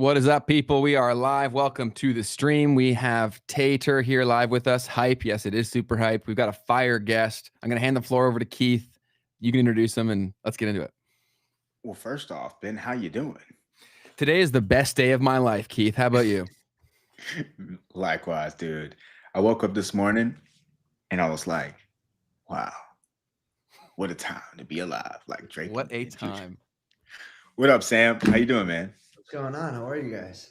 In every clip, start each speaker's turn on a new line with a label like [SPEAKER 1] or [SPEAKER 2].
[SPEAKER 1] What is up, people? We are live. Welcome to the stream. We have Tater here live with us. Hype. Yes, it is super hype. We've got a fire guest. I'm going to hand the floor over to Keith. You can introduce him and let's get into it.
[SPEAKER 2] Well, first off, Ben, how you doing?
[SPEAKER 1] Today is the best day of my life, Keith. How about you?
[SPEAKER 2] Likewise, dude. I woke up this morning and I was like, wow, what a time to be alive. Like Drake.
[SPEAKER 1] What a time.
[SPEAKER 2] What up, Sam? How you doing, man?
[SPEAKER 3] What's going on? How are you guys?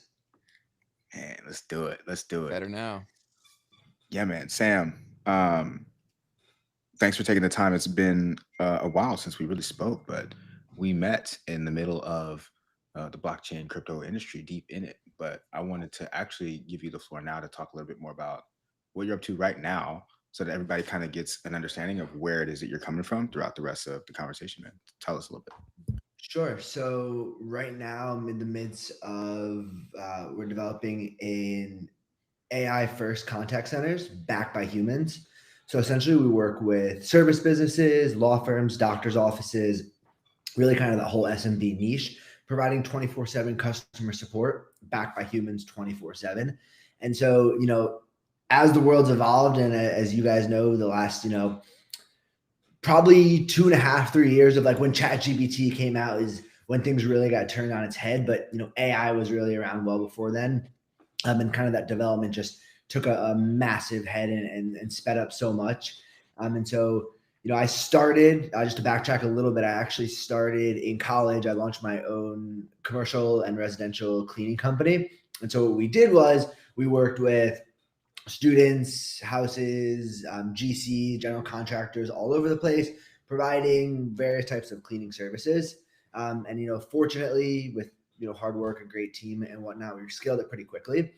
[SPEAKER 2] Man, let's do it. Let's do it.
[SPEAKER 1] Better now.
[SPEAKER 2] Yeah, man. Sam, thanks for taking the time. It's been a while since we really spoke, but we met in the middle of the blockchain crypto industry, deep in it. But I wanted to actually give you the floor now to talk a little bit more about what you're up to right now so that everybody kind of gets an understanding of where it is that you're coming from throughout the rest of the conversation, man. Tell us a little bit.
[SPEAKER 3] Sure. So right now I'm in the midst of, we're developing an AI first contact centers backed by humans. So essentially we work with service businesses, law firms, doctors' offices, really kind of the whole SMB niche, providing 24/7 customer support backed by humans 24/7. And so, as the world's evolved and as you guys know, the last, probably 2.5, 3 years of like when ChatGPT came out is when things really got turned on its head. But, AI was really around well before then. And kind of that development just took a massive head and sped up so much. And so, I started, just to backtrack a little bit, I actually started in college. I launched my own commercial and residential cleaning company. And so what we did was we worked with students, houses, GC, general contractors all over the place, providing various types of cleaning services. And, fortunately with, hard work, a great team and whatnot, we scaled it pretty quickly.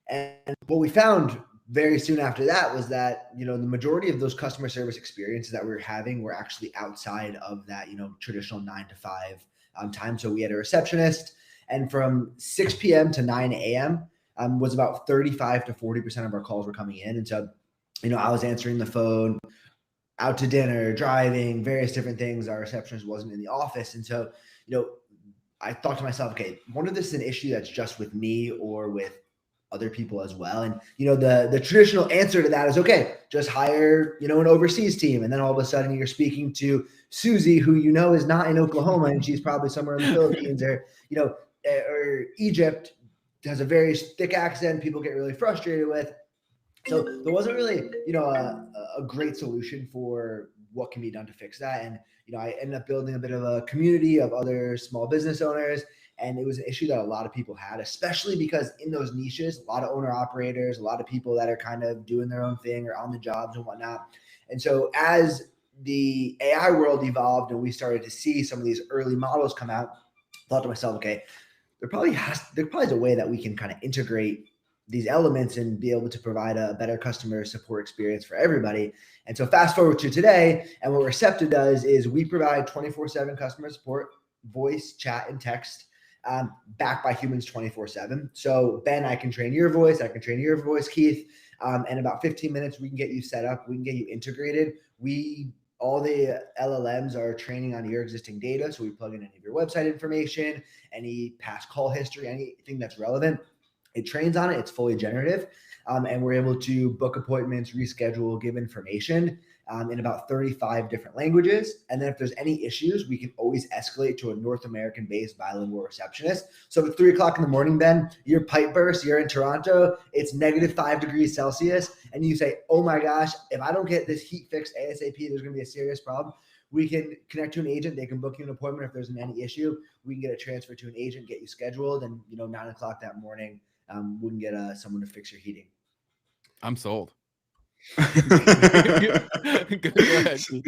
[SPEAKER 3] And what we found very soon after that was that, the majority of those customer service experiences that we were having were actually outside of that, traditional 9 to 5 time. So we had a receptionist, and from 6 p.m. to 9 a.m. Was about 35 to 40% of our calls were coming in. And so, I was answering the phone, out to dinner, driving, various different things. Our receptionist wasn't in the office. And so, I thought to myself, okay, wonder if this is an issue that's just with me or with other people as well. And, the traditional answer to that is, okay, just hire, an overseas team. And then all of a sudden you're speaking to Susie, who, is not in Oklahoma and she's probably somewhere in the Philippines or Egypt, has a very thick accent people get really frustrated with. So there wasn't really, a great solution for what can be done to fix that. And, I ended up building a bit of a community of other small business owners. And it was an issue that a lot of people had, especially because in those niches, a lot of owner operators, a lot of people that are kind of doing their own thing or on the jobs and whatnot. And so as the AI world evolved and we started to see some of these early models come out, I thought to myself, okay, there probably is a way that we can kind of integrate these elements and be able to provide a better customer support experience for everybody. And so fast forward to today, and what Recepta does is we provide 24/7 customer support, voice, chat, and text, backed by humans 24/7. So Ben, I can train your voice, I can train your voice, Keith. In about 15 minutes, we can get you set up, we can get you integrated. All the LLMs are training on your existing data. So we plug in any of your website information, any past call history, anything that's relevant. It trains on it. It's fully generative. And we're able to book appointments, reschedule, give information in about 35 different languages. And then if there's any issues, we can always escalate to a North American-based bilingual receptionist. So if it's 3 o'clock in the morning, Ben, your pipe burst, you're in Toronto, it's -5 degrees Celsius, and you say, oh my gosh, if I don't get this heat fixed ASAP, there's going to be a serious problem. We can connect to an agent. They can book you an appointment if there's any issue. We can get a transfer to an agent, get you scheduled, and 9 o'clock that morning, we can get someone to fix your heating.
[SPEAKER 1] I'm sold.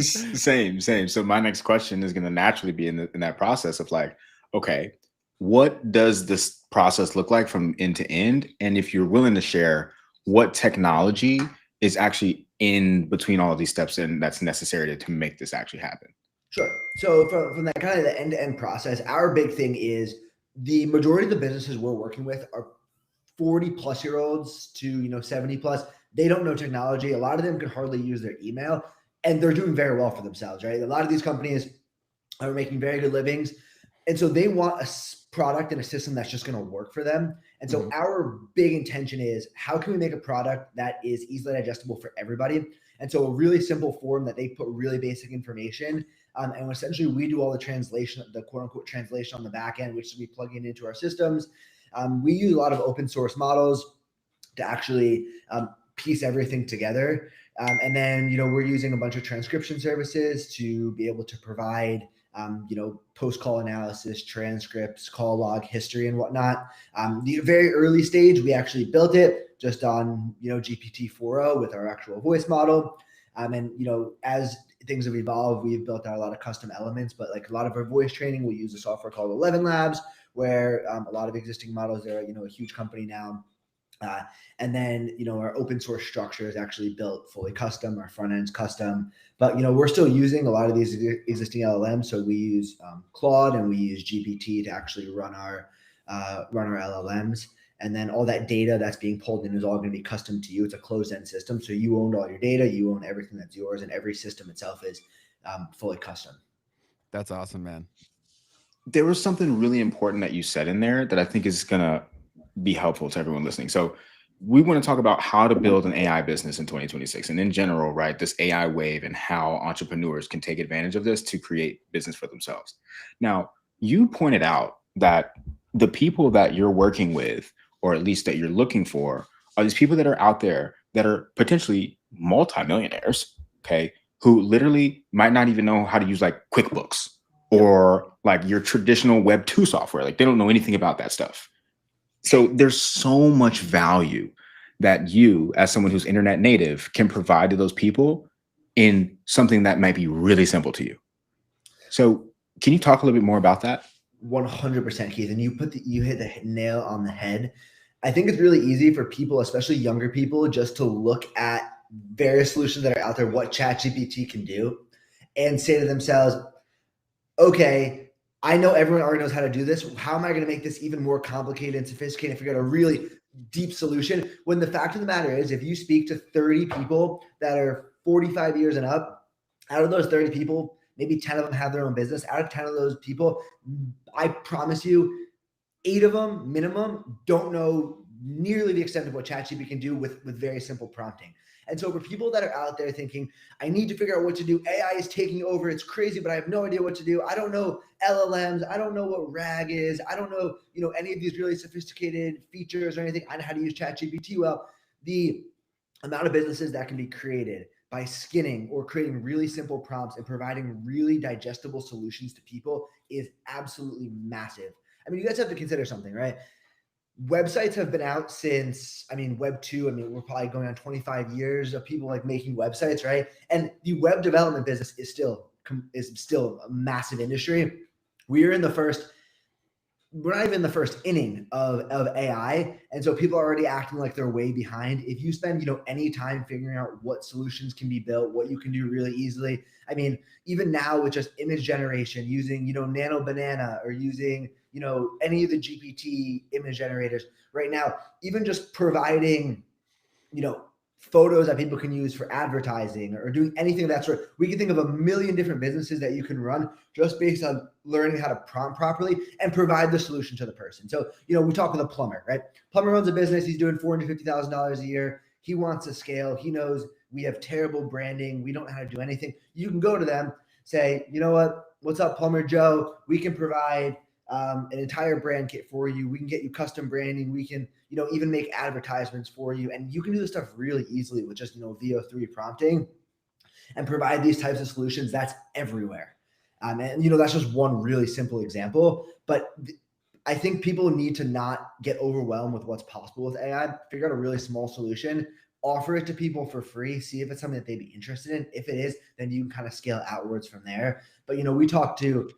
[SPEAKER 2] Same. So my next question is going to naturally be in that process of like, okay, what does this process look like from end to end? And if you're willing to share, what technology is actually in between all of these steps and that's necessary to make this actually happen?
[SPEAKER 3] Sure. So from that kind of the end-to-end process, our big thing is the majority of the businesses we're working with are 40-plus-year-olds to 70-plus. They don't know technology. A lot of them can hardly use their email, and they're doing very well for themselves, right? A lot of these companies are making very good livings. And so they want a product and a system that's just going to work for them. And so our big intention is, how can we make a product that is easily digestible for everybody? And so a really simple form that they put really basic information. And essentially we do all the translation, the quote unquote translation on the back end, which we plug into our systems. We use a lot of open source models to actually piece everything together. And then, we're using a bunch of transcription services to be able to provide, post-call analysis, transcripts, call log history and whatnot. The very early stage, we actually built it just on, GPT-4o with our actual voice model. And, as things have evolved, we've built out a lot of custom elements, but like a lot of our voice training, we use a software called 11 Labs, where a lot of existing models are, a huge company now. And then, our open source structure is actually built fully custom, our front end's custom, but, we're still using a lot of these existing LLMs. So we use Claude and we use GPT to actually run our LLMs. And then all that data that's being pulled in is all going to be custom to you. It's a closed end system. So you own all your data, you own everything that's yours, and every system itself is fully custom.
[SPEAKER 1] That's awesome, man.
[SPEAKER 2] There was something really important that you said in there that I think is going to be helpful to everyone listening. So we want to talk about how to build an AI business in 2026 and in general, right? This AI wave and how entrepreneurs can take advantage of this to create business for themselves. Now, you pointed out that the people that you're working with, or at least that you're looking for, are these people that are out there that are potentially multimillionaires, okay, who literally might not even know how to use like QuickBooks or like your traditional Web 2 software. Like they don't know anything about that stuff. So there's so much value that you, as someone who's internet native, can provide to those people in something that might be really simple to you. So can you talk a little bit more about that?
[SPEAKER 3] 100%, Keith. And you hit the nail on the head. I think it's really easy for people, especially younger people, just to look at various solutions that are out there, what ChatGPT can do, and say to themselves, okay, I know everyone already knows how to do this. How am I going to make this even more complicated and sophisticated and figure out a really deep solution? When the fact of the matter is, if you speak to 30 people that are 45 years and up, out of those 30 people, maybe 10 of them have their own business. Out of 10 of those people, I promise you, 8 of them minimum don't know nearly the extent of what ChatGPT can do with very simple prompting. And so for people that are out there thinking, I need to figure out what to do, AI is taking over, it's crazy, but I have no idea what to do. I don't know LLMs. I don't know what RAG is. I don't know, any of these really sophisticated features or anything. I know how to use ChatGPT. Well, the amount of businesses that can be created by skinning or creating really simple prompts and providing really digestible solutions to people is absolutely massive. I mean, you guys have to consider something, right? Websites have been out since, Web 2, we're probably going on 25 years of people like making websites, right? And the web development business is still a massive industry. We're not even in the first inning of AI. And so people are already acting like they're way behind. If you spend, any time figuring out what solutions can be built, what you can do really easily. Even now with just image generation using, Nano Banana or using, any of the GPT image generators right now, even just providing, photos that people can use for advertising or doing anything of that sort. We can think of a million different businesses that you can run just based on learning how to prompt properly and provide the solution to the person. So, we talk with a plumber, right? Plumber runs a business. He's doing $450,000 a year. He wants to scale. He knows we have terrible branding. We don't know how to do anything. You can go to them, say, you know what? What's up, Plumber Joe? We can provide an entire brand kit for you. We can get you custom branding. We can, even make advertisements for you. And you can do this stuff really easily with just, VO3 prompting and provide these types of solutions. That's everywhere. And, that's just one really simple example. But I think people need to not get overwhelmed with what's possible with AI. Figure out a really small solution, offer it to people for free, see if it's something that they'd be interested in. If it is, then you can kind of scale outwards from there. But, we talk to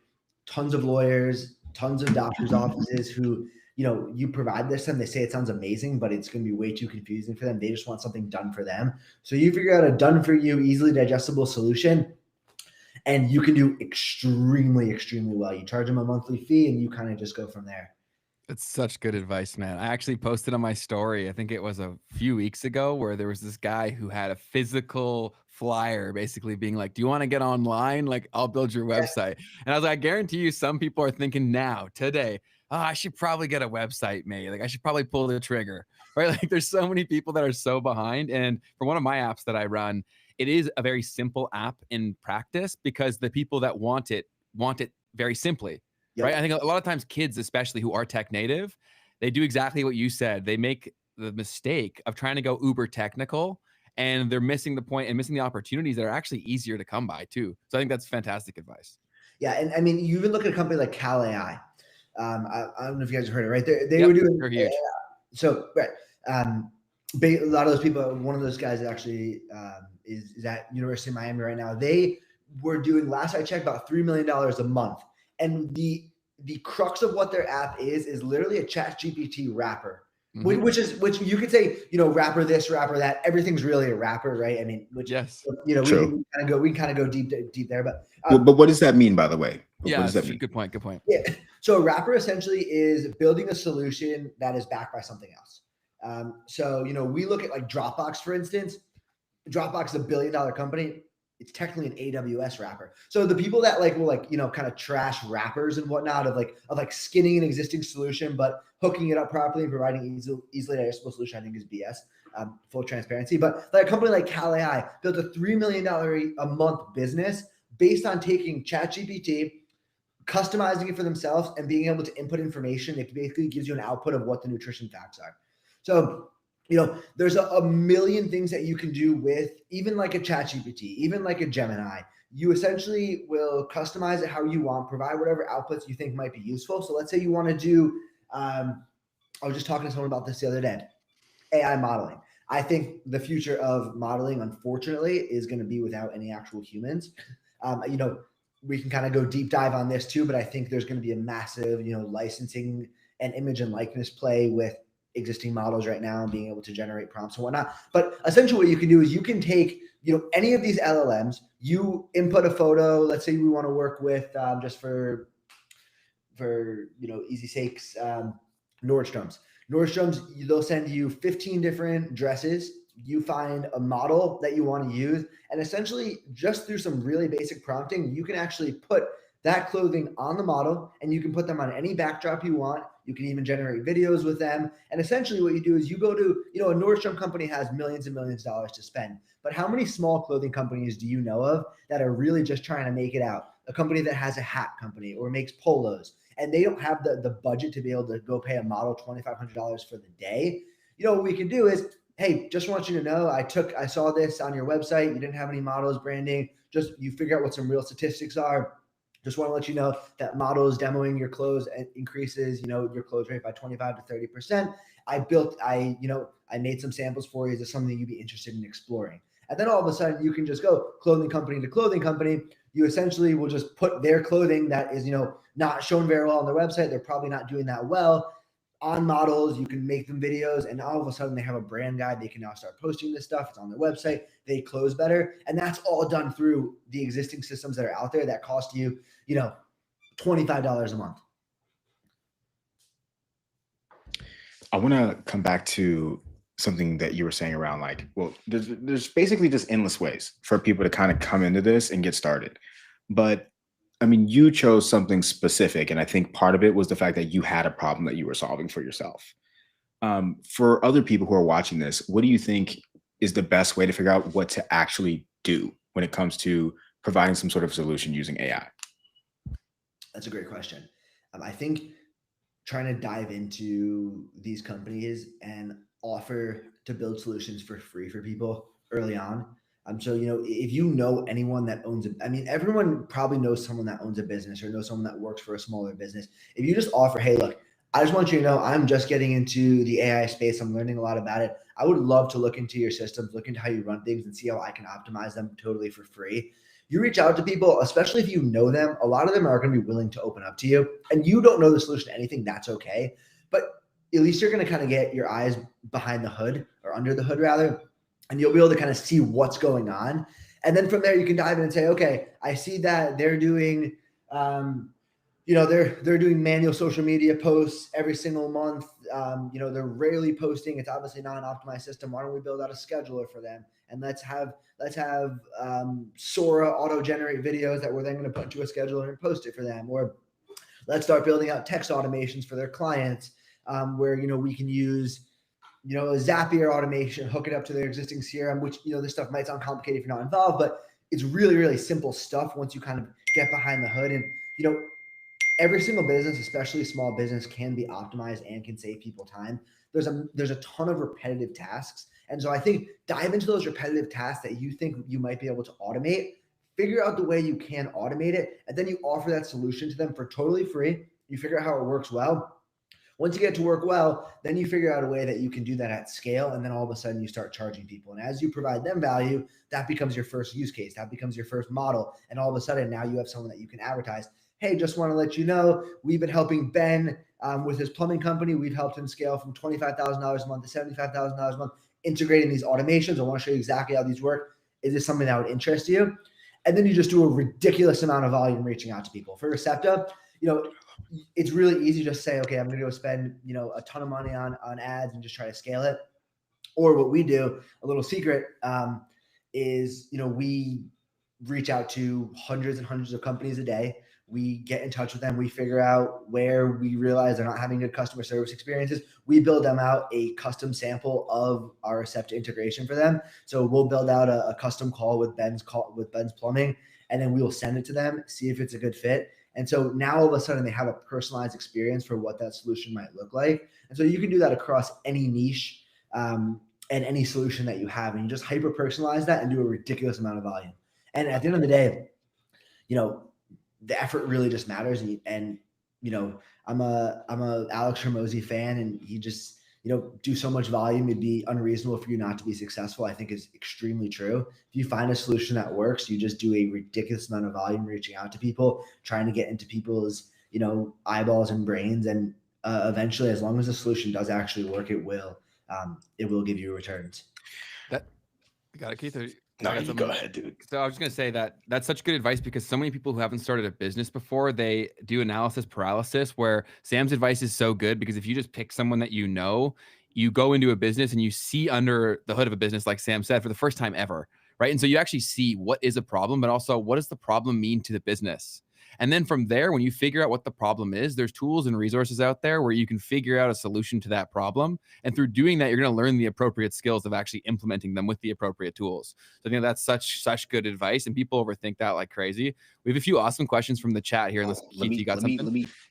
[SPEAKER 3] tons of lawyers, tons of doctors' offices who, you provide this and they say it sounds amazing, but it's going to be way too confusing for them. They just want something done for them. So you figure out a done for you, easily digestible solution, and you can do extremely, extremely well. You charge them a monthly fee and you kind of just go from there.
[SPEAKER 1] It's such good advice, man. I actually posted on my story, I think it was a few weeks ago, where there was this guy who had a physical flyer basically being like, do you want to get online? Like, I'll build your website. And I was like, I guarantee you some people are thinking now, today, oh, I should probably get a website made. Like, I should probably pull the trigger, right? Like, there's so many people that are so behind. And for one of my apps that I run, it is a very simple app in practice because the people that want it very simply, right? I think a lot of times kids, especially who are tech native, they do exactly what you said. They make the mistake of trying to go uber technical, and they're missing the point and missing the opportunities that are actually easier to come by too. So I think that's fantastic advice.
[SPEAKER 3] Yeah. And I mean, you even look at a company like Cal AI. I don't know if you guys have heard it, right? They were doing
[SPEAKER 1] huge.
[SPEAKER 3] So, right. A lot of those people, one of those guys actually is at University of Miami right now. They were doing, last I checked, about $3 million a month. And the crux of what their app is literally a ChatGPT wrapper. Mm-hmm. Which you could say, wrapper this, wrapper that. Everything's really a wrapper, right? I mean,
[SPEAKER 1] yes,
[SPEAKER 3] we can kind of go deep there. But
[SPEAKER 2] what does that mean, by the way?
[SPEAKER 1] Yeah,
[SPEAKER 2] what does that mean?
[SPEAKER 1] Good point.
[SPEAKER 3] Yeah. So a wrapper essentially is building a solution that is backed by something else. So we look at like Dropbox, for instance. Dropbox is $1 billion company. It's technically an AWS wrapper. So the people that will kind of trash wrappers and whatnot of skinning an existing solution, but hooking it up properly and providing easily digestible solution, I think is BS. Full transparency. But like a company like Cal AI built a $3 million a month business based on taking ChatGPT, customizing it for themselves, and being able to input information. It basically gives you an output of what the nutrition facts are. So there's a million things that you can do with even like a ChatGPT, even like a Gemini. You essentially will customize it how you want, provide whatever outputs you think might be useful. So let's say you want to do, I was just talking to someone about this the other day, AI modeling. I think the future of modeling, unfortunately, is going to be without any actual humans. We can kind of go deep dive on this too, but I think there's going to be a massive, licensing and image and likeness play with existing models right now and being able to generate prompts and whatnot. But essentially what you can do is you can take, any of these LLMs, you input a photo. Let's say we want to work with, just for easy sakes, Nordstrom's, they'll send you 15 different dresses. You find a model that you want to use, and essentially just through some really basic prompting, you can actually put that clothing on the model, and you can put them on any backdrop you want. You can even generate videos with them. And essentially what you do is you go to, a Nordstrom company has millions and millions of dollars to spend. But how many small clothing companies do you know of that are really just trying to make it out? A company that has a hat company or makes polos, and they don't have the budget to be able to go pay a model $2,500 for the day. What we can do is, hey, just want you to know, I saw this on your website. You didn't have any models branding. Just you figure out what some real statistics are. Just want to let you know that models demoing your clothes increases, your close rate by 25 to 30%. I made some samples for you. Is this something you'd be interested in exploring? And then all of a sudden you can just go clothing company to clothing company. You essentially will just put their clothing that is, not shown very well on their website. They're probably not doing that well on models. You can make them videos, and all of a sudden they have a brand guide. They can now start posting this stuff. It's on their website. They close better. And that's all done through the existing systems that are out there that cost you, $25 a month.
[SPEAKER 2] I want to come back to something that you were saying around there's basically just endless ways for people to kind of come into this and get started. But I mean, you chose something specific, and I think part of it was the fact that you had a problem that you were solving for yourself. For other people who are watching this, what do you think is the best way to figure out what to actually do when it comes to providing some sort of solution using AI?
[SPEAKER 3] That's a great question. I think trying to dive into these companies and offer to build solutions for free for people early on. So, if you know anyone that owns everyone probably knows someone that owns a business or knows someone that works for a smaller business. If you just offer, hey, look, I just want you to know I'm just getting into the AI space. I'm learning a lot about it. I would love to look into your systems, look into how you run things, and see how I can optimize them totally for free. You reach out to people, especially if you know them. A lot of them are going to be willing to open up to you, and you don't know the solution to anything. That's okay. But at least you're going to kind of get your eyes behind the hood, or under the hood rather, and you'll be able to kind of see what's going on. And then from there, you can dive in and say, okay, I see that they're doing, they're doing manual social media posts every single month. They're rarely posting. It's obviously not an optimized system. Why don't we build out a scheduler for them? And let's have Sora auto generate videos that we're then going to put into a scheduler and post it for them. Or let's start building out text automations for their clients, where we can use a Zapier automation, hook it up to their existing CRM, which this stuff might sound complicated if you're not involved, but it's really, really simple stuff once you kind of get behind the hood. And every single business, especially small business, can be optimized and can save people time. There's a ton of repetitive tasks. And so I think dive into those repetitive tasks that you think you might be able to automate, figure out the way you can automate it, and then you offer that solution to them for totally free. You figure out how it works well. Once you get to work well, then you figure out a way that you can do that at scale. And then all of a sudden you start charging people. And as you provide them value, that becomes your first use case. That becomes your first model. And all of a sudden now you have someone that you can advertise. Hey, just want to let you know, we've been helping Ben with his plumbing company. We've helped him scale from $25,000 a month to $75,000 a month, integrating these automations. I want to show you exactly how these work. Is this something that would interest you? And then you just do a ridiculous amount of volume reaching out to people. For Recepta, it's really easy to just say, okay, I'm going to go spend, a ton of money on ads and just try to scale it. Or what we do, a little secret, is, we reach out to hundreds and hundreds of companies a day. We get in touch with them. We figure out where we realize they're not having good customer service experiences. We build them out a custom sample of our Recepta integration for them. So we'll build out a custom call with Ben's plumbing, and then we will send it to them, see if it's a good fit. And so now all of a sudden they have a personalized experience for what that solution might look like. And so you can do that across any niche and any solution that you have, and you just hyper personalize that and do a ridiculous amount of volume. And at the end of the day, the effort really just matters. And I'm a Alex Hormozi fan, and he just, do so much volume. It'd be unreasonable for you not to be successful, I think is extremely true. If you find a solution that works, you just do a ridiculous amount of volume reaching out to people, trying to get into people's, eyeballs and brains. And eventually, as long as the solution does actually work, it will give you returns.
[SPEAKER 1] You got it, Keith?
[SPEAKER 2] No, you go ahead, dude.
[SPEAKER 1] So I was just going to say that that's such good advice, because so many people who haven't started a business before, they do analysis paralysis, where Sam's advice is so good, because if you just pick someone that you go into a business and you see under the hood of a business, like Sam said, for the first time ever, right? And so you actually see what is a problem, but also what does the problem mean to the business? And then from there, when you figure out what the problem is, there's tools and resources out there where you can figure out a solution to that problem. And through doing that, you're going to learn the appropriate skills of actually implementing them with the appropriate tools. So I think that's such good advice, and people overthink that like crazy. We have a few awesome questions from the chat here. Unless Keith, you got something?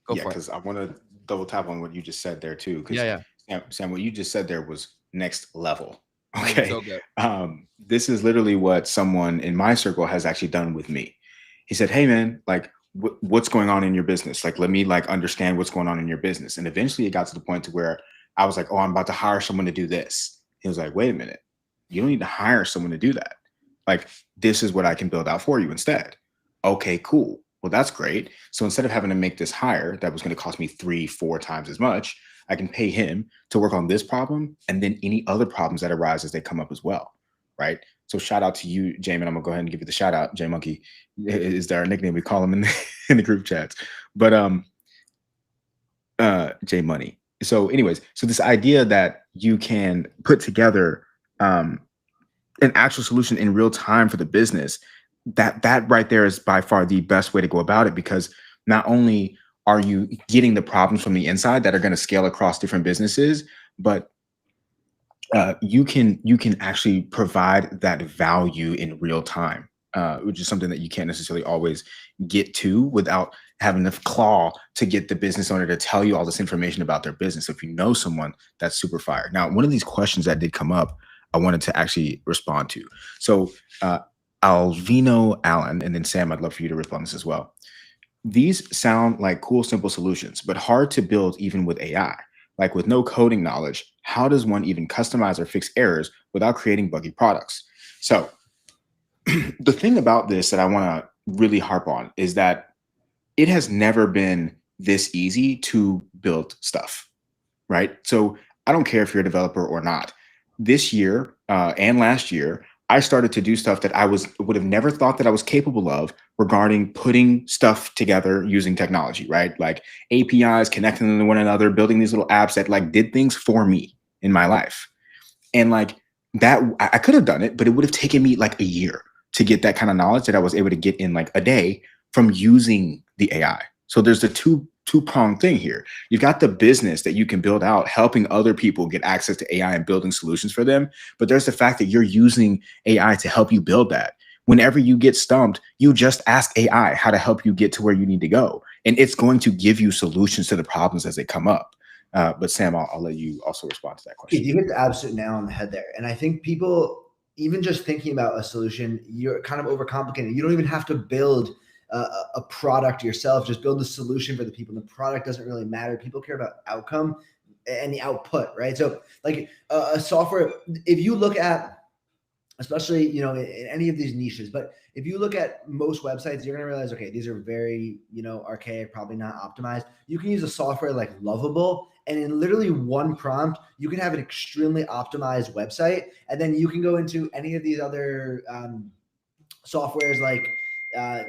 [SPEAKER 2] Go for it. Because I want to double tap on what you just said there too.
[SPEAKER 1] Yeah.
[SPEAKER 2] Sam, what you just said there was next level. Okay.
[SPEAKER 1] So good.
[SPEAKER 2] This is literally what someone in my circle has actually done with me. He said, hey man, like, what's going on in your business? Like, let me understand what's going on in your business. And eventually it got to the point to where I was like, oh, I'm about to hire someone to do this. He was like, wait a minute, you don't need to hire someone to do that. Like, this is what I can build out for you instead. Okay, cool. Well, that's great. So instead of having to make this hire that was going to cost me 3-4 times as much, I can pay him to work on this problem and then any other problems that arise as they come up as well. Right. So shout out to you, Jamin. I'm gonna go ahead and give you the shout out. J Monkey is our nickname. We call him in the group chats. But J Money. So anyways, so this idea that you can put together an actual solution in real time for the business, that right there is by far the best way to go about it, because not only are you getting the problems from the inside that are going to scale across different businesses, but you can actually provide that value in real time, which is something that you can't necessarily always get to without having to claw to get the business owner to tell you all this information about their business. So if you know someone, that's super fire. Now, one of these questions that did come up, I wanted to actually respond to. So Alvino Allen, and then Sam, I'd love for you to respond to this as well. These sound like cool, simple solutions, but hard to build even with AI. Like, with no coding knowledge, how does one even customize or fix errors without creating buggy products? So the thing about this that I want to really harp on is that it has never been this easy to build stuff, right? So I don't care if you're a developer or not. This year and last year, I started to do stuff that I would have never thought that I was capable of regarding putting stuff together using technology, right? Like APIs, connecting them to one another, building these little apps that like did things for me in my life. And like that, I could have done it, but it would have taken me like a year to get that kind of knowledge that I was able to get in like a day from using the AI. So there's the two-pronged thing here. You've got the business that you can build out, helping other people get access to AI and building solutions for them. But there's the fact that you're using AI to help you build that. Whenever you get stumped, you just ask AI how to help you get to where you need to go. And it's going to give you solutions to the problems as they come up. But Sam, I'll let you also respond to that question.
[SPEAKER 3] You hit the absolute nail on the head there. And I think people, even just thinking about a solution, you're kind of overcomplicating. You don't even have to build a product yourself, just build a solution for the people. The product doesn't really matter. People care about outcome and the output, right? So like a software, if you look at, especially, you know, in any of these niches, but if you look at most websites, you're going to realize, okay, these are very, you know, archaic, probably not optimized. You can use a software like Lovable, and in literally one prompt, you can have an extremely optimized website. And then you can go into any of these other softwares like,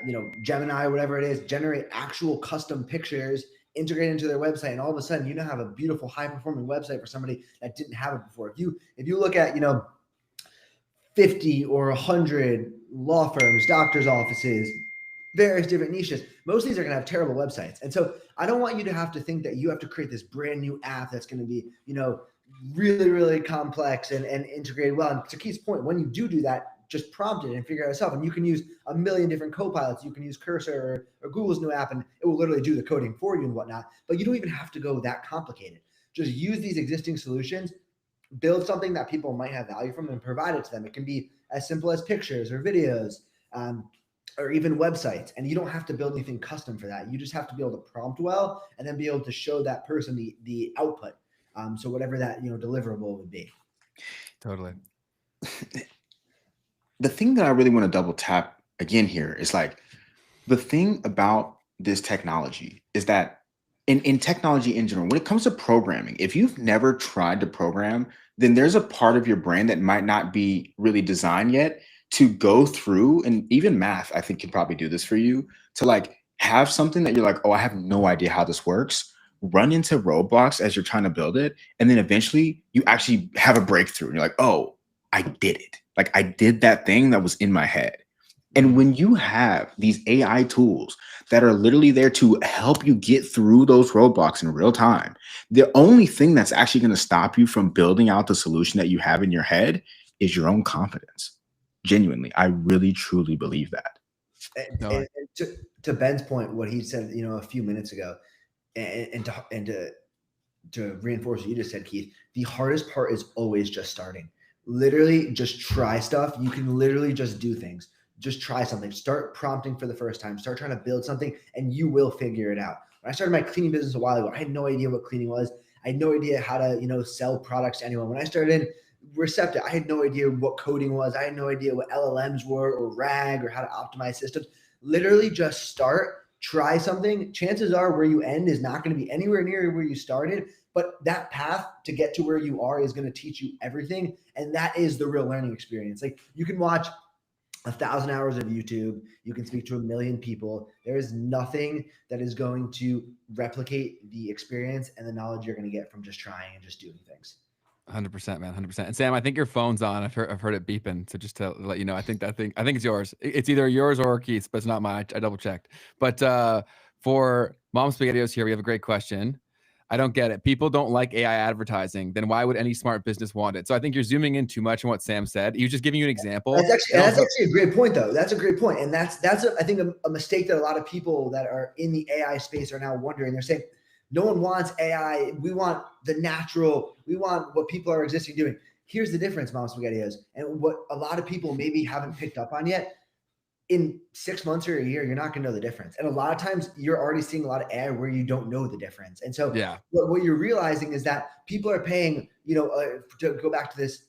[SPEAKER 3] you know, Gemini or whatever it is, generate actual custom pictures, integrate into their website, and all of a sudden you now have a beautiful, high-performing website for somebody that didn't have it before. If you look at, you know, 50 or 100 law firms, doctors' offices, various different niches, most of these are going to have terrible websites. And so I don't want you to have to think that you have to create this brand new app that's going to be, you know, really, really complex and integrated well. And to Keith's point, when you do that, just prompt it and figure it out yourself. And you can use a million different co-pilots. You can use Cursor or Google's new app, and it will literally do the coding for you and whatnot. But you don't even have to go that complicated. Just use these existing solutions, build something that people might have value from, and provide it to them. It can be as simple as pictures or videos, or even websites. And you don't have to build anything custom for that. You just have to be able to prompt well and then be able to show that person the output. So whatever that, you know, deliverable would be.
[SPEAKER 1] Totally.
[SPEAKER 2] The thing that I really want to double tap again here is like, the thing about this technology is that in technology in general, when it comes to programming, if you've never tried to program, then there's a part of your brain that might not be really designed yet to go through, and even math, I think, can probably do this for you, to like have something that you're like, oh, I have no idea how this works, run into roadblocks as you're trying to build it. And then eventually you actually have a breakthrough and you're like, oh, I did it. Like I did that thing that was in my head. And when you have these AI tools that are literally there to help you get through those roadblocks in real time, the only thing that's actually going to stop you from building out the solution that you have in your head is your own confidence. Genuinely, I really, truly believe that.
[SPEAKER 3] And to Ben's point, what he said, you know, a few minutes ago, and to reinforce what you just said, Keith, the hardest part is always just starting. Literally just try stuff. You can literally just do things. Just try something. Start prompting for the first time. Start trying to build something, and you will figure it out. When I started my cleaning business a while ago, I had no idea what cleaning was. I had no idea how to, you know, sell products to anyone. When I started in Receptive, I had no idea what coding was. I had no idea what LLMs were or RAG or how to optimize systems. Literally just start, try something. Chances are where you end is not going to be anywhere near where you started, but that path to get to where you are is going to teach you everything. And that is the real learning experience. Like you can watch 1,000 hours of YouTube. You can speak to 1 million people. There is nothing that is going to replicate the experience and the knowledge you're going to get from just trying and just doing things.
[SPEAKER 1] 100%, man, 100%. And Sam, I think your phone's on. I've heard it beeping. So just to let you know, I think it's yours. It's either yours or Keith's, but it's not mine. I double checked. But for Mom SpaghettiOs here, we have a great question. I don't get it. People don't like AI advertising. Then why would any smart business want it? So I think you're zooming in too much on what Sam said. He was just giving you an example.
[SPEAKER 3] That's actually a great point, though. That's a great point. And that's I think a mistake that a lot of people that are in the AI space are now wondering. They're saying, no one wants AI. We want the natural. We want what people are existing doing. Here's the difference, Mom SpaghettiOs, and what a lot of people maybe haven't picked up on yet. In 6 months or a year, you're not going to know the difference. And a lot of times you're already seeing a lot of AI where you don't know the difference. And so what you're realizing is that people are paying, you know, to go back to this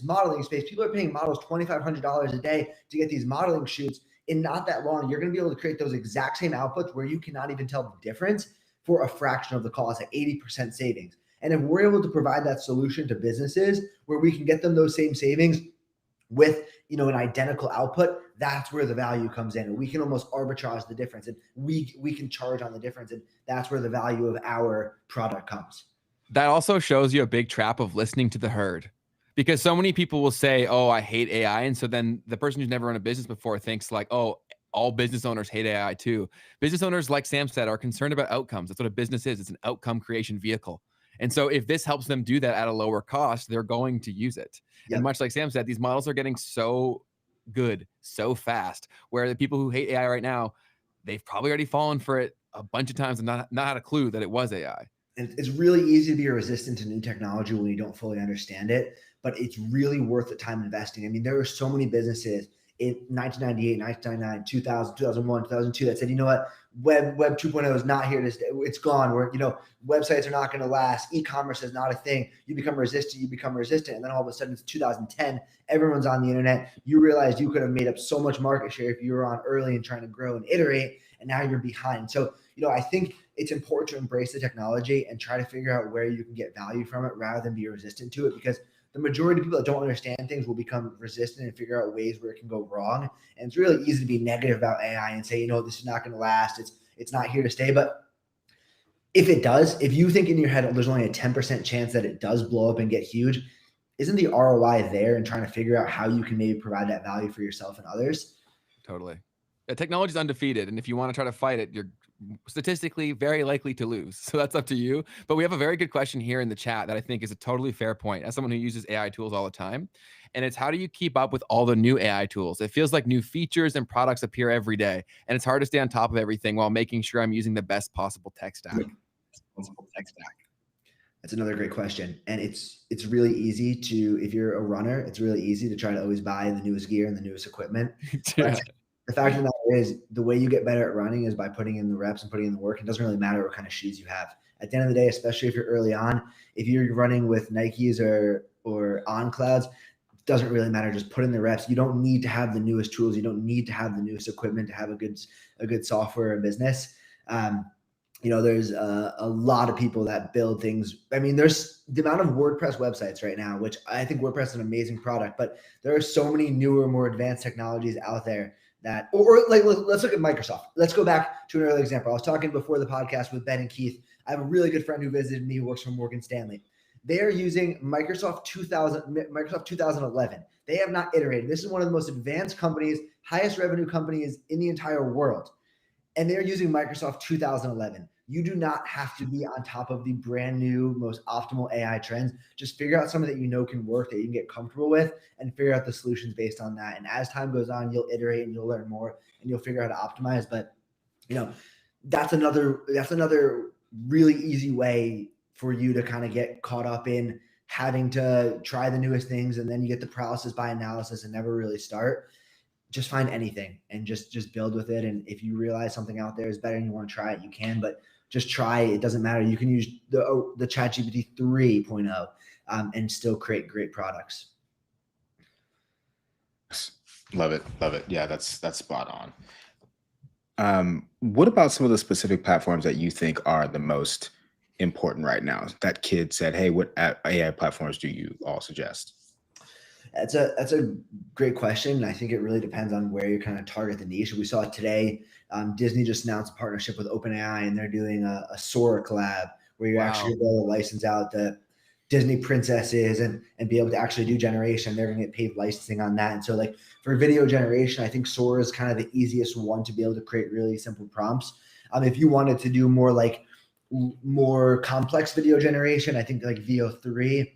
[SPEAKER 3] modeling space, people are paying models $2,500 a day to get these modeling shoots. In not that long, you're going to be able to create those exact same outputs where you cannot even tell the difference for a fraction of the cost, at 80% savings. And if we're able to provide that solution to businesses where we can get them those same savings with, you know, an identical output, that's where the value comes in. And we can almost arbitrage the difference, and we can charge on the difference. And that's where the value of our product comes.
[SPEAKER 1] That also shows you a big trap of listening to the herd, because so many people will say, oh, I hate AI. And so then the person who's never run a business before thinks like, oh, all business owners hate AI too. Business owners, like Sam said, are concerned about outcomes. That's what a business is. It's an outcome creation vehicle. And so if this helps them do that at a lower cost, they're going to use it.
[SPEAKER 3] Yep.
[SPEAKER 1] And much like Sam said, these models are getting so good so fast, where the people who hate AI right now, they've probably already fallen for it a bunch of times and not had a clue that it was AI.
[SPEAKER 3] And it's really easy to be resistant to new technology when you don't fully understand it, but it's really worth the time investing. I mean, there are so many businesses in 1998, 1999, 2000, 2001, 2002 that said, you know what, Web 2.0 is not here to stay. It's gone. Where, you know, websites are not going to last. E-commerce is not a thing. You become resistant. And then all of a sudden it's 2010. Everyone's on the internet. You realize you could have made up so much market share if you were on early and trying to grow and iterate, and now you're behind. So, you know, I think it's important to embrace the technology and try to figure out where you can get value from it rather than be resistant to it, because the majority of people that don't understand things will become resistant and figure out ways where it can go wrong. And it's really easy to be negative about AI and say, you know, this is not going to last. It's not here to stay. But if it does, if you think in your head there's only a 10% chance that it does blow up and get huge, isn't the ROI there in trying to figure out how you can maybe provide that value for yourself and others?
[SPEAKER 1] Totally. Technology is undefeated. And if you want to try to fight it, you're statistically very likely to lose. So that's up to you. But we have a very good question here in the chat that I think is a totally fair point as someone who uses AI tools all the time. And it's, how do you keep up with all the new AI tools? It feels like new features and products appear every day, and it's hard to stay on top of everything while making sure I'm using the best possible tech stack.
[SPEAKER 3] That's another great question. And it's really easy to, if you're a runner, it's really easy to try to always buy the newest gear and the newest equipment.
[SPEAKER 1] Yeah.
[SPEAKER 3] The fact of the matter is, the way you get better at running is by putting in the reps and putting in the work. It doesn't really matter what kind of shoes you have. At the end of the day, especially if you're early on, if you're running with Nikes or On Clouds, it doesn't really matter. Just put in the reps. You don't need to have the newest tools. You don't need to have the newest equipment to have a good software and business. You know, there's a lot of people that build things. I mean, there's the amount of WordPress websites right now, which I think WordPress is an amazing product, but there are so many newer, more advanced technologies out there that, or like, let's look at Microsoft. Let's go back to an early example. I was talking before the podcast with Ben and Keith. I have a really good friend who visited me, who works for Morgan Stanley. They are using Microsoft 2011. They have not iterated. This is one of the most advanced companies, highest revenue companies in the entire world. And they're using Microsoft 2011. You do not have to be on top of the brand new, most optimal AI trends. Just figure out something that you know can work, that you can get comfortable with, and figure out the solutions based on that. And as time goes on, you'll iterate and you'll learn more and you'll figure out how to optimize. But, you know, that's another really easy way for you to kind of get caught up in having to try the newest things, and then you get the paralysis by analysis and never really start. Just find anything and just build with it. And if you realize something out there is better and you want to try it, you can, but just try it. It doesn't matter. You can use the ChatGPT 3.0 and still create great products.
[SPEAKER 2] Love it. Love it. Yeah, that's spot on. What about some of the specific platforms that you think are the most important right now? That kid said, hey, what AI platforms do you all suggest?
[SPEAKER 3] That's a great question. I think it really depends on where you kind of target the niche. We saw today, Disney just announced a partnership with OpenAI, and they're doing a Sora collab where you're actually able to license out the Disney princesses and be able to actually do generation. They're going to get paid licensing on that. And so, like, for video generation, I think Sora is kind of the easiest one to be able to create really simple prompts. If you wanted to do more complex video generation, I think like VO3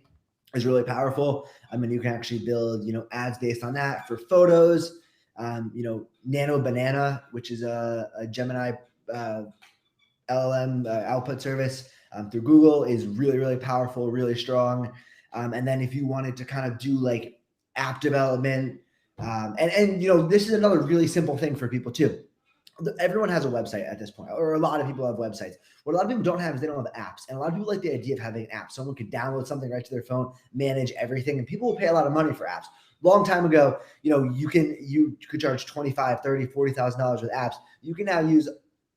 [SPEAKER 3] is really powerful. I mean, you can actually build, ads based on that for photos. Nano Banana, which is a Gemini LLM output service through Google, is really, really powerful, really strong. And then if you wanted to kind of do like app development, this is another really simple thing for people too. Everyone has a website at this point, or a lot of people have websites. What a lot of people don't have is they don't have apps. And a lot of people like the idea of having an app. Someone could download something right to their phone, manage everything, and people will pay a lot of money for apps. Long time ago, you could charge $25,000, $30,000, $40,000 with apps. You can now use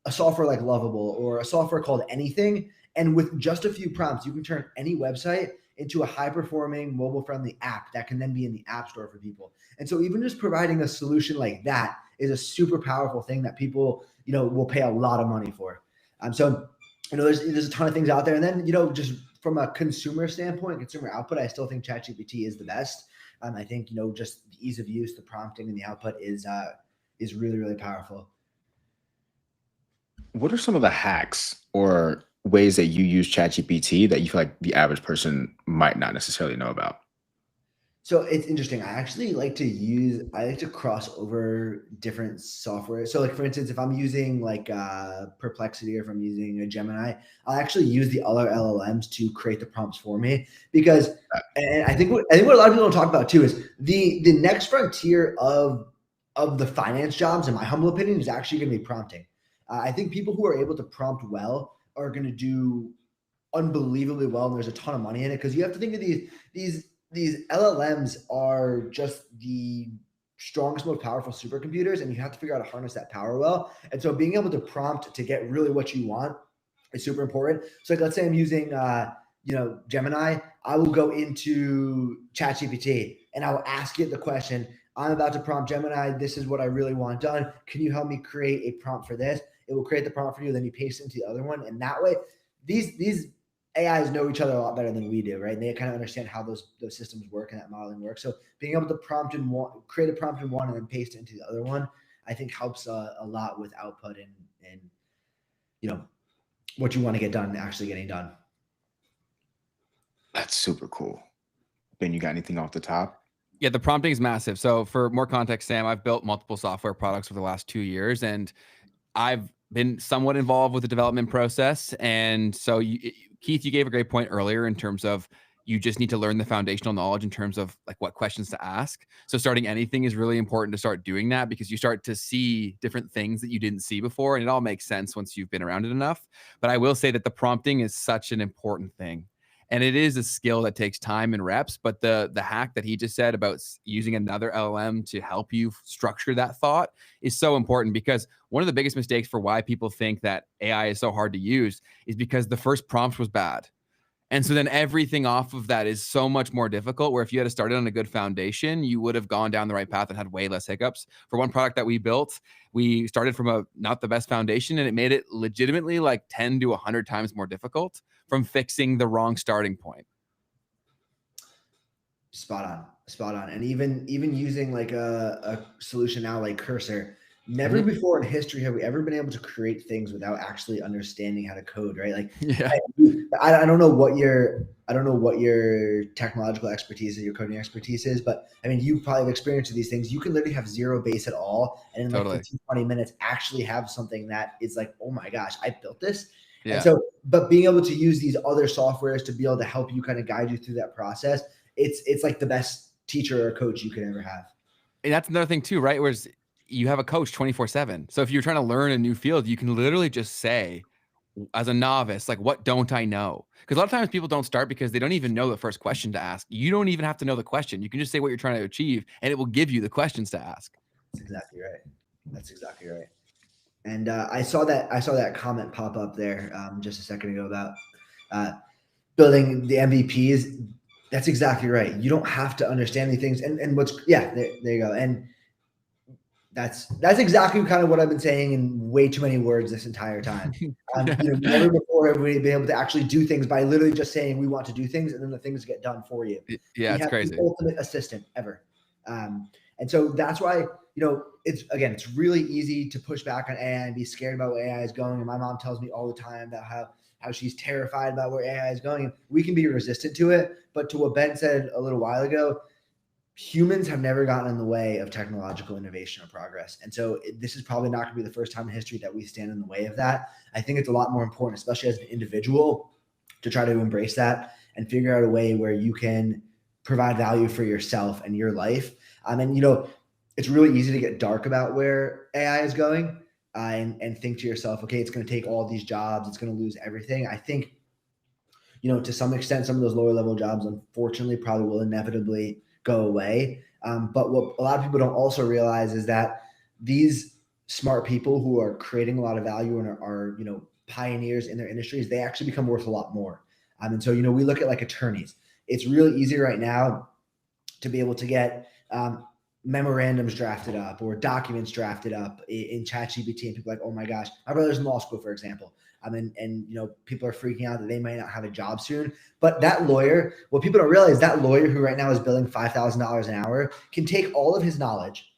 [SPEAKER 3] a software like Lovable or a software called Anything. And with just a few prompts, you can turn any website into a high performing mobile friendly app that can then be in the app store for people. And so even just providing a solution like that is a super powerful thing that people, will pay a lot of money for. So there's a ton of things out there. And then, just from a consumer standpoint, consumer output, I still think ChatGPT is the best. I think, just the ease of use, the prompting and the output is really, really powerful.
[SPEAKER 2] What are some of the hacks or ways that you use ChatGPT that you feel like the average person might not necessarily know about?
[SPEAKER 3] So it's interesting. I like to cross over different software. So like, for instance, if I'm using like Perplexity, or if I'm using a Gemini, I'll actually use the other LLMs to create the prompts for me, because, and I think what a lot of people don't talk about too is the next frontier of the finance jobs, in my humble opinion, is actually going to be prompting. I think people who are able to prompt well are going to do unbelievably well, and there's a ton of money in it, because you have to think of these LLMs are just the strongest, most powerful supercomputers, and you have to figure out how to harness that power well. And so being able to prompt to get really what you want is super important. So like, let's say I'm using Gemini, I will go into ChatGPT and I will ask it the question, I'm about to prompt Gemini, this is what I really want done. Can you help me create a prompt for this? It will create the prompt for you, then you paste it into the other one. And that way, these AIs know each other a lot better than we do, right? And they kind of understand how those systems work and that modeling works. So being able to create a prompt in one and then paste it into the other one, I think helps a lot with output and what you want to get done actually getting done.
[SPEAKER 2] That's super cool. Ben, you got anything off the top?
[SPEAKER 1] Yeah, the prompting is massive. So for more context, Sam, I've built multiple software products for the last 2 years, and I've been somewhat involved with the development process. And so Keith, you gave a great point earlier in terms of you just need to learn the foundational knowledge in terms of like what questions to ask. So starting anything is really important to start doing that, because you start to see different things that you didn't see before, and it all makes sense once you've been around it enough. But I will say that the prompting is such an important thing. And it is a skill that takes time and reps, but the hack that he just said about using another LLM to help you structure that thought is so important, because one of the biggest mistakes for why people think that AI is so hard to use is because the first prompt was bad. And so then everything off of that is so much more difficult, where if you had started on a good foundation, you would have gone down the right path and had way less hiccups. For one product that we built, we started from a not the best foundation, and it made it legitimately like 10 to 100 times more difficult from fixing the wrong starting point.
[SPEAKER 3] Spot on. And even using like a solution now like Cursor, never before in history have we ever been able to create things without actually understanding how to code, right? Like,
[SPEAKER 1] yeah,
[SPEAKER 3] I don't know what your technological expertise or your coding expertise is, but I mean, you probably have experience with these things. You can literally have zero base at all, and in like 15, 20 minutes actually have something that is like, oh my gosh, I built this. Yeah. And so, but being able to use these other softwares to be able to help you kind of guide you through that process, it's like the best teacher or coach you could ever have.
[SPEAKER 1] And that's another thing too, right? Whereas you have a coach 24/7. So if you're trying to learn a new field, you can literally just say, as a novice, like, what don't I know? Because a lot of times people don't start because they don't even know the first question to ask. You don't even have to know the question. You can just say what you're trying to achieve, and it will give you the questions to ask.
[SPEAKER 3] That's exactly right. And I saw that comment pop up there just a second ago about building the MVPs. That's exactly right. You don't have to understand these things. And there you go. And that's exactly kind of what I've been saying in way too many words this entire time. Never before have we been able to actually do things by literally just saying we want to do things, and then the things get done for you.
[SPEAKER 1] Yeah, it's crazy.
[SPEAKER 3] The ultimate assistant ever. And so that's why, it's really easy to push back on AI and be scared about where AI is going. And my mom tells me all the time about how she's terrified about where AI is going. And we can be resistant to it. But to what Ben said a little while ago, humans have never gotten in the way of technological innovation or progress. And so this is probably not going to be the first time in history that we stand in the way of that. I think it's a lot more important, especially as an individual, to try to embrace that and figure out a way where you can provide value for yourself and your life. It's really easy to get dark about where AI is going and think to yourself, okay, it's going to take all these jobs. It's going to lose everything. I think, to some extent, some of those lower level jobs, unfortunately, probably will inevitably go away. But what a lot of people don't also realize is that these smart people who are creating a lot of value and are pioneers in their industries, they actually become worth a lot more. And so, we look at like attorneys. it's really easy right now to be able to get memorandums drafted up or documents drafted up in ChatGPT, and people are like, oh my gosh, my brother's in law school, for example. And people are freaking out that they might not have a job soon. But that lawyer, what people don't realize, that lawyer who right now is billing $5,000 an hour can take all of his knowledge,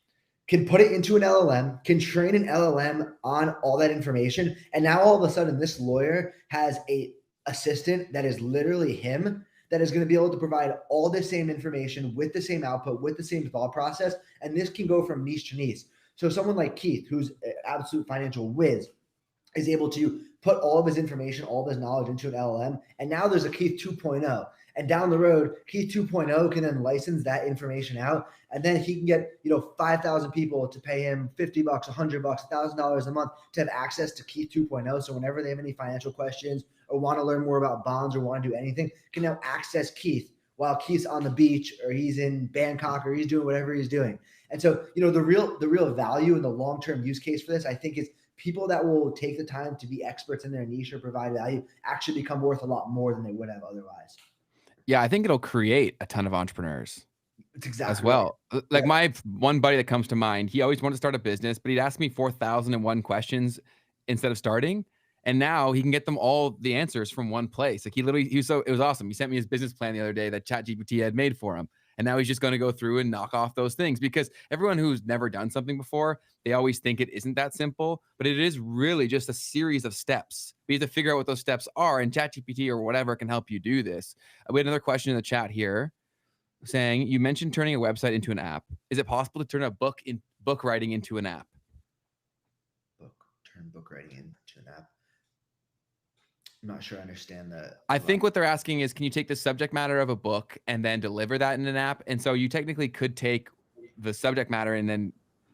[SPEAKER 3] can put it into an LLM, can train an LLM on all that information. And now all of a sudden, this lawyer has a assistant that is literally him, that is going to be able to provide all the same information with the same output, with the same thought process. And this can go from niche to niche. So someone like Keith, who's an absolute financial whiz, is able to put all of his information, all of his knowledge into an LLM. And now there's a Keith 2.0. And down the road, Keith 2.0 can then license that information out. And then he can get, 5,000 people to pay him $50, $100, $1,000 a month to have access to Keith 2.0. So whenever they have any financial questions or want to learn more about bonds or want to do anything, can now access Keith while Keith's on the beach or he's in Bangkok or he's doing whatever he's doing. And so, the real value and the long-term use case for this, I think, is people that will take the time to be experts in their niche or provide value actually become worth a lot more than they would have otherwise.
[SPEAKER 1] Yeah, I think it'll create a ton of entrepreneurs.
[SPEAKER 3] It's exactly
[SPEAKER 1] as well.
[SPEAKER 3] Right.
[SPEAKER 1] Like my one buddy that comes to mind, he always wanted to start a business, but he'd ask me 4,001 questions instead of starting. And now he can get them all the answers from one place. Like it was awesome. He sent me his business plan the other day that ChatGPT had made for him. And now he's just going to go through and knock off those things, because everyone who's never done something before, they always think it isn't that simple, but it is really just a series of steps. We have to figure out what those steps are, and ChatGPT or whatever can help you do this. We had another question in the chat here saying, you mentioned turning a website into an app. Is it possible to turn a book writing into an app?
[SPEAKER 3] Turn book writing into an app. I'm not sure I understand that.
[SPEAKER 1] I think what they're asking is, can you take the subject matter of a book and then deliver that in an app? And so you technically could take the subject matter and then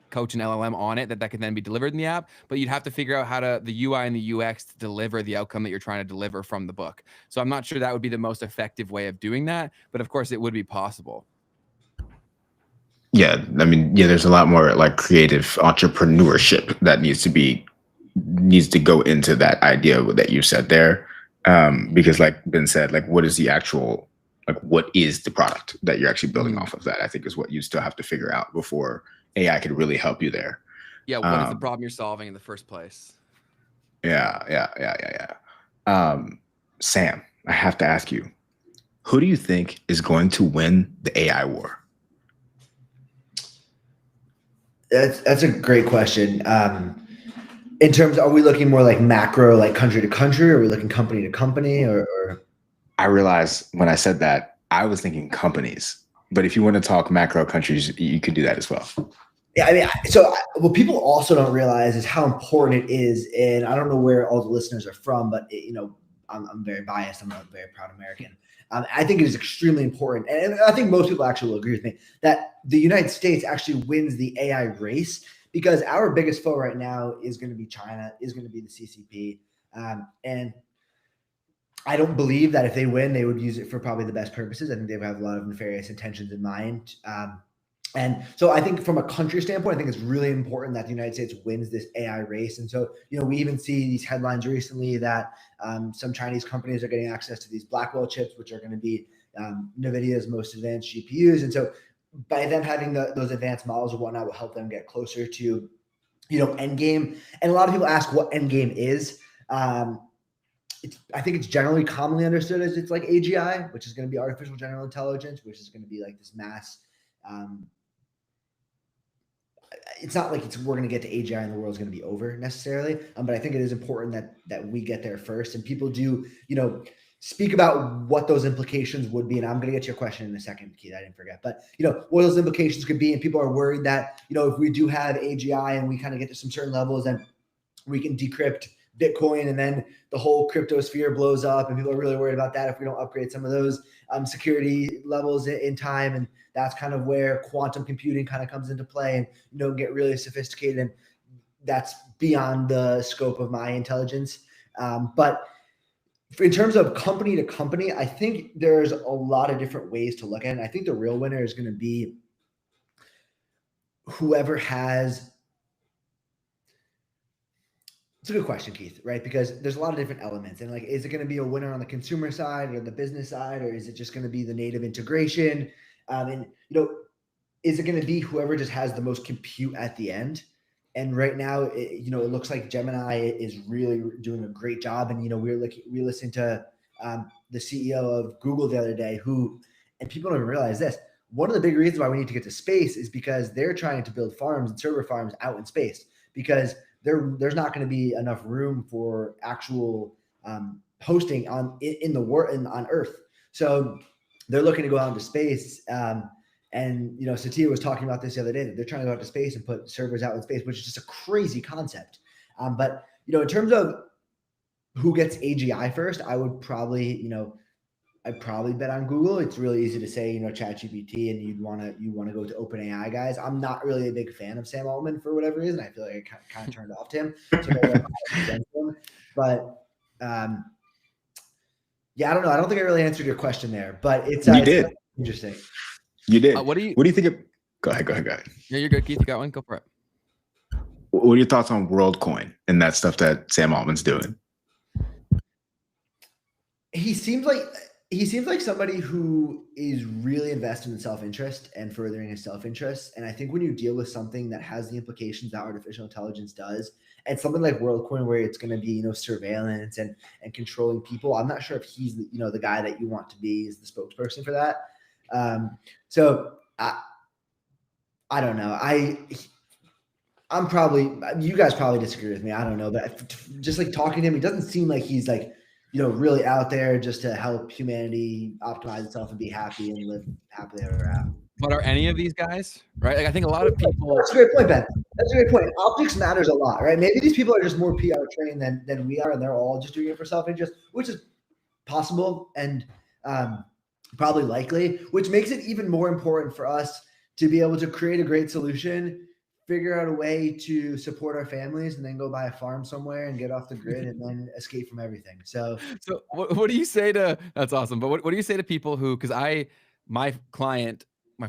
[SPEAKER 1] coach an LLM on it that could then be delivered in the app, but you'd have to figure out how the UI and the UX to deliver the outcome that you're trying to deliver from the book. So I'm not sure that would be the most effective way of doing that, but of course it would be possible.
[SPEAKER 2] Yeah, there's a lot more like creative entrepreneurship that needs to go into that idea that you said there. Because like Ben said, like what is the product that you're actually building off of that, I think is what you still have to figure out before AI could really help you there.
[SPEAKER 1] Yeah. What is the problem you're solving in the first place?
[SPEAKER 2] Yeah. Sam, I have to ask you, who do you think is going to win the AI war?
[SPEAKER 3] That's a great question. In terms, are we looking more like macro, like country to country, or are we looking company to company, or?
[SPEAKER 2] I realized when I said that, I was thinking companies, but if you want to talk macro countries, you could do that as well.
[SPEAKER 3] Yeah, so what people also don't realize is how important it is, and I don't know where all the listeners are from, but I'm very biased. I'm a very proud American. I think it is extremely important, and I think most people actually will agree with me, that the United States actually wins the AI race, because our biggest foe right now is going to be China, is going to be the CCP. And I don't believe that if they win, they would use it for probably the best purposes. I think they would have a lot of nefarious intentions in mind. And so I think from a country standpoint, I think it's really important that the United States wins this AI race. And so, we even see these headlines recently that some Chinese companies are getting access to these Blackwell chips, which are going to be NVIDIA's most advanced GPUs. And so by them having those advanced models or whatnot will help them get closer to, endgame. And a lot of people ask what endgame is. I think it's generally commonly understood as it's like AGI, which is going to be artificial general intelligence, which is going to be like this mass. It's not like we're going to get to AGI and the world's going to be over necessarily. But I think it is important that we get there first, and people do, speak about what those implications would be. And I'm going to get to your question in a second, Keith, I didn't forget, but what those implications could be. And people are worried that, if we do have AGI and we kind of get to some certain levels, then we can decrypt Bitcoin and then the whole crypto sphere blows up, and people are really worried about that if we don't upgrade some of those security levels in time. And that's kind of where quantum computing kind of comes into play and, get really sophisticated. And that's beyond the scope of my intelligence. But in terms of company to company, I think there's a lot of different ways to look at it. And I think the real winner is going to be whoever has It's a good question, Keith, right? Because there's a lot of different elements. And like, is it going to be a winner on the consumer side or the business side, or is it just going to be the native integration? And, is it going to be whoever just has the most compute at the end? And right now, it looks like Gemini is really doing a great job. And, we listened to the CEO of Google the other day, and people don't even realize this. One of the big reasons why we need to get to space is because they're trying to build farms and server farms out in space, because there's not going to be enough room for actual hosting on Earth. So they're looking to go out into space. And Satya was talking about this the other day, that they're trying to go out to space and put servers out in space, which is just a crazy concept. But in terms of who gets AGI first, I would probably, I'd probably bet on Google. It's really easy to say, ChatGPT, and you want to go to OpenAI guys. I'm not really a big fan of Sam Altman for whatever reason. I feel like I kind of turned off to him. So but yeah, I don't know. I don't think I really answered your question there, but it's interesting.
[SPEAKER 2] You did. What do you think of? Go ahead.
[SPEAKER 1] Yeah, you're good, Keith. You got one. Go for it.
[SPEAKER 2] What are your thoughts on WorldCoin and that stuff that Sam Altman's doing?
[SPEAKER 3] He seems like somebody who is really invested in self-interest and furthering his self-interest. And I think when you deal with something that has the implications that artificial intelligence does, and something like WorldCoin, where it's going to be, surveillance and controlling people, I'm not sure if he's the guy that you want to be as the spokesperson for that. So I don't know. I'm probably, you guys probably disagree with me. I don't know, but just like talking to him, he doesn't seem like he's like, really out there just to help humanity optimize itself and be happy and live happily ever after.
[SPEAKER 1] But are any of these guys, right? Like, I think a lot of people.
[SPEAKER 3] That's a great point, Ben. That's a great point. Optics matters a lot, right? Maybe these people are just more PR trained than we are, and they're all just doing it for self-interest, which is possible and probably likely, which makes it even more important for us to be able to create a great solution, figure out a way to support our families, and then go buy a farm somewhere and get off the grid and then escape from everything. So
[SPEAKER 1] what do you say to, that's awesome. But what do you say to people who, because my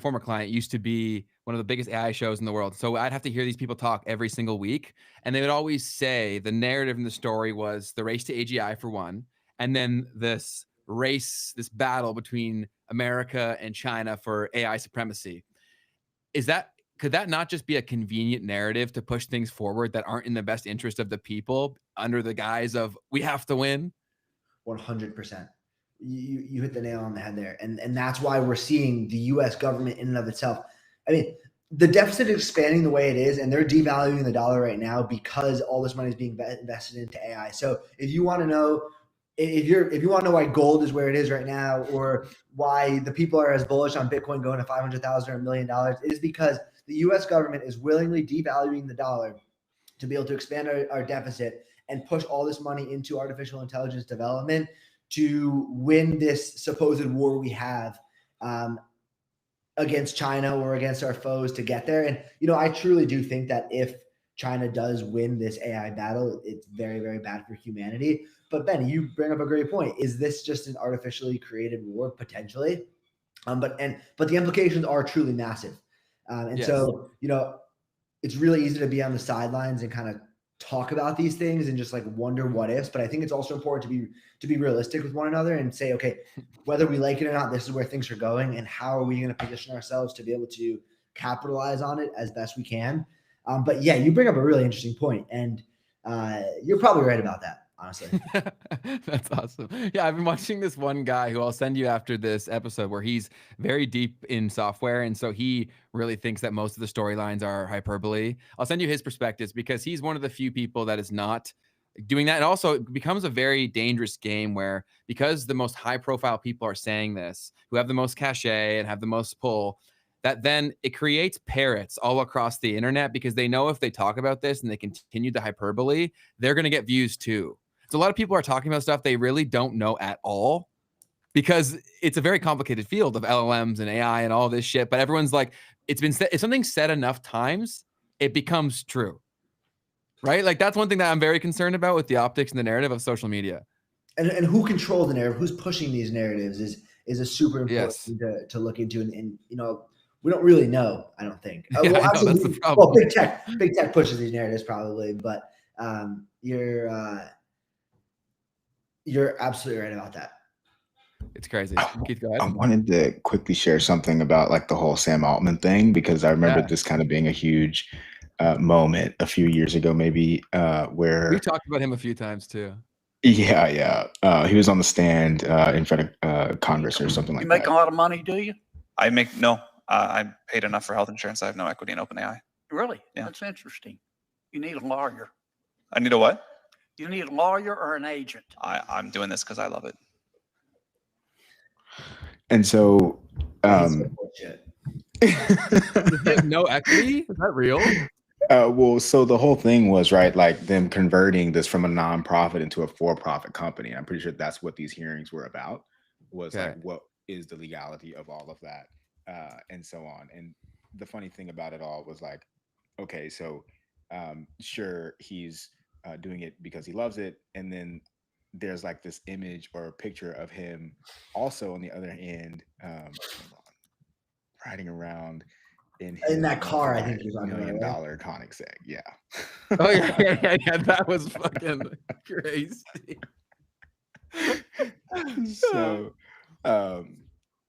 [SPEAKER 1] former client used to be one of the biggest AI shows in the world. So I'd have to hear these people talk every single week. And they would always say the narrative in the story was the race to AGI for one. And then this battle between America and China for AI supremacy. Could that not just be a convenient narrative to push things forward that aren't in the best interest of the people under the guise of we have to win?
[SPEAKER 3] 100%. You hit the nail on the head there. And that's why we're seeing the US government in and of itself. I mean, the deficit is expanding the way it is, and they're devaluing the dollar right now because all this money is being invested into AI. So if you want to know, why gold is where it is right now, or why the people are as bullish on Bitcoin going to 500,000 or $1 million, it is because the US government is willingly devaluing the dollar to be able to expand our deficit and push all this money into artificial intelligence development to win this supposed war we have against China or against our foes to get there. And, I truly do think that if China does win this AI battle, it's very, very bad for humanity. But Ben, you bring up a great point. Is this just an artificially created war? Potentially. But the implications are truly massive. And yes. So, it's really easy to be on the sidelines and kind of talk about these things and just like wonder what ifs. But I think it's also important to be realistic with one another and say, okay, whether we like it or not, this is where things are going, and how are we going to position ourselves to be able to capitalize on it as best we can. But yeah, you bring up a really interesting point, and you're probably right about that. Honestly.
[SPEAKER 1] That's awesome. Yeah, I've been watching this one guy who I'll send you after this episode, where he's very deep in software. And so he really thinks that most of the storylines are hyperbole. I'll send you his perspectives, because he's one of the few people that is not doing that. And also it becomes a very dangerous game where, because the most high profile people are saying this, who have the most cachet and have the most pull, that then it creates parrots all across the internet, because they know if they talk about this and they continue the hyperbole, they're going to get views too. So a lot of people are talking about stuff they really don't know at all, because it's a very complicated field of LLMs and AI and all this shit. But everyone's like, it's been said, if something's said enough times, it becomes true, right? Like, that's one thing that I'm very concerned about with the optics and the narrative of social media.
[SPEAKER 3] And who controls the narrative, who's pushing these narratives is a super important thing to look into. And we don't really know, I don't think.
[SPEAKER 1] Yeah, I know, that's the problem.
[SPEAKER 3] Well, big tech pushes these narratives probably, but You're absolutely right about that.
[SPEAKER 1] It's crazy. Keith, go ahead.
[SPEAKER 2] I wanted to quickly share something about like the whole Sam Altman thing, because I remember this kind of being a huge moment a few years ago, maybe where
[SPEAKER 1] We've talked about him a few times too.
[SPEAKER 2] Yeah. He was on the stand in front of Congress or something like
[SPEAKER 4] You make
[SPEAKER 2] that.
[SPEAKER 4] a lot of money, do you?
[SPEAKER 5] No. I paid enough for health insurance. I have no equity in OpenAI.
[SPEAKER 4] Really?
[SPEAKER 5] Yeah.
[SPEAKER 4] That's interesting. You need a lawyer.
[SPEAKER 5] I need a what?
[SPEAKER 4] You need a lawyer or an agent.
[SPEAKER 5] I'm doing this because I love it.
[SPEAKER 2] And so,
[SPEAKER 3] Bullshit.
[SPEAKER 1] Does he have no equity? Is that real?
[SPEAKER 2] well, so the whole thing was, right, like them converting this from a nonprofit into a for-profit company. I'm pretty sure that's what these hearings were about, was like, what is the legality of all of that, and so on. And the funny thing about it all was like, okay, so sure, he's doing it because he loves it. And then there's like this image or picture of him also on the other end, riding around in
[SPEAKER 3] that car. I think
[SPEAKER 2] $1 million Koenigsegg. Yeah.
[SPEAKER 1] Oh yeah. That was fucking crazy.
[SPEAKER 2] So,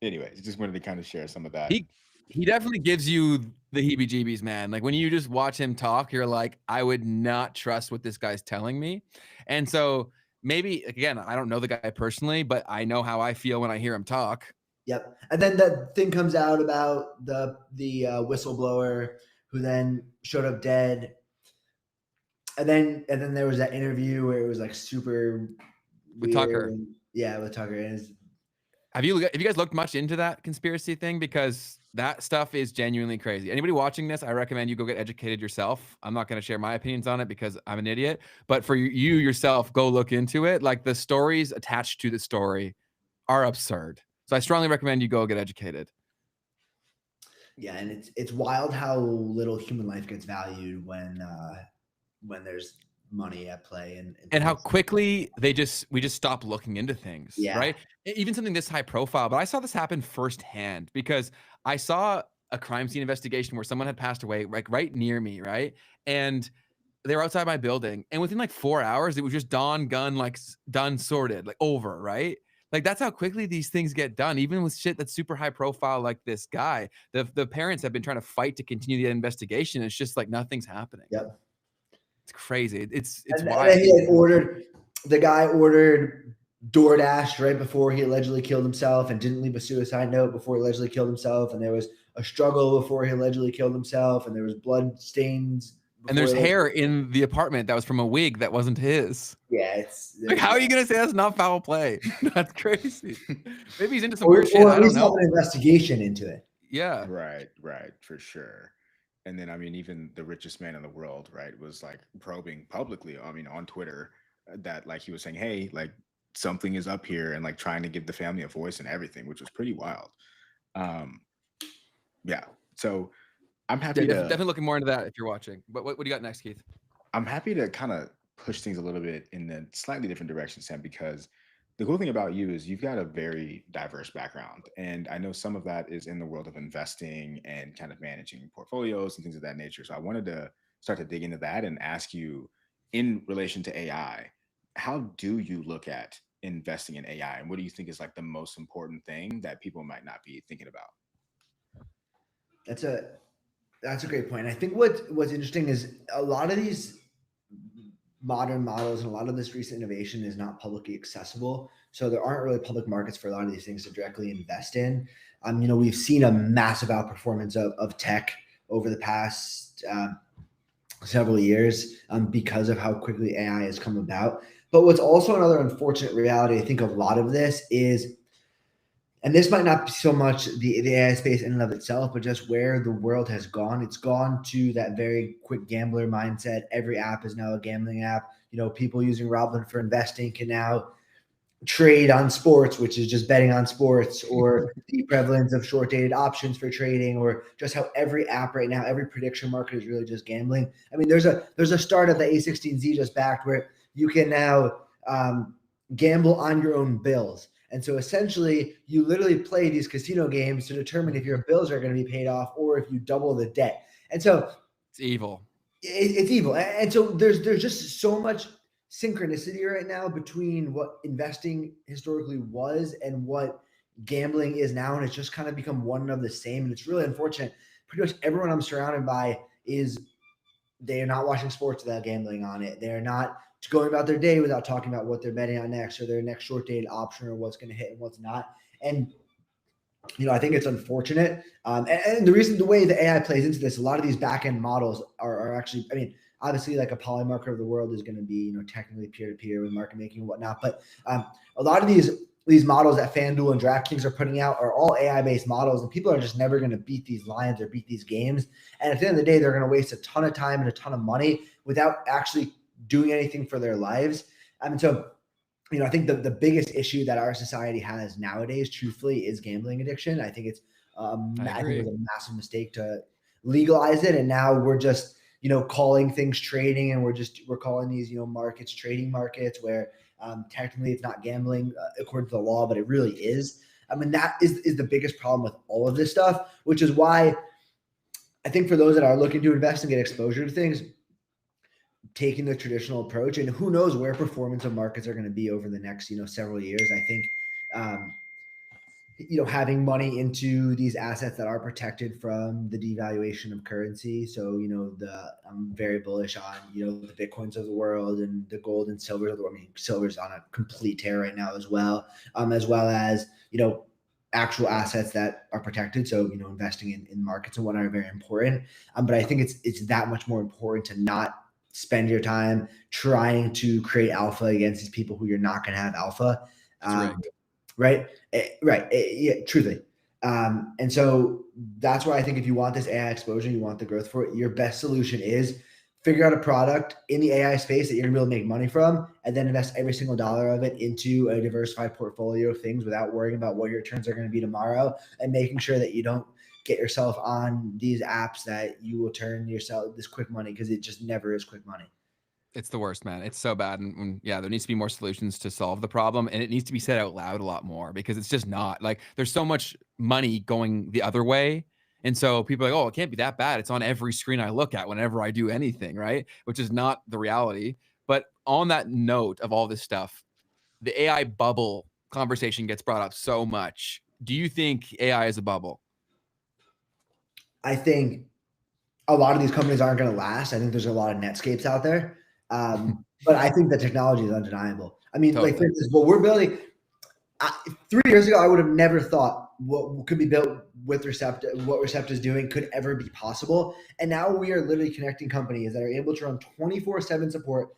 [SPEAKER 2] anyways, just wanted to kind of share some of that.
[SPEAKER 1] He definitely gives you the heebie-jeebies, man. Like when you just watch him talk, you're like, I would not trust what this guy's telling me. And so maybe, again, I don't know the guy personally, but I know how I feel when I hear him talk.
[SPEAKER 3] Yep. And then that thing comes out about the whistleblower who then showed up dead. And then there was that interview where it was like super
[SPEAKER 1] with Tucker.
[SPEAKER 3] With Tucker.
[SPEAKER 1] Have you guys looked much into that conspiracy thing? Because that stuff is genuinely crazy. Anybody watching this, I recommend you go get educated yourself. I'm not going to share my opinions on it because I'm an idiot, but for you yourself, go look into it. Like the stories attached to the story are absurd. So I strongly recommend you go get educated.
[SPEAKER 3] Yeah, and it's wild how little human life gets valued when there's money at play, and
[SPEAKER 1] how quickly we just stop looking into things.
[SPEAKER 3] Yeah.
[SPEAKER 1] Right. Even something this high profile, but I saw this happen firsthand because I saw a crime scene investigation where someone had passed away, like right near me. Right. And they were outside my building, and within like 4 hours, it was just done, sorted, like over. Right. Like that's how quickly these things get done, even with shit that's super high profile, like this guy. The parents have been trying to fight to continue the investigation. It's just like nothing's happening.
[SPEAKER 3] Yep.
[SPEAKER 1] It's crazy. It's
[SPEAKER 3] wild. And the guy ordered DoorDash right before he allegedly killed himself and didn't leave a suicide note before he allegedly killed himself. And there was a struggle before he allegedly killed himself. And there was blood stains.
[SPEAKER 1] And there's hair in the apartment that was from a wig that wasn't his.
[SPEAKER 3] Yeah. It's
[SPEAKER 1] like, how are you going to say that's not foul play? That's crazy. Maybe he's into some weird shit.
[SPEAKER 3] Or
[SPEAKER 1] I don't know.
[SPEAKER 3] An investigation into it.
[SPEAKER 1] Yeah.
[SPEAKER 2] Right. For sure. And then, I mean, even the richest man in the world, right, was like probing publicly, I mean, on Twitter, that like he was saying, hey, like something is up here, and like trying to give the family a voice and everything, which was pretty wild. Yeah. So I'm happy to
[SPEAKER 1] definitely looking more into that if you're watching. But what do you got next, Keith?
[SPEAKER 2] I'm happy to kind of push things a little bit in a slightly different direction, Sam, because the cool thing about you is you've got a very diverse background. And I know some of that is in the world of investing and kind of managing portfolios and things of that nature. So I wanted to start to dig into that and ask you, in relation to AI, how do you look at investing in AI? And what do you think is like the most important thing that people might not be thinking about?
[SPEAKER 3] That's a great point. I think what's interesting is a lot of these modern models and a lot of this recent innovation is not publicly accessible. So there aren't really public markets for a lot of these things to directly invest in. We've seen a massive outperformance of tech over the past several years because of how quickly AI has come about. But what's also another unfortunate reality, I think, of a lot of this is, and this might not be so much the AI space in and of itself, but just where the world has gone. It's gone to that very quick gambler mindset. Every app is now a gambling app. People using Robinhood for investing can now trade on sports, which is just betting on sports, or the prevalence of short-dated options for trading, or just how every app right now, every prediction market is really just gambling. I mean, there's a start of the A16Z just backed where you can now gamble on your own bills. And so essentially you literally play these casino games to determine if your bills are going to be paid off or if you double the debt. And so
[SPEAKER 1] it's evil.
[SPEAKER 3] It's evil. And so there's just so much synchronicity right now between what investing historically was and what gambling is now. And it's just kind of become one of the same. And it's really unfortunate. Pretty much everyone I'm surrounded by is they are not watching sports without gambling on it. They're not going about their day without talking about what they're betting on next or their next short dated option or what's going to hit and what's not. And I think it's unfortunate. And the reason, the way the AI plays into this, a lot of these back end models are actually, I mean, obviously like a Polymarket of the world is going to be, technically peer to peer with market making and whatnot. But a lot of these models that FanDuel and DraftKings are putting out are all AI based models, and people are just never going to beat these lines or beat these games. And at the end of the day, they're going to waste a ton of time and a ton of money without actually doing anything for their lives. And so, I think the biggest issue that our society has nowadays, truthfully, is gambling addiction. I think it's I think it was a massive mistake to legalize it, and now we're just calling things trading, and we're calling these markets trading markets where technically it's not gambling according to the law, but it really is. I mean, that is the biggest problem with all of this stuff, which is why I think for those that are looking to invest and get exposure to things, taking the traditional approach, and who knows where performance of markets are going to be over the next several years. I think having money into these assets that are protected from the devaluation of currency. So I'm very bullish on the Bitcoins of the world and the gold and silver of the world. I mean, silver's on a complete tear right now as well as actual assets that are protected. So investing in markets and whatnot are very important. But I think it's that much more important to not spend your time trying to create alpha against these people who you're not going to have alpha. Right. Yeah, truly. And so that's why I think if you want this AI exposure, you want the growth for it, your best solution is figure out a product in the AI space that you're gonna be able to make money from, and then invest every single dollar of it into a diversified portfolio of things without worrying about what your returns are going to be tomorrow, and making sure that you don't get yourself on these apps that you will turn yourself this quick money, because it just never is quick money.
[SPEAKER 1] It's the worst, man. It's so bad. And yeah, there needs to be more solutions to solve the problem. And it needs to be said out loud a lot more, because it's just not like there's so much money going the other way. And so people are like, oh, it can't be that bad. It's on every screen I look at whenever I do anything, right? Which is not the reality. But on that note of all this stuff, the AI bubble conversation gets brought up so much. Do you think AI is a bubble?
[SPEAKER 3] I think a lot of these companies aren't going to last. I think there's a lot of Netscapes out there. But I think the technology is undeniable. I mean, totally. Like, for instance, what we're building, 3 years ago, I would have never thought what could be built with Recepta, what Recepta is doing could ever be possible. And now we are literally connecting companies that are able to run 24/7 support.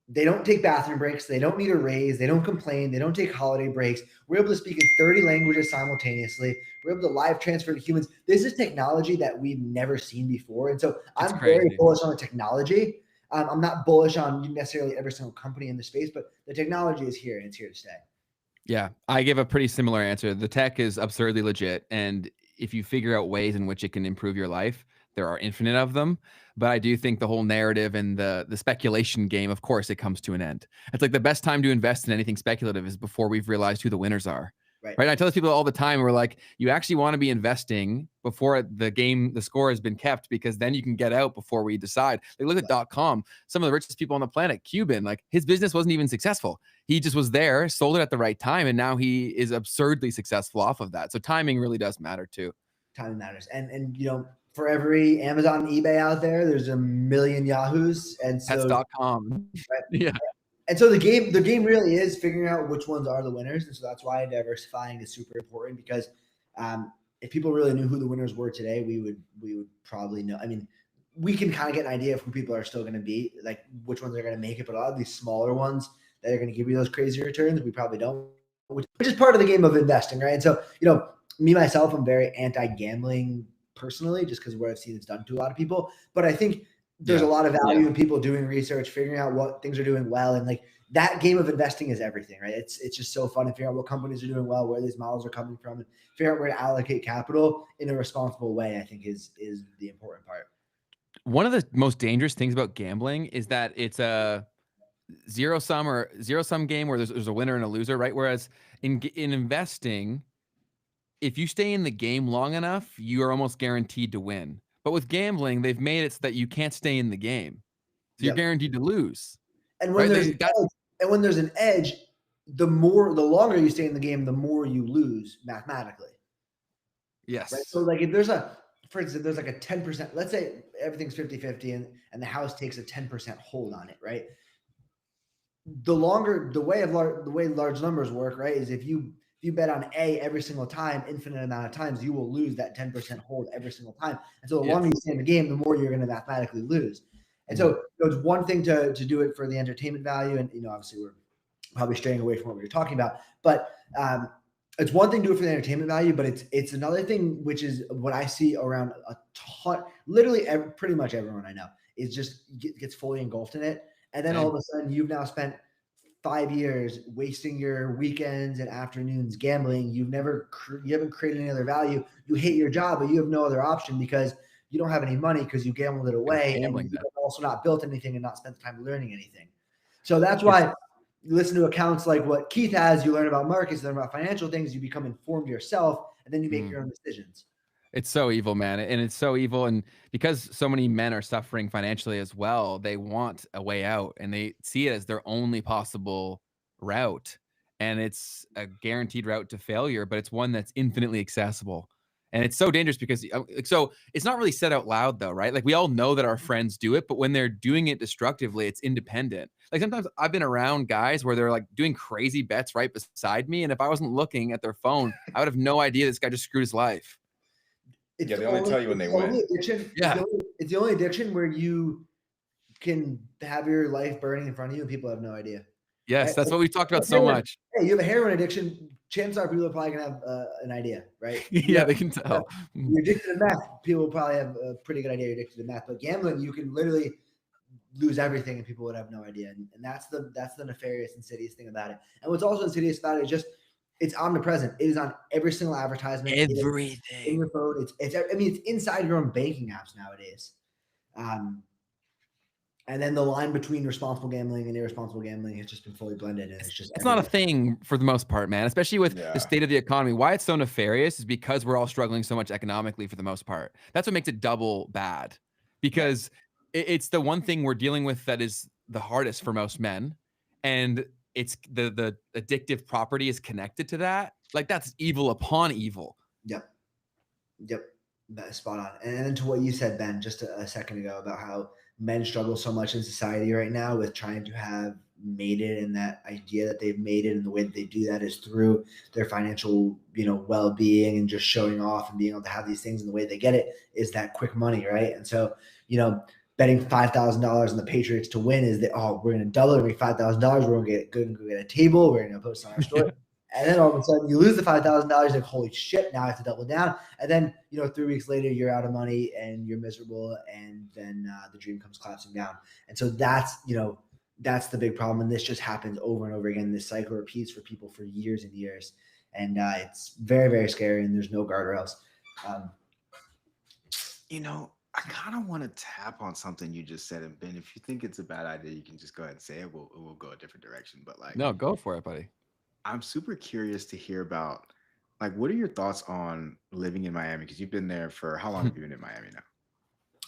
[SPEAKER 3] They don't take bathroom breaks. They don't need a raise. They don't complain. They don't take holiday breaks. We're able to speak in 30 languages simultaneously. We're able to live transfer to humans. This is technology that we've never seen before. And so I'm very bullish on the technology. I'm not bullish on necessarily every single company in the space, but the technology is here and it's here to stay.
[SPEAKER 1] Yeah, I give a pretty similar answer. The tech is absurdly legit. And if you figure out ways in which it can improve your life, there are infinite of them. But I do think the whole narrative and the speculation game, of course, it comes to an end. It's like the best time to invest in anything speculative is before we've realized who the winners are. Right. And I tell people all the time, we're like, you actually want to be investing before the score has been kept, because then you can get out before we decide. Like, look at .com, some of the richest people on the planet, Cuban, like his business wasn't even successful. He just was there, sold it at the right time, and now he is absurdly successful off of that. So timing really does matter too.
[SPEAKER 3] Timing matters. And for every Amazon and eBay out there, there's a million Yahoos. And so
[SPEAKER 1] Pets.com. Right? Yeah.
[SPEAKER 3] And so the game really is figuring out which ones are the winners. And so that's why diversifying is super important, because if people really knew who the winners were today, we would probably know. I mean, we can kind of get an idea of who people are still going to be, like which ones are going to make it. But a lot of these smaller ones that are going to give you those crazy returns, we probably don't, which is part of the game of investing, right? And so, me, myself, I'm very anti-gambling personally, just because of what I've seen it's done to a lot of people. But I think there's a lot of value in people doing research, figuring out what things are doing well. And like that game of investing is everything, right? It's just so fun to figure out what companies are doing well, where these models are coming from, and figure out where to allocate capital in a responsible way, I think is the important part.
[SPEAKER 1] One of the most dangerous things about gambling is that it's a zero sum game where there's a winner and a loser, right? Whereas in investing, if you stay in the game long enough, you are almost guaranteed to win. But with gambling, they've made it so that you can't stay in the game. So you're
[SPEAKER 3] Yep.
[SPEAKER 1] guaranteed to lose.
[SPEAKER 3] And when
[SPEAKER 1] Right?
[SPEAKER 3] there's when there's an edge, the longer you stay in the game, the more you lose mathematically.
[SPEAKER 1] Yes.
[SPEAKER 3] Right. So like if there's for instance, there's like a 10%, let's say everything's 50-50 and the house takes a 10% hold on it, right? The way large numbers work, right, is if you bet on A every single time, infinite amount of times, you will lose that 10% hold every single time. And so the longer you stay in the game, the more you're going to mathematically lose. And so it's one thing to do it for the entertainment value. And, obviously we're probably straying away from what we were talking about, but it's one thing to do it for the entertainment value, but it's another thing, which is what I see around a ton, literally pretty much everyone I know is just gets fully engulfed in it. And then all of a sudden you've now spent 5 years wasting your weekends and afternoons gambling. You haven't created any other value. You hate your job, but you have no other option because you don't have any money because you gambled it away. And you've also not built anything and not spent the time learning anything. So that's why you listen to accounts like what Keith has, you learn about markets, you learn about financial things, you become informed yourself, and then you make your own decisions.
[SPEAKER 1] It's so evil, man. And it's so evil. And because so many men are suffering financially as well, they want a way out and they see it as their only possible route. And it's a guaranteed route to failure, but it's one that's infinitely accessible. And it's so dangerous because so it's not really said out loud though, right? Like we all know that our friends do it, but when they're doing it destructively, it's independent. Like sometimes I've been around guys where they're like doing crazy bets right beside me. And if I wasn't looking at their phone, I would have no idea this guy just screwed his life.
[SPEAKER 2] They only tell you when they win.
[SPEAKER 3] It's the only addiction where you can have your life burning in front of you and people have no idea.
[SPEAKER 1] Yes,
[SPEAKER 3] right?
[SPEAKER 1] that's what we've talked about so much.
[SPEAKER 3] Hey, you have a heroin addiction. Chances are people are probably going to have an idea, right?
[SPEAKER 1] Yeah, they can tell.
[SPEAKER 3] You're addicted to meth. People will probably have a pretty good idea you're addicted to meth. But gambling, you can literally lose everything and people would have no idea. And that's the nefarious, insidious thing about it. And what's also insidious about it is just it's omnipresent. It is on every single advertisement.
[SPEAKER 1] Everything.
[SPEAKER 3] In your phone. It's inside your own banking apps nowadays. And then the line between responsible gambling and irresponsible gambling has just been fully blended. And it's
[SPEAKER 1] not a thing for the most part, man, especially with the state of the economy. Why it's so nefarious is because we're all struggling so much economically for the most part. That's what makes it double bad, because it's the one thing we're dealing with that is the hardest for most men. And it's the addictive property is connected to that. Like that's evil upon evil.
[SPEAKER 3] Yep. That's spot on. And then to what you said, Ben, just a second ago about how men struggle so much in society right now with trying to have made it, and that idea that they've made it, and the way that they do that is through their financial, well-being and just showing off and being able to have these things, and the way they get it is that quick money, right? And so, betting $5,000 on the Patriots to win is that, we're going to double it, make $5,000, we're going to get good and go get a table, we're going to post on our store. And then all of a sudden you lose the $5,000, like, holy shit, now I have to double down. And then, 3 weeks later, you're out of money and you're miserable. And then the dream comes collapsing down. And so that's the big problem. And this just happens over and over again. This cycle repeats for people for years and years. And it's very, very scary. And there's no guardrails.
[SPEAKER 2] I kind of want to tap on something you just said. And Ben, if you think it's a bad idea, you can just go ahead and say it. We'll go a different direction. But
[SPEAKER 1] no, go for it, buddy.
[SPEAKER 2] I'm super curious to hear about, what are your thoughts on living in Miami? Because you've been there for, how long have you been in Miami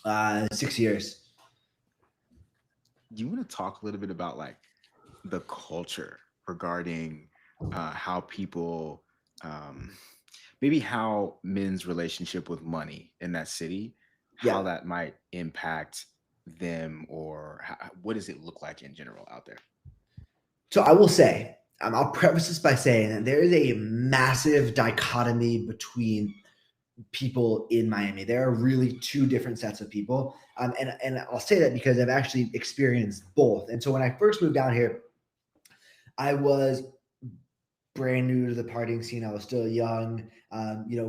[SPEAKER 3] now? 6 years.
[SPEAKER 2] Do you want to talk a little bit about the culture regarding how people, maybe how men's relationship with money in that city, how that might impact them, or what does it look like in general out there?
[SPEAKER 3] So I will say, I'll preface this by saying that there is a massive dichotomy between people in Miami. There are really two different sets of people. And I'll say that because I've actually experienced both. And so when I first moved down here, I was brand new to the partying scene. I was still young,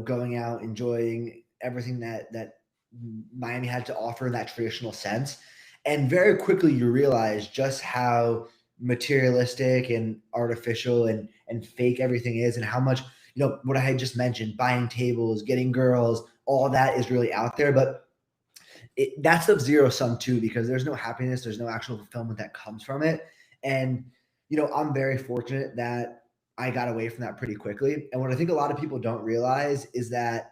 [SPEAKER 3] going out, enjoying everything that Miami had to offer in that traditional sense. And very quickly you realize just how materialistic and artificial and fake everything is, and how much, what I had just mentioned, buying tables, getting girls, all that is really out there. But that's a zero sum too, because there's no happiness, there's no actual fulfillment that comes from it. And, I'm very fortunate that I got away from that pretty quickly. And what I think a lot of people don't realize is that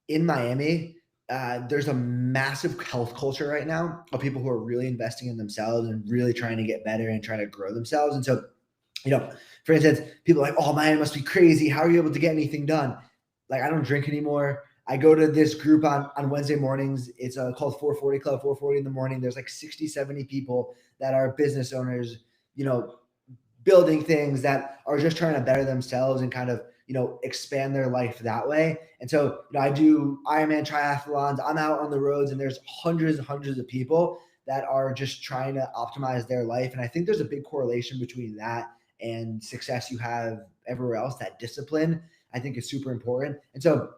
[SPEAKER 3] in Miami, there's a massive health culture right now of people who are really investing in themselves and really trying to get better and trying to grow themselves. And so, for instance, people are like, oh, man, it must be crazy. How are you able to get anything done? Like, I don't drink anymore. I go to this group on Wednesday mornings. It's called 440 Club, 440 in the morning. There's like 60, 70 people that are business owners, building things that are just trying to better themselves and kind of, expand their life that way. And so, I do Ironman triathlons. I'm out on the roads and there's hundreds and hundreds of people that are just trying to optimize their life. And I think there's a big correlation between that and success you have everywhere else. That discipline, I think, is super important. And so,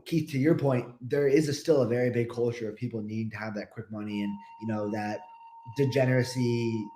[SPEAKER 3] Keith, to your point, there is still a very big culture of people needing to have that quick money and, that degeneracy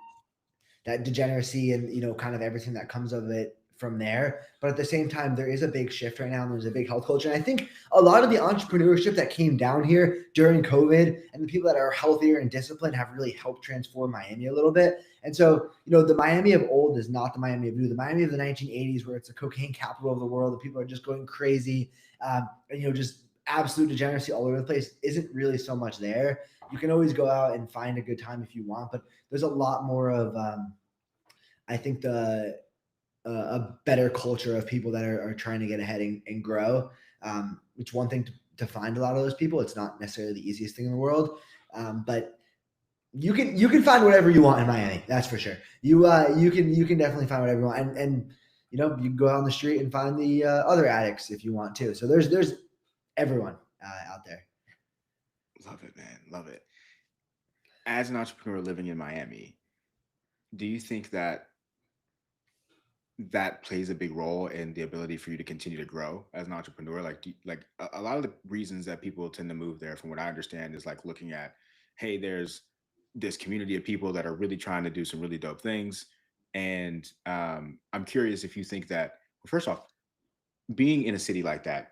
[SPEAKER 3] and, kind of everything that comes of it from there. But at the same time, there is a big shift right now and there's a big health culture. And I think a lot of the entrepreneurship that came down here during COVID and the people that are healthier and disciplined have really helped transform Miami a little bit. And so, the Miami of old is not the Miami of new. The Miami of the 1980s, where it's the cocaine capital of the world, the people are just going crazy, and, just absolute degeneracy all over the place, isn't really so much there. You can always go out and find a good time if you want, but there's a lot more of, I think, a better culture of people that are trying to get ahead and grow. It's one thing to find a lot of those people. It's not necessarily the easiest thing in the world, but you can find whatever you want in Miami. That's for sure. You can definitely find whatever you want, and you can go out on the street and find the other addicts if you want to. So there's everyone out there.
[SPEAKER 2] Love it, man. Love it. As an entrepreneur living in Miami, do you think that plays a big role in the ability for you to continue to grow as an entrepreneur? Like, a lot of the reasons that people tend to move there, from what I understand, is like looking at, hey, there's this community of people that are really trying to do some really dope things. And I'm curious if you think that, well, first off, being in a city like that,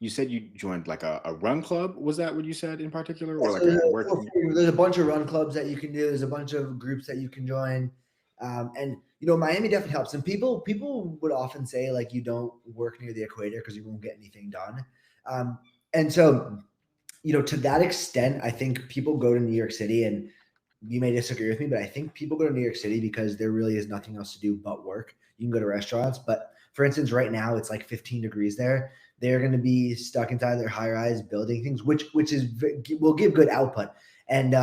[SPEAKER 2] you said you joined like a run club. Was that what you said in particular? Or like a work?
[SPEAKER 3] There's a bunch of run clubs that you can do. There's a bunch of groups that you can join. And Miami definitely helps. And people would often say, like, you don't work near the equator because you won't get anything done. And so, to that extent, I think people go to New York City, and you may disagree with me, but I think people go to New York City because there really is nothing else to do but work. You can go to restaurants, but for instance, right now it's like 15 degrees there. They're going to be stuck inside their high rise building things, which will give good output. And,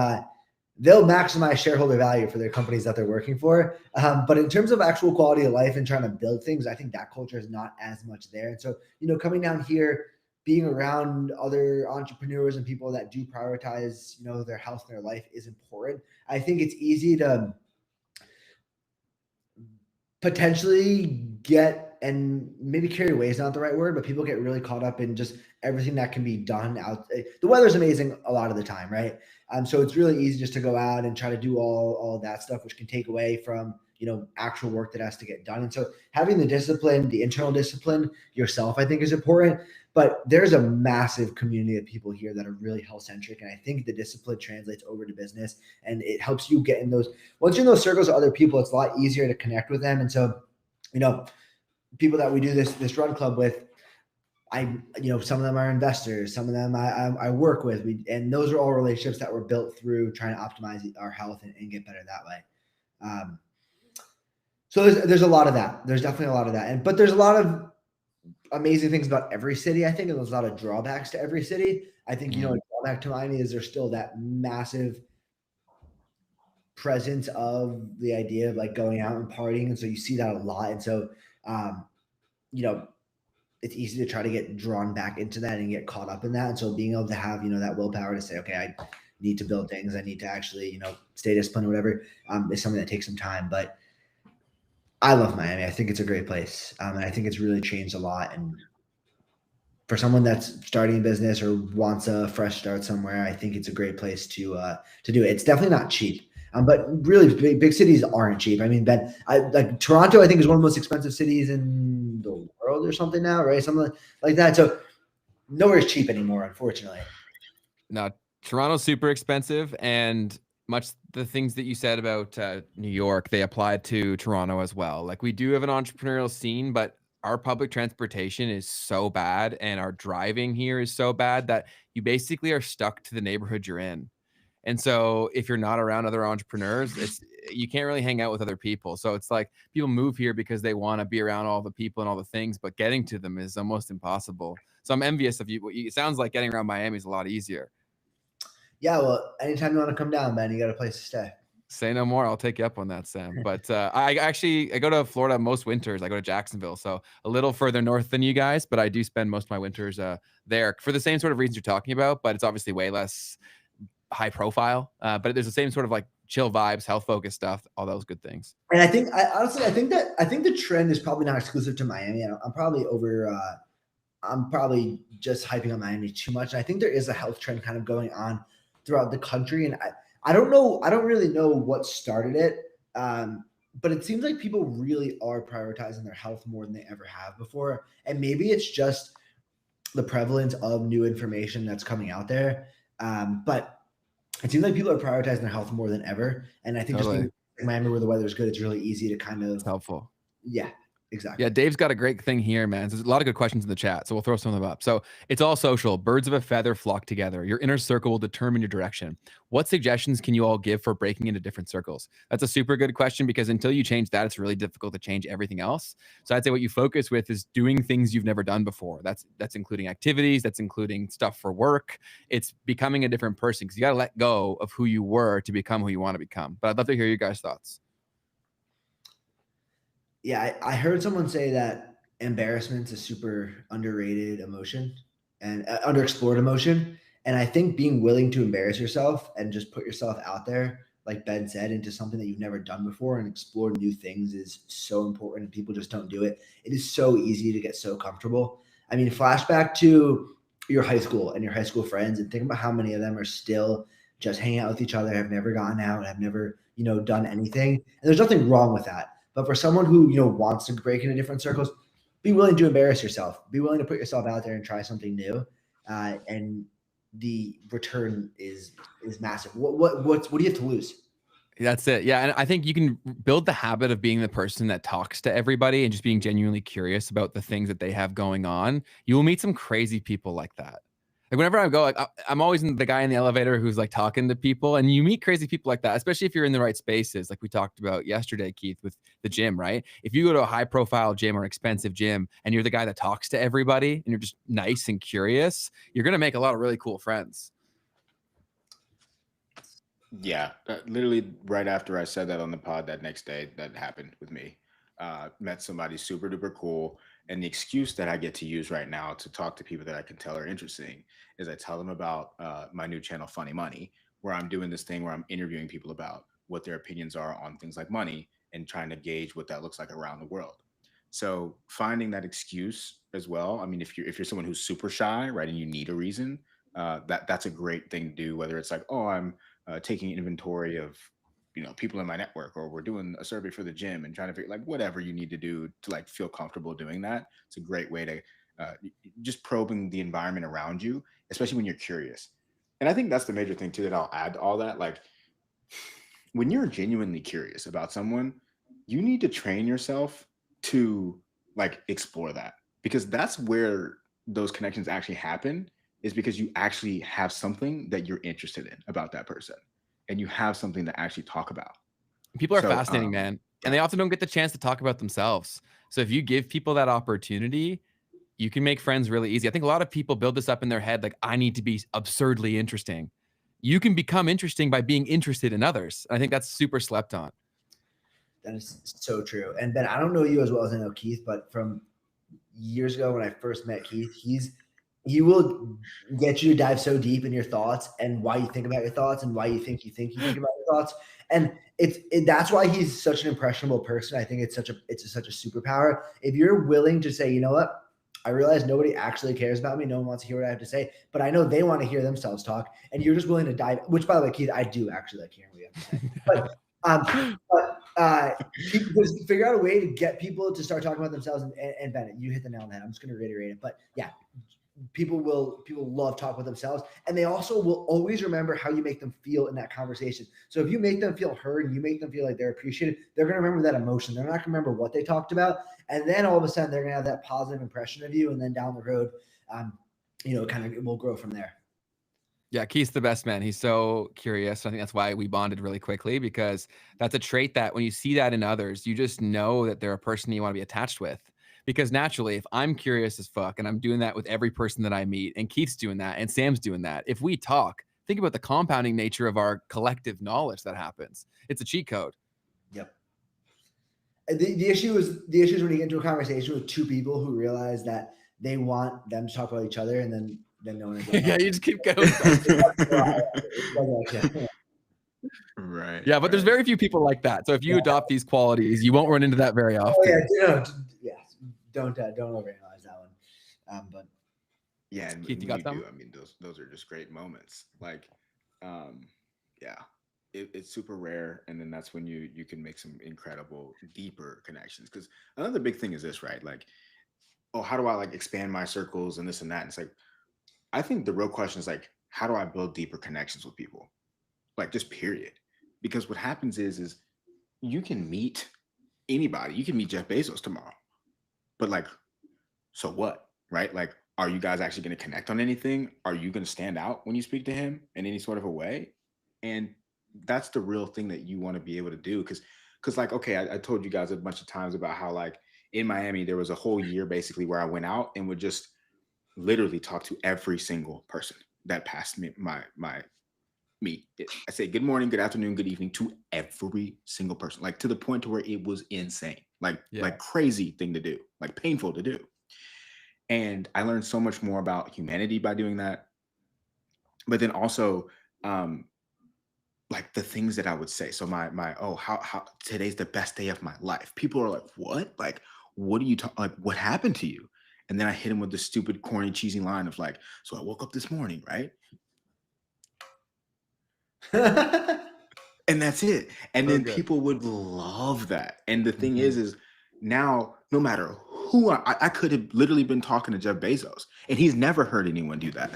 [SPEAKER 3] they'll maximize shareholder value for their companies that they're working for. But in terms of actual quality of life and trying to build things, I think that culture is not as much there. And so, coming down here, being around other entrepreneurs and people that do prioritize, their health and their life is important. I think it's easy to potentially get, and maybe carry away is not the right word, but people get really caught up in just everything that can be done out. The weather's amazing a lot of the time, right? So it's really easy just to go out and try to do all of that stuff, which can take away from, actual work that has to get done. And so having the discipline, the internal discipline yourself, I think, is important. But there's a massive community of people here that are really health centric. And I think the discipline translates over to business, and it helps you get in those, once you're in those circles of other people, it's a lot easier to connect with them. And so, people that we do this run club with, some of them are investors, some of them I work with, and those are all relationships that were built through trying to optimize our health and get better that way. So there's a lot of that. There's definitely a lot of that. But there's a lot of amazing things about every city, I think, and there's a lot of drawbacks to every city. I think, a drawback to Miami is there's still that massive presence of the idea of like going out and partying. And so you see that a lot. And so, it's easy to try to get drawn back into that and get caught up in that. And so being able to have, that willpower to say, okay, I need to build things, I need to actually, stay disciplined or whatever, is something that takes some time. But I love Miami. I think it's a great place. And I think it's really changed a lot. And for someone that's starting a business or wants a fresh start somewhere, I think it's a great place to do it. It's definitely not cheap. But really, big cities aren't cheap. I mean, Ben, like Toronto, I think, is one of the most expensive cities in the world or something now, right? Something like that. So nowhere is cheap anymore, unfortunately.
[SPEAKER 1] No, Toronto's super expensive, and much the things that you said about New York, they apply to Toronto as well. Like, we do have an entrepreneurial scene, but our public transportation is so bad and our driving here is so bad that you basically are stuck to the neighborhood you're in. And so if you're not around other entrepreneurs, you can't really hang out with other people. So it's like people move here because they want to be around all the people and all the things, but getting to them is almost impossible. So I'm envious of you. It sounds like getting around Miami is a lot easier.
[SPEAKER 3] Yeah, well, anytime you want to come down, man, you got a place to stay.
[SPEAKER 1] Say no more. I'll take you up on that, Sam. But I go to Florida most winters. I go to Jacksonville, so a little further north than you guys, but I do spend most of my winters there for the same sort of reasons you're talking about, but it's obviously way less high profile. But there's the same sort of like chill vibes, health focused stuff, all those good things.
[SPEAKER 3] And I think, honestly, I think the trend is probably not exclusive to Miami. I'm probably I'm probably just hyping on Miami too much. And I think there is a health trend kind of going on throughout the country. And I don't know. I don't really know what started it. But it seems like people really are prioritizing their health more than they ever have before. And maybe it's just the prevalence of new information that's coming out there. But it seems like people are prioritizing their health more than ever. And I think just being in Miami where the weather is good, it's really easy to kind of.
[SPEAKER 1] It's helpful.
[SPEAKER 3] Yeah. Exactly.
[SPEAKER 1] Yeah, Dave's got a great thing here, man. There's a lot of good questions in the chat, so we'll throw some of them up. So it's all social. Birds of a feather flock together. Your inner circle will determine your direction. What suggestions can you all give for breaking into different circles? That's a super good question because until you change that, it's really difficult to change everything else. So I'd say what you focus with is doing things you've never done before. That's including activities. That's including stuff for work. It's becoming a different person because you got to let go of who you were to become who you want to become. But I'd love to hear you guys' thoughts.
[SPEAKER 3] Yeah, I heard someone say that embarrassment's a super underrated emotion and underexplored emotion. And I think being willing to embarrass yourself and just put yourself out there, like Ben said, into something that you've never done before and explore new things is so important. And people just don't do it. It is so easy to get so comfortable. I mean, flashback to your high school and your high school friends and think about how many of them are still just hanging out with each other, have never gotten out, have never, done anything. And there's nothing wrong with that. But for someone who, wants to break into different circles, be willing to embarrass yourself. Be willing to put yourself out there and try something new. And the return is massive. What do you have to lose?
[SPEAKER 1] That's it. Yeah. And I think you can build the habit of being the person that talks to everybody and just being genuinely curious about the things that they have going on. You will meet some crazy people like that. Like whenever I go, like I'm always the guy in the elevator who's like talking to people, and you meet crazy people like that, especially if you're in the right spaces. Like we talked about yesterday, Keith, with the gym, right? If you go to a high profile gym or expensive gym and you're the guy that talks to everybody and you're just nice and curious, you're going to make a lot of really cool friends.
[SPEAKER 2] Yeah, literally right after I said that on the pod that next day, that happened with me. Met somebody super duper cool. And the excuse that I get to use right now to talk to people that I can tell are interesting is I tell them about my new channel, Funny Money, where I'm doing this thing where I'm interviewing people about what their opinions are on things like money and trying to gauge what that looks like around the world. So finding that excuse as well. I mean, if you're someone who's super shy, right, and you need a reason, that's a great thing to do. Whether it's like, oh, I'm taking inventory of people in my network, or we're doing a survey for the gym and trying to figure like whatever you need to do to like feel comfortable doing that. It's a great way to just probing the environment around you, especially when you're curious. And I think that's the major thing too that I'll add to all that. Like when you're genuinely curious about someone, you need to train yourself to like explore that, because that's where those connections actually happen, is because you actually have something that you're interested in about that person. And you have something to actually talk about.
[SPEAKER 1] People are fascinating, man. And they often don't get the chance to talk about themselves. So if you give people that opportunity, you can make friends really easy. I think a lot of people build this up in their head, like, I need to be absurdly interesting. You can become interesting by being interested in others. I think that's super slept on.
[SPEAKER 3] That is so true. And Ben, I don't know you as well as I know Keith, but from years ago when I first met Keith, he will get you to dive so deep in your thoughts and why you think about your thoughts and why you think about your thoughts. And that's why he's such an impressionable person. I think it's such a superpower. If you're willing to say, you know what, I realize nobody actually cares about me. No one wants to hear what I have to say, but I know they want to hear themselves talk. And you're just willing to dive, which by the way, Keith, I do actually like hearing what you have to say. Just figure out a way to get people to start talking about themselves. And Bennett, you hit the nail on the head. I'm just going to reiterate it. But yeah, people love talking with themselves, and they also will always remember how you make them feel in that conversation. So if you make them feel heard and you make them feel like they're appreciated, they're going to remember that emotion. They're not going to remember what they talked about. And then all of a sudden they're going to have that positive impression of you. And then down the road, kind of will grow from there.
[SPEAKER 1] Yeah, Keith's the best man. He's so curious. I think that's why we bonded really quickly, because that's a trait that when you see that in others, you just know that they're a person you want to be attached with. Because naturally, if I'm curious as fuck and I'm doing that with every person that I meet, and Keith's doing that and Sam's doing that, if we talk, think about the compounding nature of our collective knowledge that happens. It's a cheat code.
[SPEAKER 3] Yep. The issue is when you get into a conversation with two people who realize that they want them to talk about each other, and then no one is like,
[SPEAKER 1] Yeah, you just keep going.
[SPEAKER 2] Right.
[SPEAKER 1] Yeah, but there's very few people like that. So if you adopt these qualities, you won't run into that very often.
[SPEAKER 3] Don't overanalyze that one. But
[SPEAKER 2] yeah, and
[SPEAKER 1] Keith, you got some?
[SPEAKER 2] I mean, those are just great moments. Like, it's super rare, and then that's when you can make some incredible, deeper connections. Because another big thing is this, right? Like, oh, how do I like expand my circles and this and that? And it's like, I think the real question is like, how do I build deeper connections with people? Like, just period. Because what happens is you can meet anybody. You can meet Jeff Bezos tomorrow, but like, so what, right? Like, are you guys actually going to connect on anything? Are you going to stand out when you speak to him in any sort of a way? And that's the real thing that you want to be able to do. Because like, okay, I told you guys a bunch of times about how like in Miami, there was a whole year basically where I went out and would just literally talk to every single person that passed me, my meet. I say good morning, good afternoon, good evening to every single person, like to the point to where it was insane, like crazy thing to do, like painful to do. And I learned so much more about humanity by doing that. But then also, like the things that I would say. So how today's the best day of my life. People are like, what? Like, what are you talking? Like, what happened to you? And then I hit him with the stupid, corny, cheesy line of like, so I woke up this morning, right? And that's it. And then people would love that. And the thing is now, no matter who I could have literally been talking to Jeff Bezos, and he's never heard anyone do that.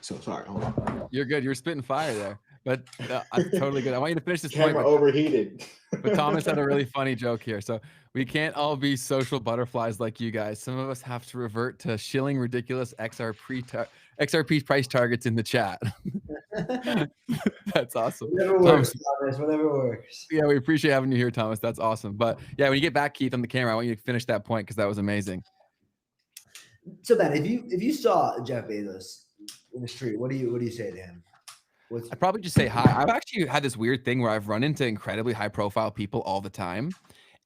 [SPEAKER 2] So sorry. Hold on.
[SPEAKER 1] You're good. You're spitting fire there, but I'm totally good. I want you to finish this
[SPEAKER 2] Camera
[SPEAKER 1] point.
[SPEAKER 2] Overheated.
[SPEAKER 1] But Thomas had a really funny joke here. So we can't all be social butterflies like you guys. Some of us have to revert to shilling ridiculous XRP price targets in the chat. That's awesome.
[SPEAKER 3] Whatever works, Thomas. Whatever works.
[SPEAKER 1] Yeah, we appreciate having you here, Thomas. That's awesome. But yeah, when you get back, Keith, on the camera, I want you to finish that point because that was amazing.
[SPEAKER 3] So Ben, if you saw Jeff Bezos in the street, what do you say to him?
[SPEAKER 1] I'd probably just say hi. I've actually had this weird thing where I've run into incredibly high profile people all the time.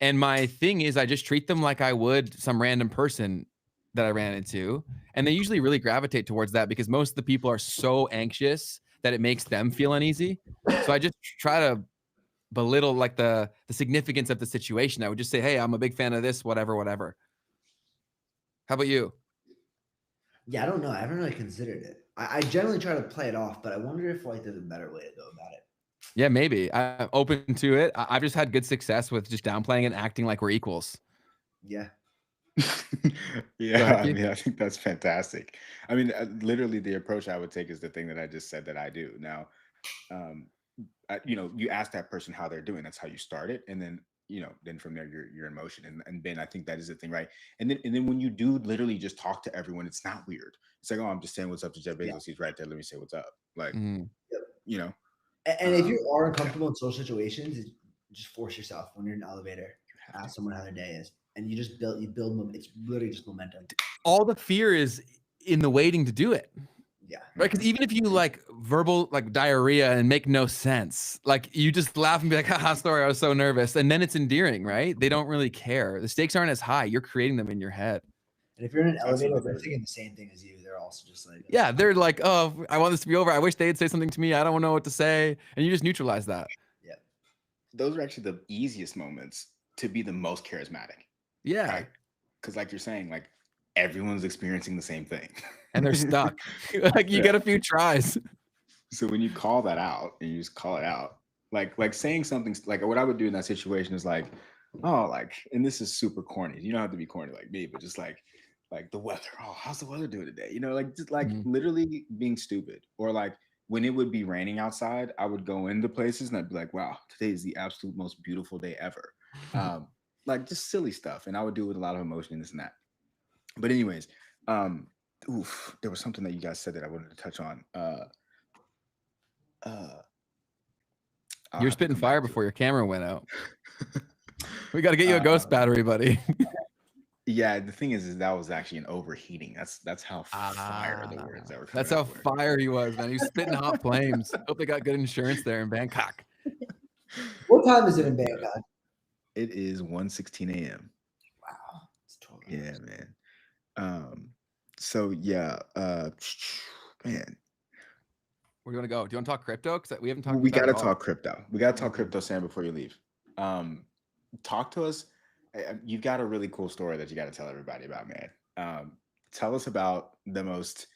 [SPEAKER 1] And my thing is I just treat them like I would some random person that I ran into. And they usually really gravitate towards that because most of the people are so anxious that it makes them feel uneasy. So I just try to belittle like the significance of the situation. I would just say, hey, I'm a big fan of this, whatever. How about you?
[SPEAKER 3] Yeah, I don't know. I haven't really considered it. I generally try to play it off, but I wonder if like there's a better way to go about it.
[SPEAKER 1] Yeah, maybe. I'm open to it. I've just had good success with just downplaying and acting like we're equals.
[SPEAKER 3] Yeah.
[SPEAKER 2] Yeah, I mean, I think that's fantastic. I mean, literally the approach I would take is the thing that I just said that I do. Now, you ask that person how they're doing. That's how you start it. And then, then from there, you're in motion. And Ben, I think that is the thing, right? And then when you do literally just talk to everyone, it's not weird. It's like, oh, I'm just saying what's up to Jeff Bezos. Yeah. He's right there. Let me say what's up. Like, And
[SPEAKER 3] if you are uncomfortable in social situations, just force yourself when you're in an elevator, ask someone how their day is. And you just build it's literally just momentum.
[SPEAKER 1] All the fear is in the waiting to do it.
[SPEAKER 3] Yeah.
[SPEAKER 1] Right. Because even if you like verbal like diarrhea and make no sense, like you just laugh and be like, haha, sorry, I was so nervous. And then it's endearing, right? They don't really care. The stakes aren't as high. You're creating them in your head.
[SPEAKER 3] And if you're in an elevator, they're thinking the same thing as you. They're also just like,
[SPEAKER 1] yeah, they're like, oh, I want this to be over. I wish they'd say something to me. I don't know what to say. And you just neutralize that.
[SPEAKER 3] Yeah.
[SPEAKER 2] Those are actually the easiest moments to be the most charismatic.
[SPEAKER 1] Yeah.
[SPEAKER 2] Because like you're saying, like everyone's experiencing the same thing.
[SPEAKER 1] And they're stuck. Like you get a few tries.
[SPEAKER 2] So when you call that out and you just call it out, like saying something like what I would do in that situation is like, oh, like, and this is super corny. You don't have to be corny like me, but just like, like the weather. Oh, how's the weather doing today? You know, like just like
[SPEAKER 1] Mhm.
[SPEAKER 2] literally being stupid. Or like when it would be raining outside, I would go into places and I'd be like, wow, today is the absolute most beautiful day ever. Like just silly stuff. And I would do it with a lot of emotion and this and that. But anyways, um, there was something that you guys said that I wanted to touch on. Uh I'll
[SPEAKER 1] You're
[SPEAKER 2] have to
[SPEAKER 1] spitting
[SPEAKER 2] come
[SPEAKER 1] fire
[SPEAKER 2] back to
[SPEAKER 1] before
[SPEAKER 2] it.
[SPEAKER 1] your camera went out. We got to get you a ghost battery, buddy.
[SPEAKER 2] Yeah, the thing is that was actually an overheating. That's how fire the words that were coming
[SPEAKER 1] That's how
[SPEAKER 2] out were.
[SPEAKER 1] fire he was, man. He was spitting hot flames. Hope they got good insurance there in Bangkok.
[SPEAKER 3] What time is it in Bangkok?
[SPEAKER 2] It is 1:16 a.m.
[SPEAKER 3] Wow, it's 12
[SPEAKER 2] Yeah,
[SPEAKER 3] hours.
[SPEAKER 2] man. So yeah, man,
[SPEAKER 1] Where do you want to go? Do you want to talk crypto? Because we haven't talked
[SPEAKER 2] we
[SPEAKER 1] about that
[SPEAKER 2] gotta
[SPEAKER 1] at all.
[SPEAKER 2] talk crypto. We gotta talk
[SPEAKER 1] Mhm.
[SPEAKER 2] crypto, Sam, before you leave. Talk to us. You've got a really cool story that you got to tell everybody about, man. Tell us about the most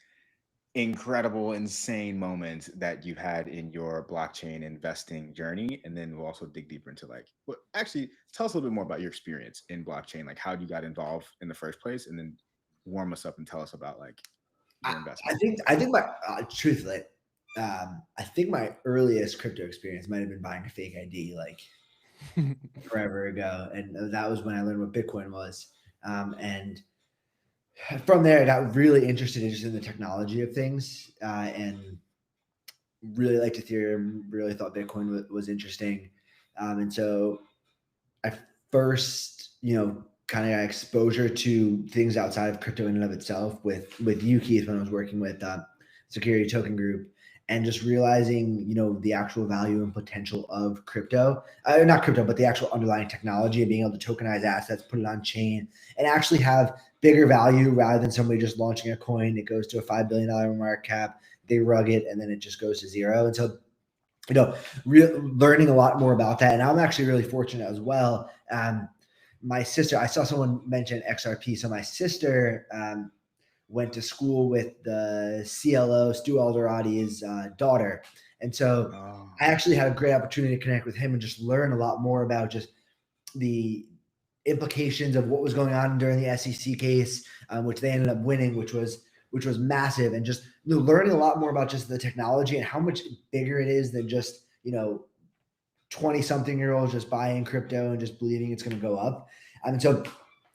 [SPEAKER 2] incredible, insane moment that you've had in your blockchain investing journey, and then we'll also dig deeper into like, well, actually, tell us a little bit more about your experience in blockchain, like how you got involved in the first place, and then warm us up and tell us about like your investment.
[SPEAKER 3] I think my truthfully, I think my earliest crypto experience might have been buying a fake ID like forever ago, and that was when I learned what Bitcoin was. And from there, I got really interested just in the technology of things, and really liked Ethereum. Really thought Bitcoin was interesting, and so I first, kind of got exposure to things outside of crypto in and of itself with you, Keith, when I was working with Security Token Group, and just realizing, the actual value and potential of crypto, not crypto, but the actual underlying technology and being able to tokenize assets, put it on chain, and actually have bigger value rather than somebody just launching a coin. It goes to a $5 billion market cap, they rug it, and then it just goes to zero. And so, learning a lot more about that. And I'm actually really fortunate as well. My sister, I saw someone mention XRP. So my sister went to school with the CLO, Stu Alderati's daughter. And so I actually had a great opportunity to connect with him and just learn a lot more about just the implications of what was going on during the SEC case, which they ended up winning, which was massive, and just learning a lot more about just the technology and how much bigger it is than just 20-something-year-olds just buying crypto and just believing it's going to go up. And so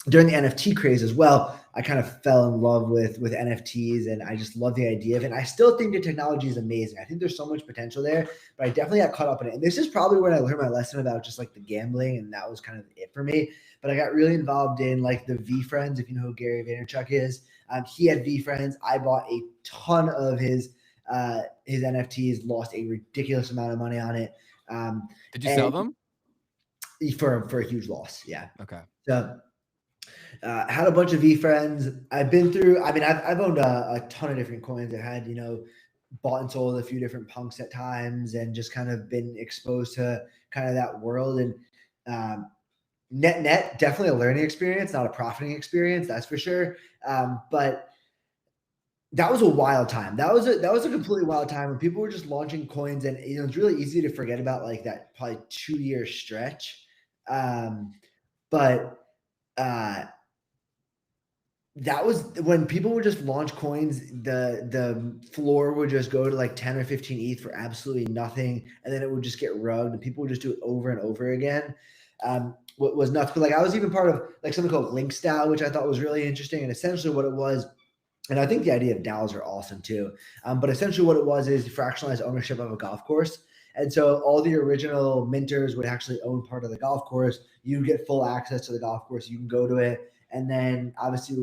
[SPEAKER 3] during the NFT craze as well, I kind of fell in love with NFTs, and I just love the idea of it. And I still think the technology is amazing. I think there's so much potential there, but I definitely got caught up in it. And this is probably when I learned my lesson about just like the gambling, and that was kind of it for me. But I got really involved in like the VFriends, if you know who Gary Vaynerchuk is. He had VFriends. I bought a ton of his NFTs, lost a ridiculous amount of money on it.
[SPEAKER 1] Did you sell them?
[SPEAKER 3] For a huge loss? Yeah.
[SPEAKER 1] Okay.
[SPEAKER 3] So had a bunch of VFriends. I've been through. I mean, I've owned a ton of different coins. I had bought and sold a few different punks at times, and just kind of been exposed to kind of that world. And net definitely a learning experience, not a profiting experience, that's for sure. But that was a wild time. That was a completely wild time when people were just launching coins, and it's really easy to forget about like that probably 2-year stretch. But that was when people would just launch coins. The floor would just go to like 10 or 15 ETH for absolutely nothing, and then it would just get rugged, and people would just do it over and over again. What was nuts, but like I was even part of like something called Link Style, which I thought was really interesting, and essentially what it was. And I think the idea of DAOs are awesome too. But essentially what it was is fractionalized ownership of a golf course. And so all the original minters would actually own part of the golf course. You get full access to the golf course. You can go to it. And then obviously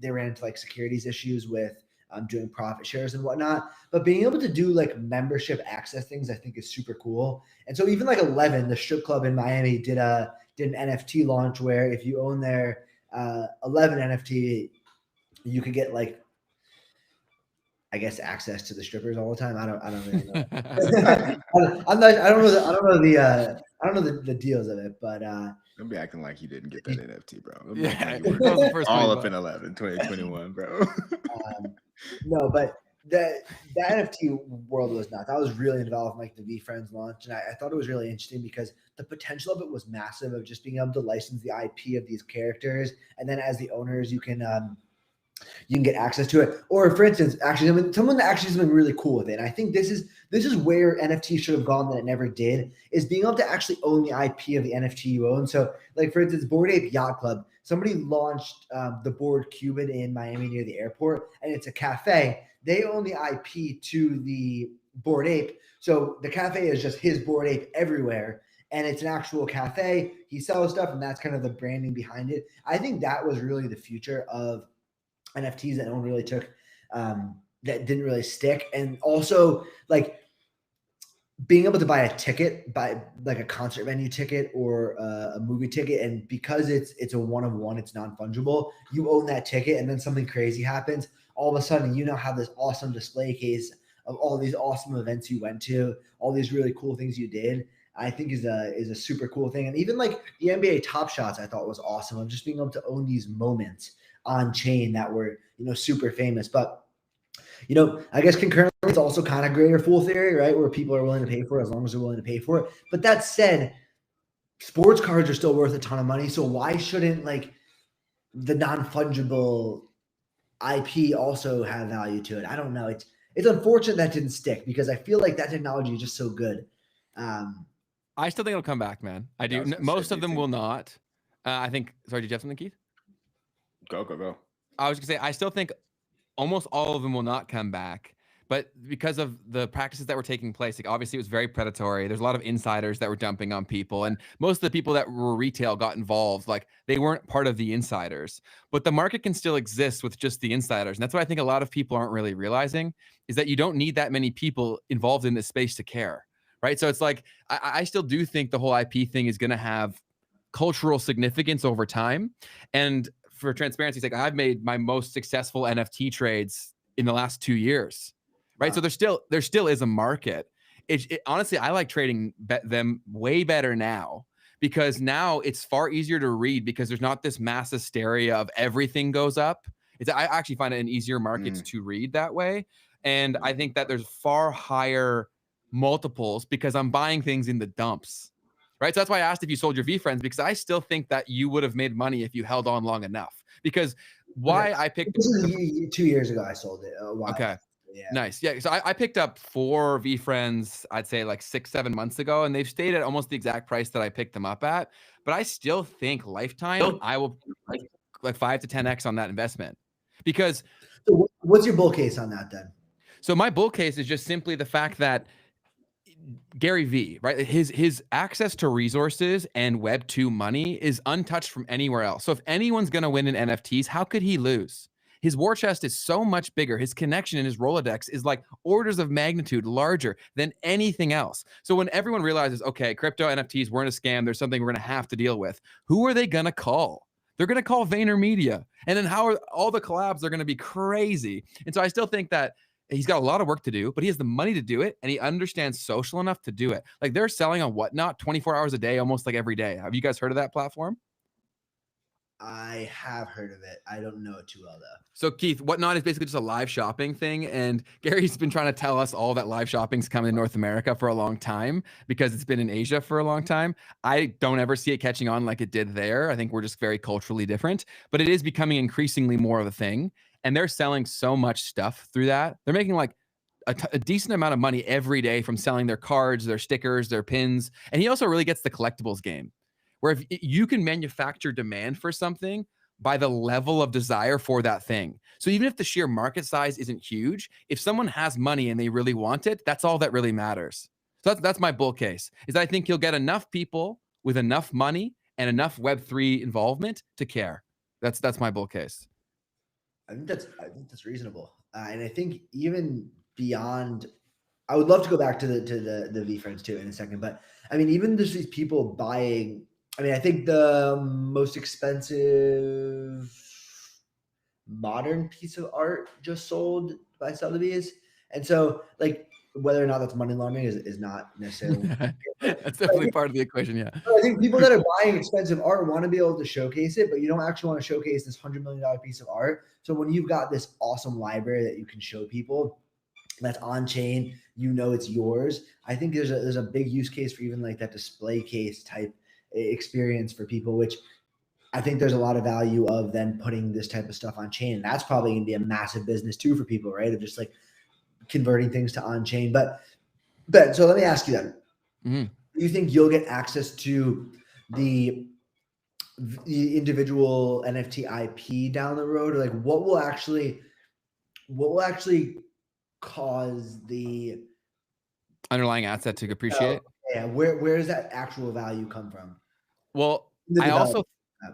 [SPEAKER 3] they ran into like securities issues with doing profit shares and whatnot. But being able to do like membership access things, I think is super cool. And so even like 11, the strip club in Miami did an NFT launch where if you own their 11 NFT, you could get like, I guess, access to the strippers all the time. I don't really know. I don't know the deals of it, but
[SPEAKER 2] Don't be acting like you didn't get that NFT, bro. Don't be
[SPEAKER 1] Yeah,
[SPEAKER 2] acting like you
[SPEAKER 1] that was the
[SPEAKER 2] weren't
[SPEAKER 1] first
[SPEAKER 2] all
[SPEAKER 1] one,
[SPEAKER 2] up in 2021, bro.
[SPEAKER 3] no, but the NFT world was nuts. I was really involved in like the VFriends launch, and I thought it was really interesting because the potential of it was massive, of just being able to license the IP of these characters, and then as the owners, you can you can get access to it. Or for instance, actually, someone that actually has been really cool with it. And I think this is where NFT should have gone that it never did, is being able to actually own the IP of the NFT you own. So like, for instance, Bored Ape Yacht Club, somebody launched the Bored Cuban in Miami near the airport, and it's a cafe. They own the IP to the Bored Ape. So the cafe is just his Bored Ape everywhere. And it's an actual cafe. He sells stuff, and that's kind of the branding behind it. I think that was really the future of NFTs that no one really took, that didn't really stick. And also like being able to buy a ticket, buy like a concert venue ticket or a movie ticket. And because it's a one-of-one, it's non-fungible, you own that ticket, and then something crazy happens. All of a sudden, you now have this awesome display case of all these awesome events you went to, all these really cool things you did. I think is a super cool thing. And even like the NBA Top Shots, I thought was awesome, of just being able to own these moments on chain that were, super famous. But, I guess concurrently, it's also kind of greater fool theory, right? Where people are willing to pay for it as long as they're willing to pay for it. But that said, sports cards are still worth a ton of money. So why shouldn't like the non-fungible IP also have value to it? I don't know. It's unfortunate that didn't stick, because I feel like that technology is just so good.
[SPEAKER 1] I still think it'll come back, man. I do. Most of them will not. I think. Sorry, did you have something, Keith?
[SPEAKER 2] Go.
[SPEAKER 1] I was gonna say I still think almost all of them will not come back, but because of the practices that were taking place, like obviously it was very predatory. There's a lot of insiders that were dumping on people, and most of the people that were retail got involved. Like they weren't part of the insiders, but the market can still exist with just the insiders, and that's what I think a lot of people aren't really realizing, is that you don't need that many people involved in this space to care. Right. So it's like, I still do think the whole IP thing is going to have cultural significance over time. And for transparency's sake, I've made my most successful NFT trades in the last 2 years. Right. Wow. So there still is a market. Honestly, I like trading them way better now, because now it's far easier to read, because there's not this mass hysteria of everything goes up. I actually find it an easier market to read that way. And I think that there's far higher multiples, because I'm buying things in the dumps, right? So that's why I asked if you sold your V-Friends, because I still think that you would have made money if you held on long enough. Because I picked
[SPEAKER 3] this is 2 years ago I sold it.
[SPEAKER 1] Okay. Yeah. Nice. Yeah. So I picked up 4 V-Friends, I'd say like 6-7 months ago, and they've stayed at almost the exact price that I picked them up at. But I still think lifetime, I will like 5 to 10x on that investment. Because
[SPEAKER 3] so what's your bull case on that then?
[SPEAKER 1] So my bull case is just simply the fact that Gary V, right? His access to resources and Web 2 money is untouched from anywhere else. So if anyone's going to win in NFTs, how could he lose? His war chest is so much bigger. His connection in his Rolodex is like orders of magnitude larger than anything else. So when everyone realizes, okay, crypto NFTs weren't a scam, there's something we're going to have to deal with, who are they going to call? They're going to call VaynerMedia. And then how are all the collabs are going to be crazy. And so I still think that he's got a lot of work to do, but he has the money to do it, and he understands social enough to do it. Like they're selling on Whatnot 24 hours a day, almost like every day. Have you guys heard of that platform?
[SPEAKER 3] I have heard of it. I don't know it too well though.
[SPEAKER 1] So Keith, Whatnot is basically just a live shopping thing, and Gary's been trying to tell us all that live shopping's coming in North America for a long time, because it's been in Asia for a long time. I don't ever see it catching on like it did there. I think we're just very culturally different, but it is becoming increasingly more of a thing. And they're selling so much stuff through that. They're making like a decent amount of money every day from selling their cards, their stickers, their pins. And he also really gets the collectibles game, where if you can manufacture demand for something by the level of desire for that thing. So even if the sheer market size isn't huge, if someone has money and they really want it, that's all that really matters. So that's my bull case, is I think you'll get enough people with enough money and enough Web3 involvement to care. That's my bull case.
[SPEAKER 3] I think that's reasonable, and I think even beyond, I would love to go back to the V-Friends too in a second. But I mean, even just these people buying. I mean, I think the most expensive modern piece of art just sold by Sotheby's, and so like whether or not that's money laundering is not necessarily.
[SPEAKER 1] That's definitely part of the equation. Yeah.
[SPEAKER 3] I think people that are buying expensive art want to be able to showcase it, but you don't actually want to showcase this $100 million piece of art. So when you've got this awesome library that you can show people that's on chain, it's yours. I think there's a big use case for even like that display case type experience for people, which I think there's a lot of value of then putting this type of stuff on chain. And that's probably going to be a massive business too for people, right? Of just like converting things to on chain. But so let me ask you then, do you think you'll get access to the individual NFT IP down the road? Or like what will actually cause the
[SPEAKER 1] underlying asset to appreciate?
[SPEAKER 3] Yeah, where does that actual value come from?
[SPEAKER 1] Well, I also,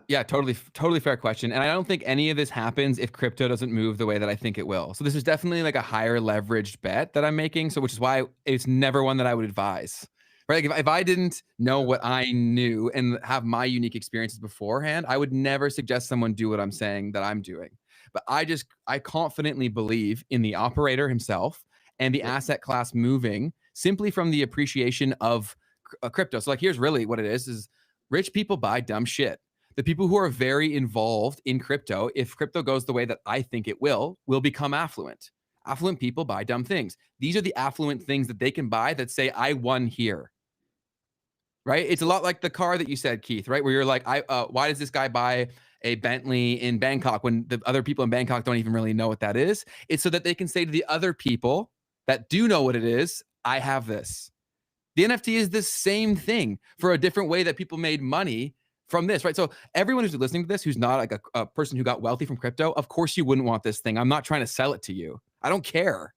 [SPEAKER 1] yeah, totally fair question. And I don't think any of this happens if crypto doesn't move the way that I think it will. So this is definitely like a higher leveraged bet that I'm making. So which is why it's never one that I would advise. Right? Like if I didn't know what I knew and have my unique experiences beforehand, I would never suggest someone do what I'm saying that I'm doing. But I confidently believe in the operator himself and the asset class moving simply from the appreciation of crypto. So like, here's really what it is rich people buy dumb shit. The people who are very involved in crypto, if crypto goes the way that I think it will become affluent. Affluent people buy dumb things. These are the affluent things that they can buy that say, I won here. Right? It's a lot like the car that you said, Keith, right? Where you're like, why does this guy buy a Bentley in Bangkok when the other people in Bangkok don't even really know what that is? It's so that they can say to the other people that do know what it is, I have this. The NFT is the same thing for a different way that people made money from this, right? So everyone who's listening to this, who's not like a person who got wealthy from crypto, of course you wouldn't want this thing. I'm not trying to sell it to you. I don't care,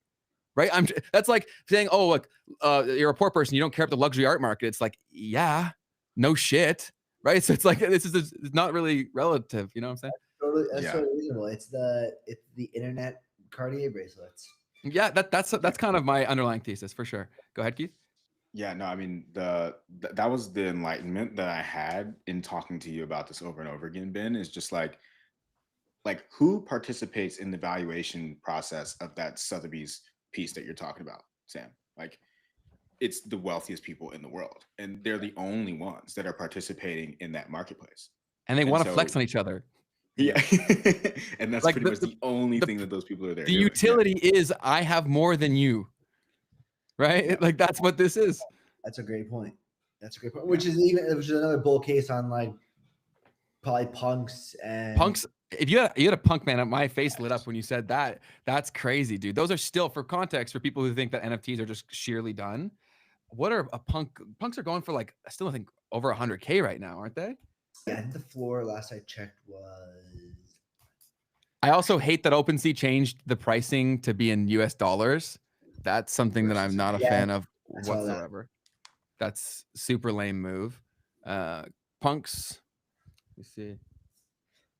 [SPEAKER 1] right? That's like saying, oh, look, you're a poor person. You don't care about the luxury art market. It's like, yeah, no shit, right? So it's like, it's not really relative. You know what I'm saying?
[SPEAKER 3] That's totally reasonable. It's the internet Cartier bracelets.
[SPEAKER 1] Yeah, that's kind of my underlying thesis for sure. Go ahead, Keith.
[SPEAKER 2] Yeah, no, I mean that was the enlightenment that I had in talking to you about this over and over again, Ben, is just like who participates in the valuation process of that Sotheby's piece that you're talking about, Sam? Like it's the wealthiest people in the world, and they're the only ones that are participating in that marketplace.
[SPEAKER 1] And they want to flex on each other.
[SPEAKER 2] Yeah. And that's like pretty much the only thing that those people are there.
[SPEAKER 1] The utility is I have more than you. Right? Yeah. Like that's what this is.
[SPEAKER 3] That's a great point. Which is another bull case on like probably punks.
[SPEAKER 1] If you had a punk, man, my face lit up when you said that. That's crazy, dude. Those are still, for context, for people who think that NFTs are just sheerly done. What are punks are going for like, I still think over 100K right now, aren't they?
[SPEAKER 3] Yeah, I think the floor last I checked was.
[SPEAKER 1] I also hate that OpenSea changed the pricing to be in US dollars. That's something that I'm not a fan of whatsoever. That's super lame move. Punks. Let me see.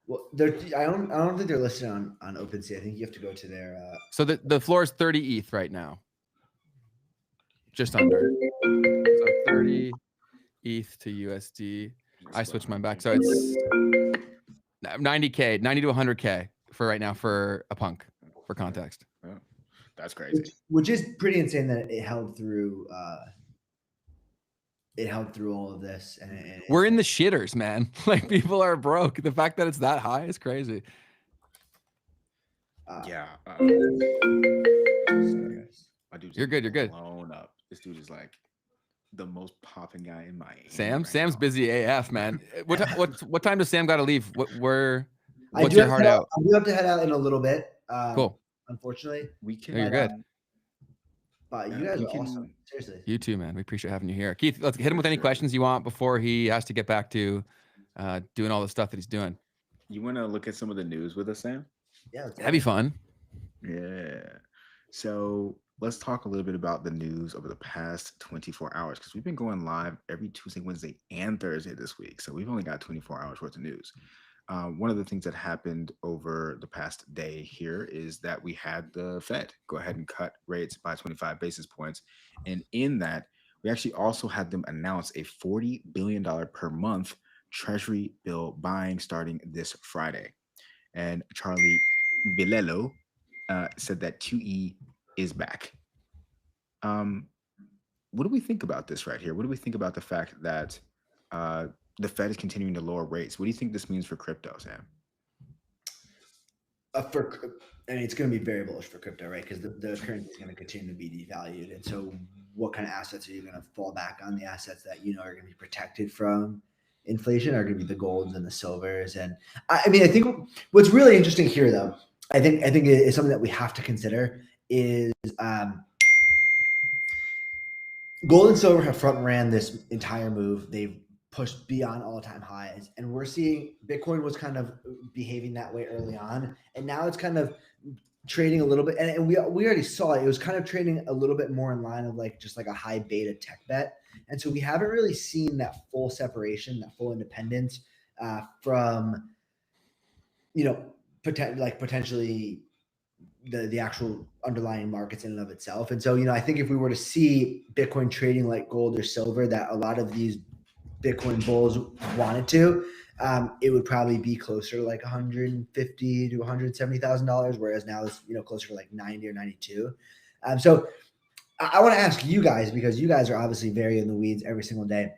[SPEAKER 3] Well, I don't think they're listed on OpenSea. I think you have to go to their.
[SPEAKER 1] So the floor is 30 ETH right now. Just under. So 30 ETH to USD. I switched mine back. So it's 90K, 90 to 100K for right now for a punk, for context.
[SPEAKER 2] Oh, that's crazy.
[SPEAKER 3] Which is pretty insane that it held through. It held through all of this, and
[SPEAKER 1] we're in the shitters, man. Like people are broke. The fact that it's that high is crazy.
[SPEAKER 2] Yeah.
[SPEAKER 1] You're good. You're good.
[SPEAKER 2] Blown up. This dude is like the most popping guy in Miami.
[SPEAKER 1] Sam's busy AF, man. What time does Sam got to leave? What's your heart out?
[SPEAKER 3] I do have to head out in a little bit.
[SPEAKER 1] Cool.
[SPEAKER 3] Unfortunately,
[SPEAKER 1] we can. You're good.
[SPEAKER 3] But you guys are awesome. Seriously.
[SPEAKER 1] You too, man. We appreciate having you here. Keith, let's hit him with any questions you want before he has to get back to doing all the stuff that he's doing.
[SPEAKER 2] You want to look at some of the news with us, Sam?
[SPEAKER 3] Yeah.
[SPEAKER 1] That'd be fun.
[SPEAKER 2] Yeah. So let's talk a little bit about the news over the past 24 hours, because we've been going live every Tuesday, Wednesday, and Thursday this week. So we've only got 24 hours worth of news. One of the things that happened over the past day here is that we had the Fed go ahead and cut rates by 25 basis points. And in that, we actually also had them announce a $40 billion per month Treasury bill buying starting this Friday. And Charlie Bilello said that QE is back. What do we think about this right here? What do we think about the fact that the Fed is continuing to lower rates? What do you think this means for crypto, Sam?
[SPEAKER 3] It's going to be very bullish for crypto, right? Because the currency is going to continue to be devalued. And so what kind of assets are you going to fall back on? The assets that, are going to be protected from inflation are going to be the golds and the silvers. And I mean, I think what's really interesting here, though, I think it is something that we have to consider is gold and silver have front ran this entire move. They've pushed beyond all-time highs, and we're seeing Bitcoin was kind of behaving that way early on, and now it's kind of trading a little bit, and we already saw it. It was kind of trading a little bit more in line of like just like a high beta tech bet, and so we haven't really seen that full separation, that full independence from potentially the actual underlying markets in and of itself. And so I think if we were to see Bitcoin trading like gold or silver, that a lot of these Bitcoin bulls wanted to, it would probably be closer to like $150,000 to $170,000, whereas now it's closer to like 90 or 92. So I want to ask you guys, because you guys are obviously very in the weeds every single day.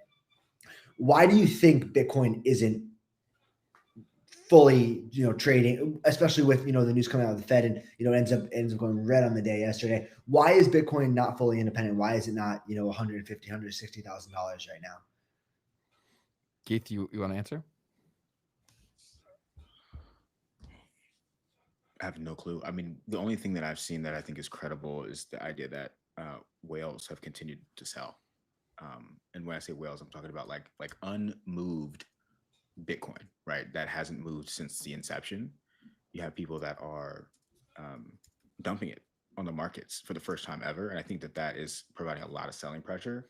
[SPEAKER 3] Why do you think Bitcoin isn't fully trading, especially with the news coming out of the Fed, and ends up going red on the day yesterday? Why is Bitcoin not fully independent? Why is it not $150,000, $160,000 right now?
[SPEAKER 1] Keith, you want to answer?
[SPEAKER 2] I have no clue. I mean, the only thing that I've seen that I think is credible is the idea that whales have continued to sell. And when I say whales, I'm talking about like unmoved Bitcoin, right? That hasn't moved since the inception. You have people that are dumping it on the markets for the first time ever. And I think that is providing a lot of selling pressure,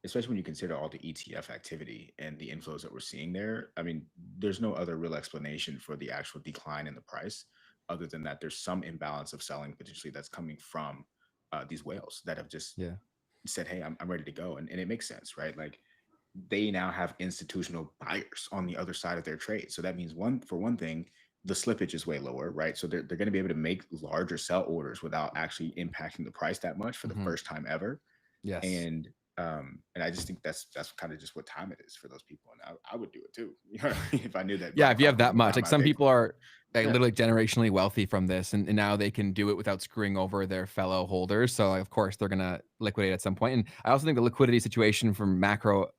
[SPEAKER 2] especially when you consider all the ETF activity and the inflows that we're seeing there. I mean, there's no other real explanation for the actual decline in the price other than that there's some imbalance of selling potentially that's coming from these whales that have just said, hey, I'm ready to go. And it makes sense, right? Like, they now have institutional buyers on the other side of their trade. So that means for one thing, the slippage is way lower, right? So they're going to be able to make larger sell orders without actually impacting the price that much for the first time ever.
[SPEAKER 1] Yes.
[SPEAKER 2] And I just think that's kind of just what time it is for those people. And I would do it too, if I knew that.
[SPEAKER 1] Yeah, if you have that much, like some people are like literally
[SPEAKER 2] Yeah.
[SPEAKER 1] generationally wealthy from this, and now they can do it without screwing over their fellow holders. So like, of course they're gonna liquidate at some point. And I also think the liquidity situation from macro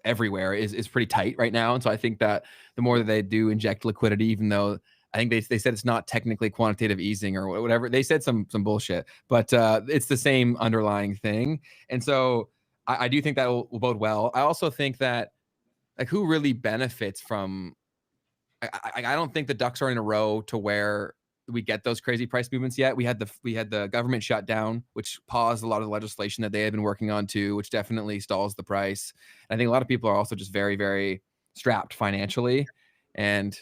[SPEAKER 1] everywhere is pretty tight right now. And so I think that the more that they do inject liquidity, even though I think they said it's not technically quantitative easing or whatever, they said some bullshit, but it's the same underlying thing. And so I do think that will bode well. I also think that like who really benefits from, I don't think the ducks are in a row to where we get those crazy price movements yet. We had the government shutdown, which paused a lot of the legislation that they had been working on too, which definitely stalls the price. And I think a lot of people are also just very, very strapped financially. And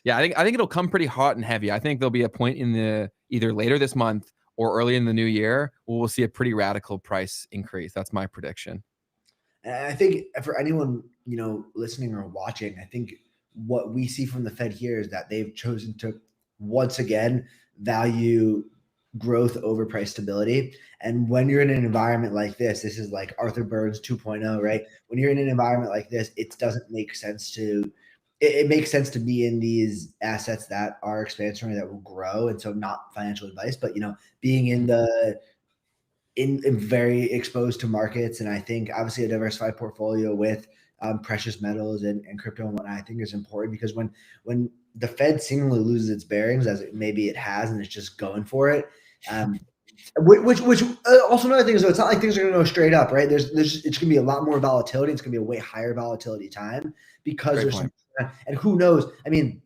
[SPEAKER 1] yeah, I think it'll come pretty hot and heavy. I think there'll be a point in either later this month or early in the new year where we'll see a pretty radical price increase. That's my prediction.
[SPEAKER 3] And I think for anyone listening or watching, I think what we see from the Fed here is that they've chosen to once again value growth over price stability. And when you're in an environment like this is like Arthur Burns 2.0, right? When you're in an environment like this, it doesn't make sense to it makes sense to be in these assets that are expansionary, that will grow. And so not financial advice, but being in very exposed to markets. And I think obviously a diversified portfolio with precious metals and crypto and whatnot, I think is important, because when the Fed seemingly loses its bearings, as maybe it has, and it's just going for it, which also another thing is, it's not like things are going to go straight up, right? It's going to be a lot more volatility. It's going to be a way higher volatility time because
[SPEAKER 1] Great
[SPEAKER 3] there's
[SPEAKER 1] point.
[SPEAKER 3] and who knows? I mean,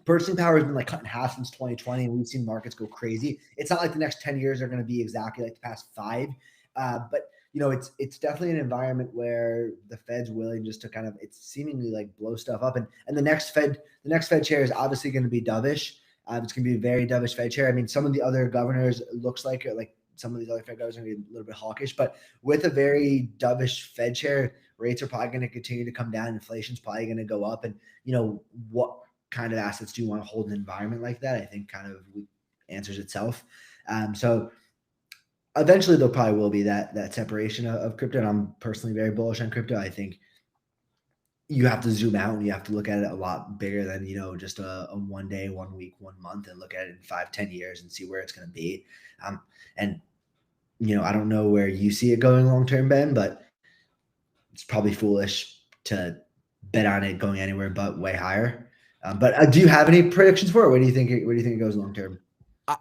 [SPEAKER 3] purchasing power has been like cut in half since 2020, and we've seen markets go crazy. It's not like the next 10 years are going to be exactly like the past 5, but it's definitely an environment where the Fed's willing just to kind of, it's seemingly like blow stuff up. And the next Fed chair is obviously going to be dovish. It's going to be a very dovish Fed chair. I mean, some of the other governors, it looks like some of these other Fed governors are going to be a little bit hawkish, but with a very dovish Fed chair, rates are probably going to continue to come down. Inflation's probably going to go up. And what kind of assets do you want to hold in an environment like that? I think kind of answers itself. So eventually there probably will be that separation of crypto. And I'm personally very bullish on crypto. I think you have to zoom out and you have to look at it a lot bigger than, just a 1 day, 1 week, 1 month, and look at it in 5-10 years and see where it's going to be. And I don't know where you see it going long-term, Ben, but it's probably foolish to bet on it going anywhere but way higher. But do you have any predictions for it? Where do you think it goes long term?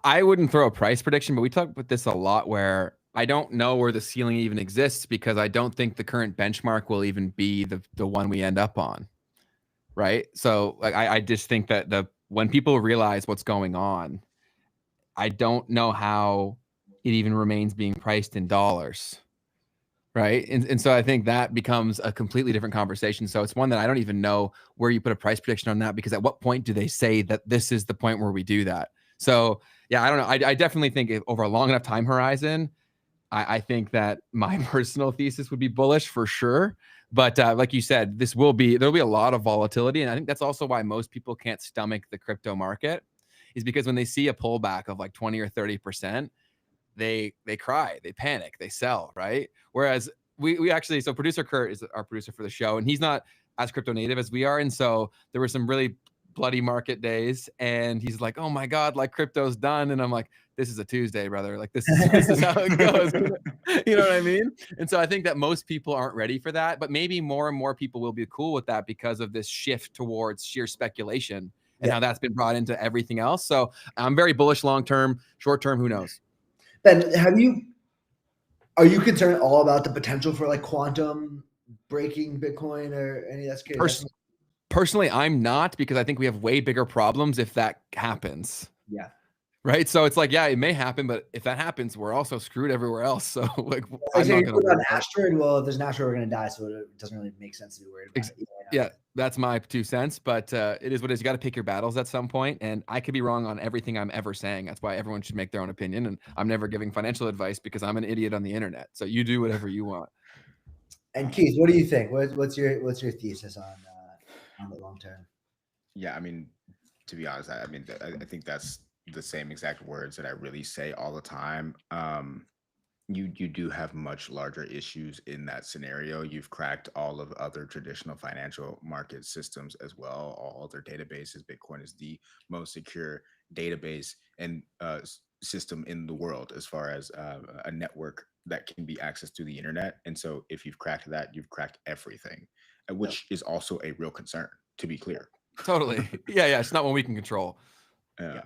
[SPEAKER 1] I wouldn't throw a price prediction, but we talk about this a lot where I don't know where the ceiling even exists because I don't think the current benchmark will even be the one we end up on. Right. So like I just think that when people realize what's going on, I don't know how it even remains being priced in dollars. Right. And so I think that becomes a completely different conversation. So it's one that I don't even know where you put a price prediction on that, because at what point do they say that this is the point where we do that? So yeah, I don't know. I definitely think if over a long enough time horizon, I think that my personal thesis would be bullish for sure. But like you said, there'll be a lot of volatility. And I think that's also why most people can't stomach the crypto market, is because when they see a pullback of like 20 or 30%, they cry, they panic, they sell, right? Whereas we actually, so producer Kurt is our producer for the show, and he's not as crypto native as we are. And so there were some really bloody market days, and he's like, oh my God, like crypto's done. And I'm like, this is a Tuesday, brother. Like this is how it goes. You know what I mean? And so I think that most people aren't ready for that, but maybe more and more people will be cool with that because of this shift towards sheer speculation and how that's been brought into everything else. So I'm very bullish long-term. Short-term, who knows?
[SPEAKER 3] Ben, are you concerned all about the potential for like quantum breaking Bitcoin or any of that scary?
[SPEAKER 1] Personally, I'm not, because I think we have way bigger problems if that happens.
[SPEAKER 3] Yeah.
[SPEAKER 1] Right. So it's like, yeah, it may happen, but if that happens, we're also screwed everywhere else. So like,
[SPEAKER 3] I'm not going to an asteroid. Well, if there's an asteroid, we're going to die. So it doesn't really make sense to be worried about it.
[SPEAKER 1] Yeah, that's my 2 cents. But it is what it is. You got to pick your battles at some point. And I could be wrong on everything I'm ever saying. That's why everyone should make their own opinion. And I'm never giving financial advice because I'm an idiot on the internet. So you do whatever you want.
[SPEAKER 3] And Keith, what do you think? What's your thesis on the long term?
[SPEAKER 2] Yeah, I mean, to be honest, I think that's the same exact words that I really say all the time. You do have much larger issues in that scenario. You've cracked all of other traditional financial market systems as well, all other databases. Bitcoin is the most secure database and system in the world as far as a network that can be accessed through the internet. And so if you've cracked that, you've cracked everything, which is also a real concern, to be clear.
[SPEAKER 1] Totally. Yeah. It's not one we can control.
[SPEAKER 3] Yeah.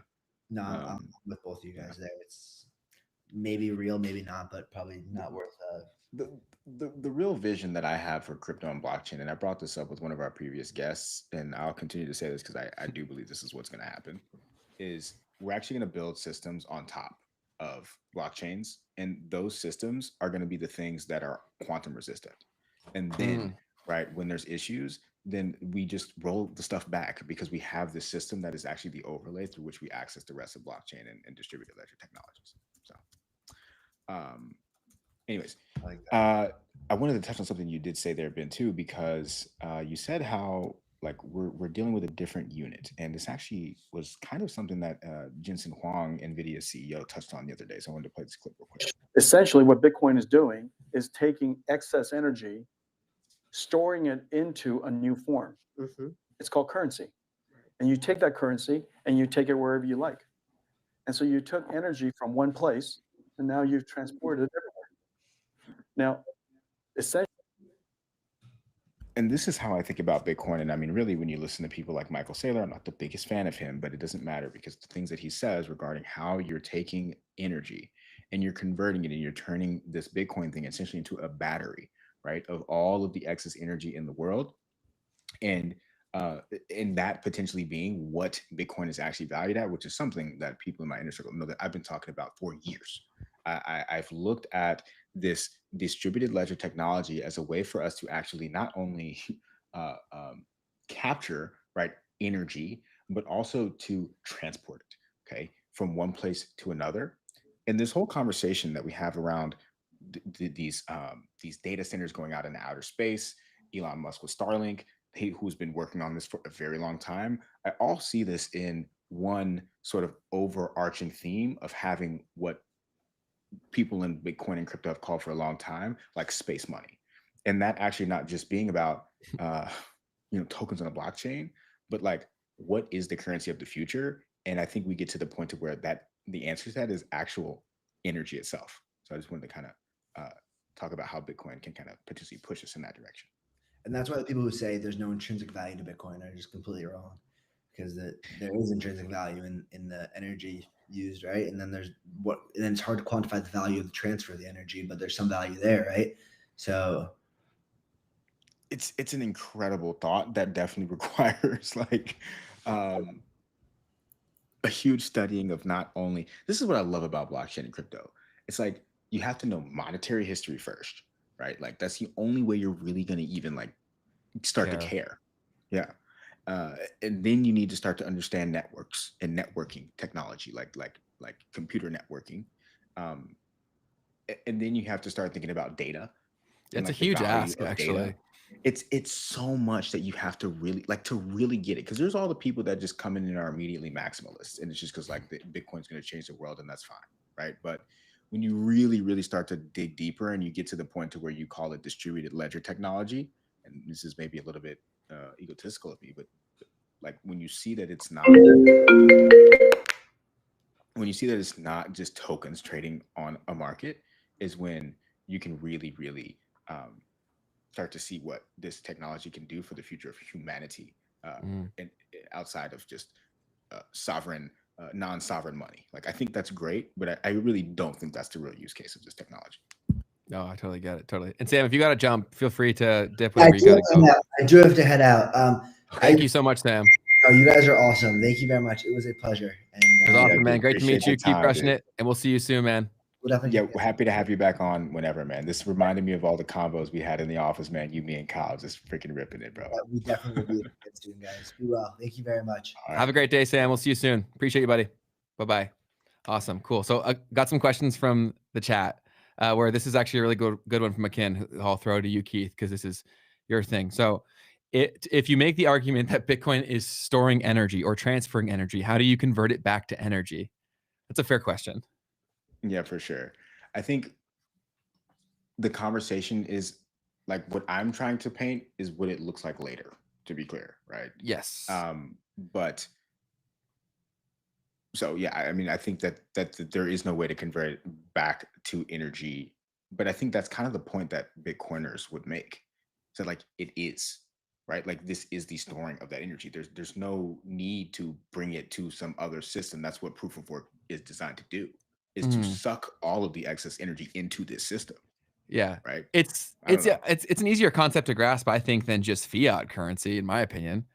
[SPEAKER 3] No, I'm with both of you guys there. It's maybe real, maybe not, but probably not worth
[SPEAKER 2] the real vision that I have for crypto and blockchain, and I brought this up with one of our previous guests, and I'll continue to say this because I do believe this is what's going to happen, is we're actually going to build systems on top of blockchains, and those systems are going to be the things that are quantum resistant. And then, right, when there's issues, then we just roll the stuff back because we have this system that is actually the overlay through which we access the rest of blockchain and distributed ledger technologies. So, anyways, I wanted to touch on something you did say there, Ben, too, because you said how like we're dealing with a different unit, and this actually was kind of something that Jensen Huang, NVIDIA's CEO, touched on the other day. So I wanted to play this clip real quick.
[SPEAKER 6] Essentially, what Bitcoin is doing is taking excess energy, storing it into a new form. It's called currency. And you take that currency and you take it wherever you like. And so you took energy from one place and now you've transported it everywhere. Now, essentially.
[SPEAKER 2] And this is how I think about Bitcoin. And I mean, really, when you listen to people like Michael Saylor, I'm not the biggest fan of him, but it doesn't matter because the things that he says regarding how you're taking energy and you're converting it and you're turning this Bitcoin thing essentially into a battery, right, of all of the excess energy in the world. And in that potentially being what Bitcoin is actually valued at, which is something that people in my inner circle know that I've been talking about for years. I've looked at this distributed ledger technology as a way for us to actually not only capture, right, energy, but also to transport it, okay, from one place to another. And this whole conversation that we have around these data centers going out into outer space, Elon Musk with Starlink, who's been working on this for a very long time, I all see this in one sort of overarching theme of having what people in Bitcoin and crypto have called for a long time, like space money. And that actually not just being about tokens on a blockchain, but like what is the currency of the future? And I think we get to the point to where that the answer to that is actual energy itself. So I just wanted to kind of talk about how Bitcoin can kind of potentially push us in that direction.
[SPEAKER 3] And that's why the people who say there's no intrinsic value to Bitcoin are just completely wrong, because there is intrinsic value in the energy used, right? And then then it's hard to quantify the value of the transfer of the energy, but there's some value there, right? So
[SPEAKER 2] it's an incredible thought that definitely requires like a huge studying of not only, this is what I love about blockchain and crypto. It's like you have to know monetary history first, right? Like that's the only way you're really going to even like start to care. Yeah. And then you need to start to understand networks and networking technology, like computer networking. And then you have to start thinking about data.
[SPEAKER 1] It's
[SPEAKER 2] Like
[SPEAKER 1] a huge ask,
[SPEAKER 2] of
[SPEAKER 1] actually.
[SPEAKER 2] data. It's so much that you have to really get it, because there's all the people that just come in and are immediately maximalists, and it's just because like the Bitcoin's going to change the world, and that's fine, right? But when you really start to dig deeper and you get to the point to where you call it distributed ledger technology, and this is maybe a little bit egotistical of me, but like when you see that it's not just tokens trading on a market, is when you can really start to see what this technology can do for the future of humanity, and outside of just sovereign, non-sovereign money. Like I think that's great, but I really don't think that's the real use case of this technology.
[SPEAKER 1] No, I totally get it. Totally. And Sam, if you got to jump, feel free to dip whenever you got to go.
[SPEAKER 3] I do have to head out.
[SPEAKER 1] Thank you so much, Sam.
[SPEAKER 3] No, you guys are awesome. Thank you very much. It was a pleasure. And
[SPEAKER 1] it was awesome, man. Great to meet you. Keep crushing it, and we'll see you soon, man.
[SPEAKER 3] We'll definitely
[SPEAKER 2] we're happy to have you back on whenever, man. This reminded me of all the combos we had in the office, man. You, me, and Kyle just freaking ripping it, bro.
[SPEAKER 3] Yeah, we definitely will be soon, guys. Be well. Thank you very much.
[SPEAKER 1] Right. Have a great day, Sam. We'll see you soon. Appreciate you, buddy. Bye-bye. Awesome. Cool. So I got some questions from the chat, where this is actually a really good one from McKin. I'll throw to you, Keith, because this is your thing. So if you make the argument that Bitcoin is storing energy or transferring energy, how do you convert it back to energy? That's a fair question.
[SPEAKER 2] Yeah, for sure. I think the conversation is like what I'm trying to paint is what it looks like later, to be clear, right?
[SPEAKER 1] Yes.
[SPEAKER 2] But so yeah, I mean, I think that there is no way to convert it back to energy, but I think that's kind of the point that Bitcoiners would make. So like it is, right? Like this is the storing of that energy. There's no need to bring it to some other system. That's what proof of work is designed to do, is to suck all of the excess energy into this system.
[SPEAKER 1] Yeah.
[SPEAKER 2] Right.
[SPEAKER 1] It's an easier concept to grasp, I think, than just fiat currency, in my opinion.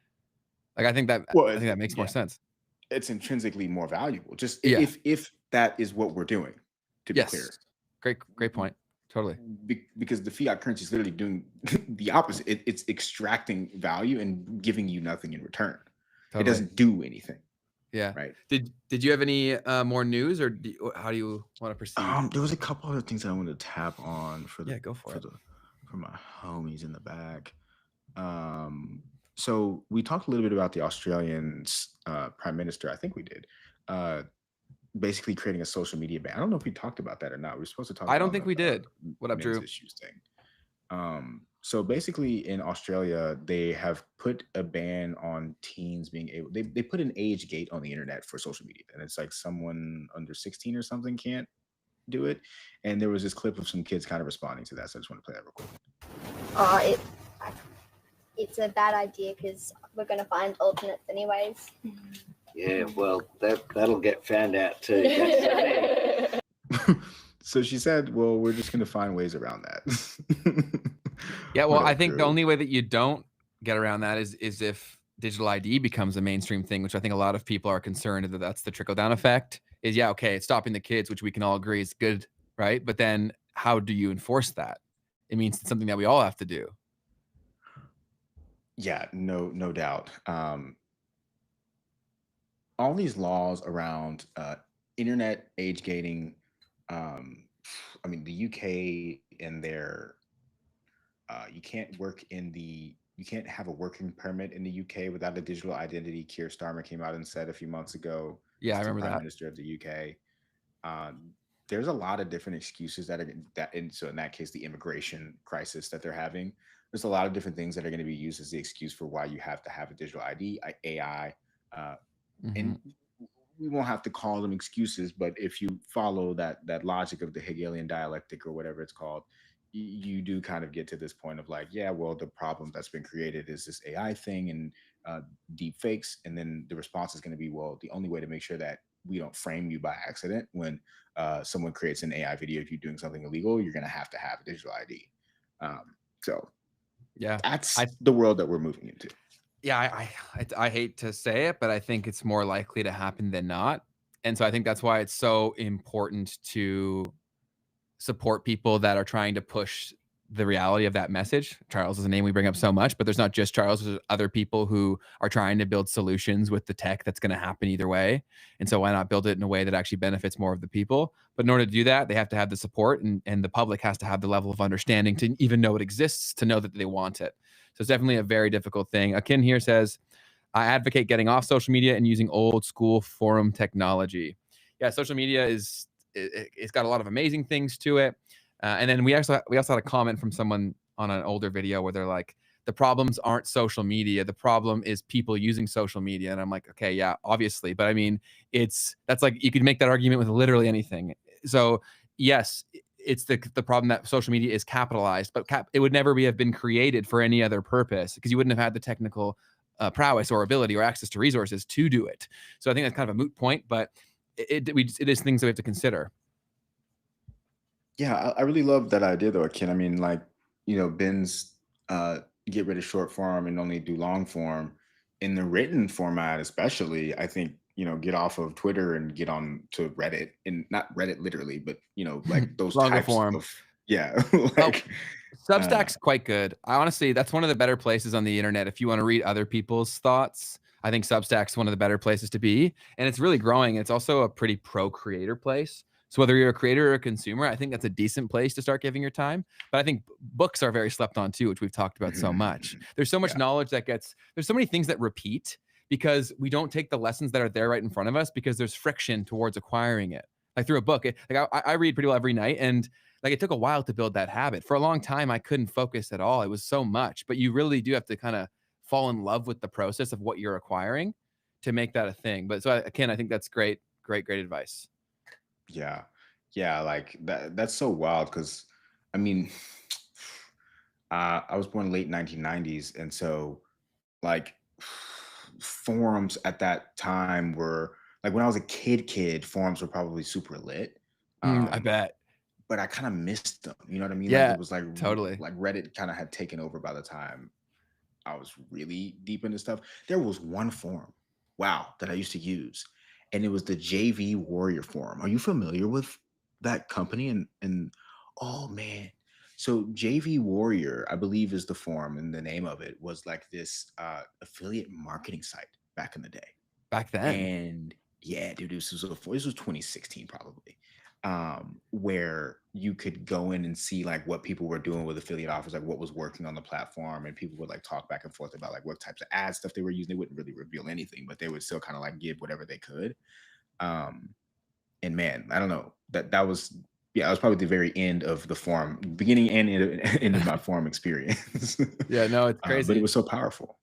[SPEAKER 1] Like I think that makes more sense.
[SPEAKER 2] It's intrinsically more valuable. Just if that is what we're doing, to be clear.
[SPEAKER 1] Great point. Totally.
[SPEAKER 2] Because the fiat currency is literally doing the opposite. It's extracting value and giving you nothing in return. Totally. It doesn't do anything.
[SPEAKER 1] Yeah.
[SPEAKER 2] Right.
[SPEAKER 1] Did you have any more news, or how do you want to proceed?
[SPEAKER 2] There was a couple other things that I wanted to tap on for my homies in the back. So we talked a little bit about the Australian prime minister. I think we did. Basically creating a social media ban. I don't know if we talked about that or not. We were supposed to talk.
[SPEAKER 1] I don't think we did. What up, Drew?
[SPEAKER 2] Issues thing. So basically in Australia, they have put a ban on teens being able, they put an age gate on the internet for social media. And it's like someone under 16 or something can't do it. And there was this clip of some kids kind of responding to that. So I just want to play that real quick.
[SPEAKER 7] It's a bad idea because we're going to find alternates anyways.
[SPEAKER 8] Yeah, well, that'll get found out too.
[SPEAKER 2] So she said, well, we're just going to find ways around that.
[SPEAKER 1] Yeah, well, I think the only way that you don't get around that is if digital ID becomes a mainstream thing, which I think a lot of people are concerned that that's the trickle-down effect. Is okay, it's stopping the kids, which we can all agree is good, right? But then how do you enforce that? It means it's something that we all have to do.
[SPEAKER 2] Yeah, no doubt. All these laws around internet age gating. I mean, the UK and their you can't have a working permit in the UK without a digital identity. Keir Starmer came out and said a few months ago.
[SPEAKER 1] Yeah, I remember that.
[SPEAKER 2] Prime Minister of the UK. There's a lot of different excuses so in that case, the immigration crisis that they're having. There's a lot of different things that are going to be used as the excuse for why you have to have a digital ID, AI, and we won't have to call them excuses, but if you follow that logic of the Hegelian dialectic or whatever it's called, you do kind of get to this point of like, yeah, well, the problem that's been created is this AI thing and deep fakes. And then the response is going to be, well, the only way to make sure that we don't frame you by accident when someone creates an AI video of you doing something illegal, you're going to have a digital ID. So
[SPEAKER 1] Yeah,
[SPEAKER 2] that's the world that we're moving into.
[SPEAKER 1] Yeah, I hate to say it, but I think it's more likely to happen than not. And so I think that's why it's so important to support people that are trying to push the reality of that message. Charles is a name we bring up so much, but there's not just Charles, there's other people who are trying to build solutions with the tech that's going to happen either way. And so why not build it in a way that actually benefits more of the people? But in order to do that, they have to have the support, and the public has to have the level of understanding to even know it exists, to know that they want it. So it's definitely a very difficult thing. Akin here says, I advocate getting off social media and using old school forum technology. Yeah, social media it's got a lot of amazing things to it. And then we also had a comment from someone on an older video where they're like, the problems aren't social media. The problem is people using social media. And I'm like, okay, yeah, obviously. But I mean, that's like, you could make that argument with literally anything. So yes, it's the problem that social media is capitalized, but it would never have been created for any other purpose, because you wouldn't have had the technical prowess or ability or access to resources to do it. So I think that's kind of a moot point, but it is things that we have to consider.
[SPEAKER 2] Yeah, I really love that idea though, Ken. I mean, like, Ben's get rid of short form and only do long form. In the written format, especially, I think, get off of Twitter and get on to Reddit, and not Reddit literally, but like those
[SPEAKER 1] Longer
[SPEAKER 2] types
[SPEAKER 1] form.
[SPEAKER 2] of like
[SPEAKER 1] Substack's quite good. Honestly, that's one of the better places on the internet if you want to read other people's thoughts. I think Substack's one of the better places to be, and it's really growing. It's also a pretty pro-creator place. So whether you're a creator or a consumer, I think that's a decent place to start giving your time. But I think books are very slept on too, which we've talked about so much. There's so much knowledge there's so many things that repeat because we don't take the lessons that are there right in front of us, because there's friction towards acquiring it. Like through a book, I read pretty well every night, and like it took a while to build that habit. For a long time, I couldn't focus at all. It was so much, but you really do have to kind of fall in love with the process of what you're acquiring to make that a thing. But so again, I think that's great advice.
[SPEAKER 2] Yeah, like that's so wild, because I mean, I was born late 1990s, and so like forums at that time were like, when I was a kid, forums were probably super lit.
[SPEAKER 1] I bet.
[SPEAKER 2] But I kind of missed them. You know what I mean?
[SPEAKER 1] Yeah,
[SPEAKER 2] like it was like
[SPEAKER 1] totally.
[SPEAKER 2] Like Reddit kind of had taken over by the time I was really deep into stuff. There was one forum, that I used to use, and it was the JV Warrior Forum. Are you familiar with that company? And oh man, so JV Warrior, I believe, is the forum, and the name of it was like this affiliate marketing site back in the day.
[SPEAKER 1] Back then,
[SPEAKER 2] and yeah, dude, this was 2016 probably. Where you could go in and see like what people were doing with affiliate offers, like what was working on the platform, and people would like talk back and forth about like what types of ad stuff they were using. They wouldn't really reveal anything, but they would still kind of like give whatever they could. And man, I don't know, that was probably the very end of the forum, beginning and end of my forum experience.
[SPEAKER 1] Yeah, no, it's crazy.
[SPEAKER 2] But it was so powerful.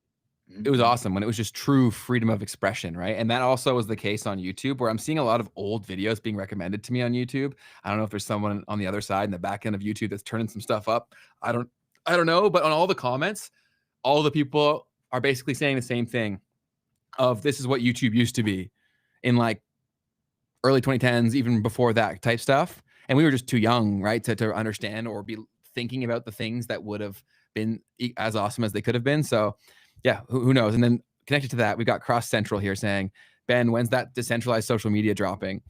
[SPEAKER 1] It was awesome when it was just true freedom of expression, right? And that also was the case on YouTube, where I'm seeing a lot of old videos being recommended to me on YouTube. I don't know if there's someone on the other side in the back end of YouTube that's turning some stuff up. I don't know, but on all the comments, all the people are basically saying the same thing of, this is what YouTube used to be in like early 2010s, even before that type stuff. And we were just too young, right, to understand or be thinking about the things that would have been as awesome as they could have been. So yeah, who knows? And then connected to that, we've got Cross Central here saying, Ben, when's that decentralized social media dropping?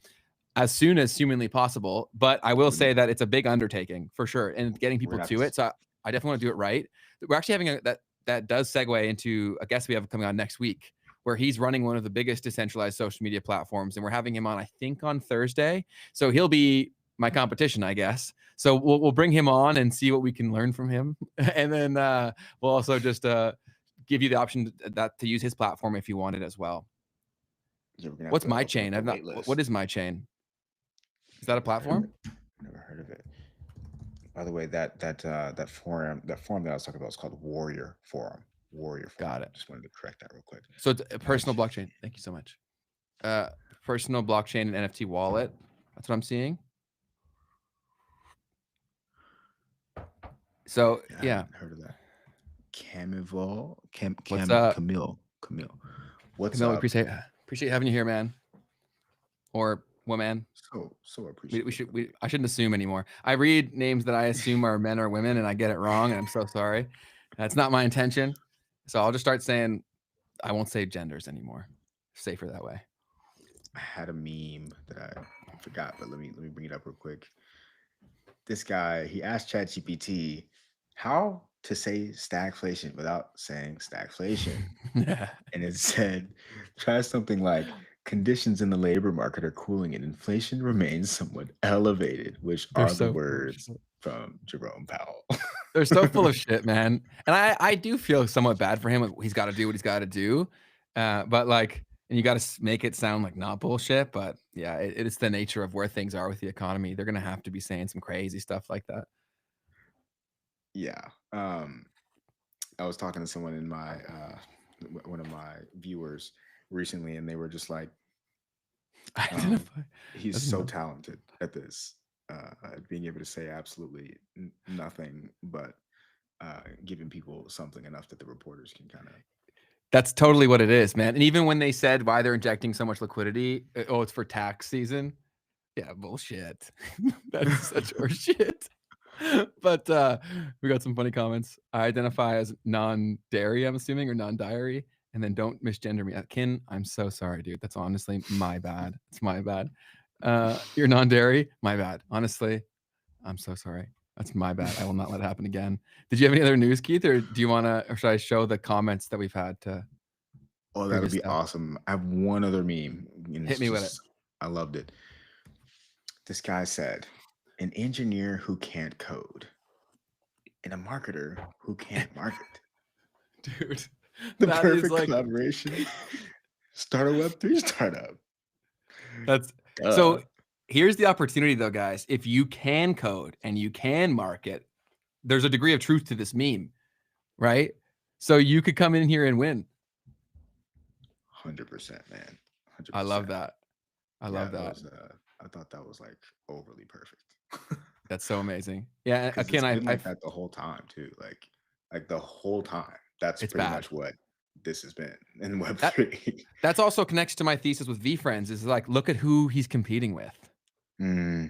[SPEAKER 1] As soon as humanly possible. But I will say that it's a big undertaking for sure, and getting people to it. So I definitely want to do it right. We're actually having that does segue into a guest we have coming on next week, where he's running one of the biggest decentralized social media platforms, and we're having him on, I think, on Thursday. So he'll be my competition, I guess. So we'll bring him on and see what we can learn from him, and then we'll also just give you the option to use his platform if you want it as well.
[SPEAKER 2] Yeah,
[SPEAKER 1] what's my chain? What is my chain? Is that a platform?
[SPEAKER 2] Never heard of it. By the way, that forum that I was talking about is called Warrior Forum. Warrior Forum.
[SPEAKER 1] Got it.
[SPEAKER 2] Just wanted to correct that real quick.
[SPEAKER 1] So it's a personal blockchain. Thank you so much. Personal blockchain and NFT wallet. That's what I'm seeing. So
[SPEAKER 2] I
[SPEAKER 1] yeah,
[SPEAKER 2] haven't heard of that. Camille.
[SPEAKER 1] what's up,
[SPEAKER 2] Camille. What's
[SPEAKER 1] Camille? We
[SPEAKER 2] up?
[SPEAKER 1] appreciate having you here, man, or woman.
[SPEAKER 2] So
[SPEAKER 1] We
[SPEAKER 2] appreciative.
[SPEAKER 1] should I shouldn't assume anymore. I read names that I assume are men or women, and I get it wrong, and I'm so sorry. That's not my intention. So I'll just start saying I won't say genders anymore. Safer that way.
[SPEAKER 2] I had a meme that I forgot, but let me bring it up real quick. This guy, he asked ChatGPT how to say stagflation without saying stagflation. And it said, try something like conditions in the labor market are cooling and inflation remains somewhat elevated, which
[SPEAKER 1] They're
[SPEAKER 2] are the
[SPEAKER 1] so
[SPEAKER 2] words from Jerome Powell.
[SPEAKER 1] They're so full of shit, man. And I do feel somewhat bad for him. He's got to do what he's got to do. But like, and you got to make it sound like not bullshit. But yeah, it's the nature of where things are with the economy. They're going to have to be saying some crazy stuff like that.
[SPEAKER 2] Yeah. I was talking to someone in my, one of my viewers recently, and they were just like, he's so talented at this, being able to say absolutely nothing but giving people something enough that the reporters can kind of.
[SPEAKER 1] That's totally what it is, man. And even when they said why they're injecting so much liquidity, oh, it's for tax season. Yeah, bullshit. That's such horseshit. But we got some funny comments. I identify as non-dairy, I'm assuming, or non-diary, and then don't misgender me. Kin, I'm so sorry, dude. That's honestly my bad. It's my bad. You're non-dairy, my bad. Honestly, I'm so sorry. That's my bad. I will not let it happen again. Did you have any other news, Keith, or do you want to, or should I show the comments that we've had to?
[SPEAKER 2] Oh, that would be awesome. I have one other meme.
[SPEAKER 1] Hit me with it.
[SPEAKER 2] I loved it. This guy said, an engineer who can't code and a marketer who can't market.
[SPEAKER 1] Dude,
[SPEAKER 2] the perfect collaboration. Start a Web3 startup.
[SPEAKER 1] That's so. Here's the opportunity, though, guys. If you can code and you can market, there's a degree of truth to this meme, right? So you could come in here and win.
[SPEAKER 2] 100%, man. 100%.
[SPEAKER 1] I love that. I love that.
[SPEAKER 2] I thought that was like overly perfect.
[SPEAKER 1] That's so amazing. Yeah,
[SPEAKER 2] again, I like that the whole time too. Like the whole time. That's pretty much what this has been in Web3.
[SPEAKER 1] That's also connects to my thesis with VFriends. Is like, look at who he's competing with.
[SPEAKER 2] So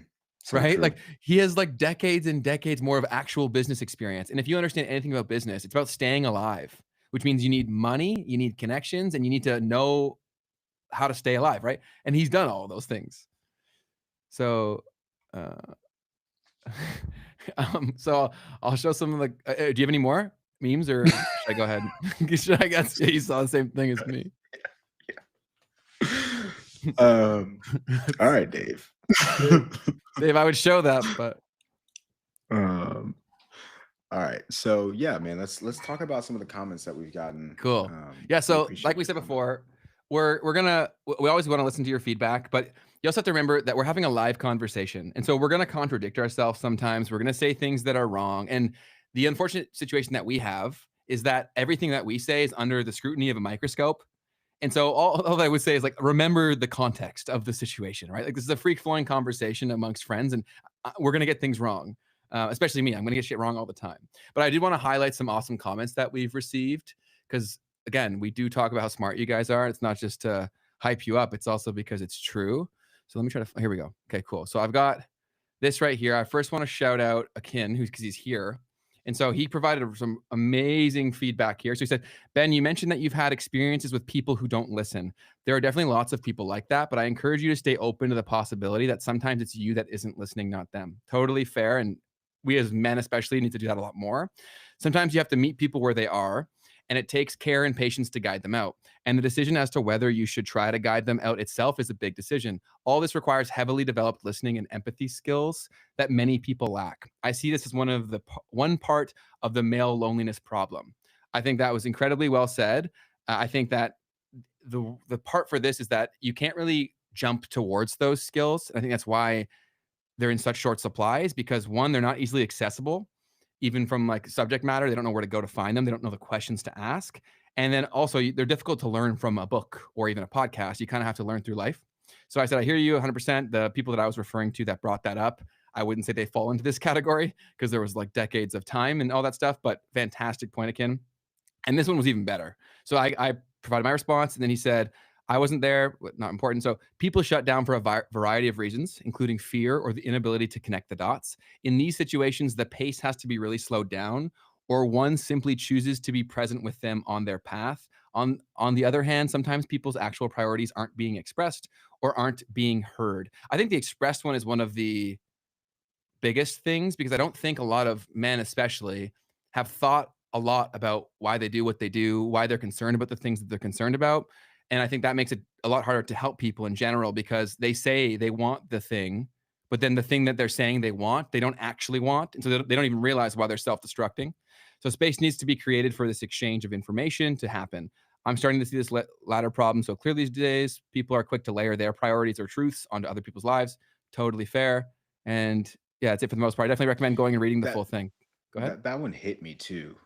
[SPEAKER 1] right?
[SPEAKER 2] true.
[SPEAKER 1] Like he has like decades and decades more of actual business experience. And if you understand anything about business, it's about staying alive, which means you need money, you need connections, and you need to know how to stay alive, right? And he's done all of those things. So, so I'll show some of the. Do you have any more memes, or should I go ahead? I guess you saw the same thing as me.
[SPEAKER 2] All right, Dave.
[SPEAKER 1] Dave, I would show that, but.
[SPEAKER 2] All right, so yeah, man, let's talk about some of the comments that we've gotten.
[SPEAKER 1] Cool. Yeah, so like we said before, we always want to listen to your feedback, but you also have to remember that we're having a live conversation. And so we're going to contradict ourselves sometimes. We're going to say things that are wrong. And the unfortunate situation that we have is that everything that we say is under the scrutiny of a microscope. And so all I would say is like, remember the context of the situation, right? Like this is a free-flowing conversation amongst friends, and we're going to get things wrong, especially me. I'm going to get shit wrong all the time. But I did want to highlight some awesome comments that we've received because, again, we do talk about how smart you guys are. It's not just to hype you up. It's also because it's true. So let me try to, here we go. Okay, cool. So I've got this right here. I first want to shout out Akin, because he's here. And so he provided some amazing feedback here. So he said, Ben, you mentioned that you've had experiences with people who don't listen. There are definitely lots of people like that, but I encourage you to stay open to the possibility that sometimes it's you that isn't listening, not them. Totally fair. And we as men especially need to do that a lot more. Sometimes you have to meet people where they are, and it takes care and patience to guide them out. And the decision as to whether you should try to guide them out itself is a big decision. All this requires heavily developed listening and empathy skills that many people lack. I see this as one part of the male loneliness problem. I think that was incredibly well said. I think that the part for this is that you can't really jump towards those skills. I think that's why they're in such short supplies, because one, they're not easily accessible. Even from like subject matter, they don't know where to go to find them. They don't know the questions to ask. And then also they're difficult to learn from a book or even a podcast. You kind of have to learn through life. So I said, I hear you 100%. The people that I was referring to that brought that up, I wouldn't say they fall into this category because there was like decades of time and all that stuff, but fantastic point, Akin. And this one was even better. So I provided my response, and then he said, I wasn't there, not important. So people shut down for a variety of reasons, including fear or the inability to connect the dots. In these situations, the pace has to be really slowed down, or one simply chooses to be present with them on their path. On the other hand, sometimes people's actual priorities aren't being expressed or aren't being heard. I think the expressed one is one of the biggest things, because I don't think a lot of men especially have thought a lot about why they do what they do, why they're concerned about the things that they're concerned about. And I think that makes it a lot harder to help people in general, because they say they want the thing, but then the thing that they're saying they want, they don't actually want. And so they don't even realize why they're self-destructing. So space needs to be created for this exchange of information to happen. I'm starting to see this latter problem so clear these days. People are quick to layer their priorities or truths onto other people's lives. Totally fair. And yeah, that's it for the most part. I definitely recommend going and reading the full thing. Go ahead.
[SPEAKER 2] That one hit me too,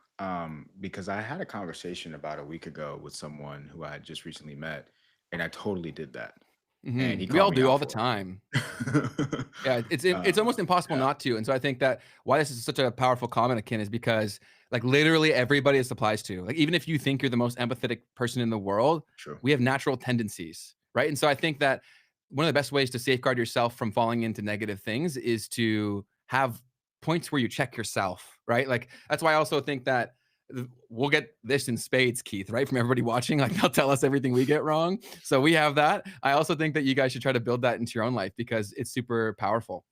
[SPEAKER 2] because I had a conversation about a week ago with someone who I had just recently met, and I totally did that. And he
[SPEAKER 1] We all
[SPEAKER 2] called me
[SPEAKER 1] do
[SPEAKER 2] out
[SPEAKER 1] all the
[SPEAKER 2] for
[SPEAKER 1] time.
[SPEAKER 2] it.
[SPEAKER 1] Yeah, it's almost impossible
[SPEAKER 2] yeah.
[SPEAKER 1] not to. And so I think that why this is such a powerful comment, Akin, is because like literally everybody this applies to. Like even if you think you're the most empathetic person in the world,
[SPEAKER 2] True.
[SPEAKER 1] we have natural tendencies, right? And so I think that one of the best ways to safeguard yourself from falling into negative things is to have points where you check yourself, right? Like that's why I also think that we'll get this in spades, Keith, right? From everybody watching, like they'll tell us everything we get wrong. So we have that. I also think that you guys should try to build that into your own life because it's super powerful.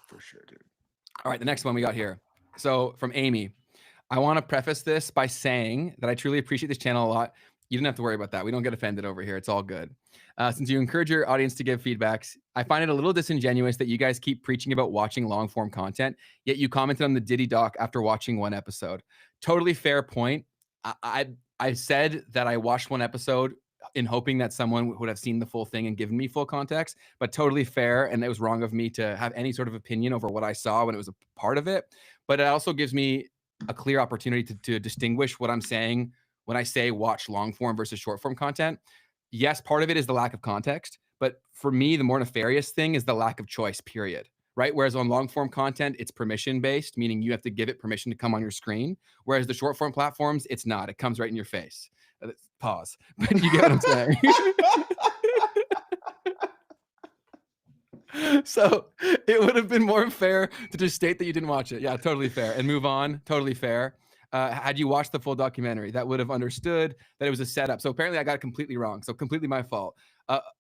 [SPEAKER 2] For sure, dude.
[SPEAKER 1] All right, the next one we got here. So from Amy, I want to preface this by saying that I truly appreciate this channel a lot. You don't have to worry about that. We don't get offended over here. It's all good. Since you encourage your audience to give feedbacks, I find it a little disingenuous that you guys keep preaching about watching long form content, yet you commented on the Diddy doc after watching one episode. Totally fair point. I said that I watched one episode in hoping that someone would have seen the full thing and given me full context, but totally fair. And it was wrong of me to have any sort of opinion over what I saw when it was a part of it. But it also gives me a clear opportunity to distinguish what I'm saying when I say watch long form versus short form content. Yes, part of it is the lack of context, but for me, the more nefarious thing is the lack of choice, period. Right? Whereas on long form content, it's permission based, meaning you have to give it permission to come on your screen. Whereas the short form platforms, it's not. It comes right in your face. Pause. But you get what I'm saying. So it would have been more fair to just state that you didn't watch it. Yeah, totally fair. And move on. Totally fair. Had you watched the full documentary, that would have understood that it was a setup. So apparently I got it completely wrong. So completely my fault.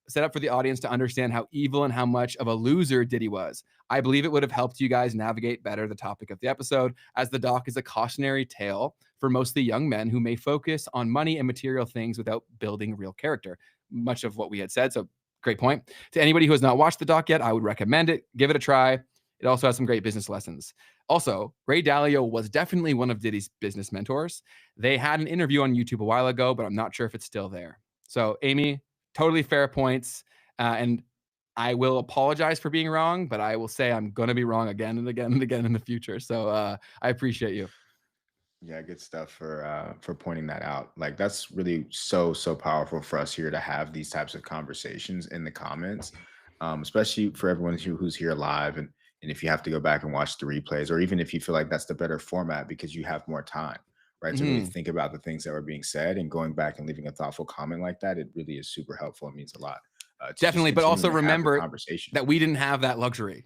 [SPEAKER 1] Set up for the audience to understand how evil and how much of a loser Diddy was. I believe it would have helped you guys navigate better the topic of the episode, as the doc is a cautionary tale for mostly young men who may focus on money and material things without building real character. Much of what we had said. So great point. To anybody who has not watched the doc yet, I would recommend it. Give it a try. It also has some great business lessons. Also, Ray Dalio was definitely one of Diddy's business mentors. They had an interview on YouTube a while ago, but I'm not sure if it's still there. So, Amy, totally fair points. And I will apologize for being wrong, but I will say I'm going to be wrong again and again and again in the future. So I appreciate you.
[SPEAKER 2] Yeah, good stuff for pointing that out. Like that's really so powerful for us here to have these types of conversations in the comments, especially for everyone who's here live, and if you have to go back and watch the replays, or even if you feel like that's the better format because you have more time, right, to really think about the things that were being said, and going back and leaving a thoughtful comment like that, it really is super helpful. It means a lot.
[SPEAKER 1] Definitely, but also remember that we didn't have that luxury.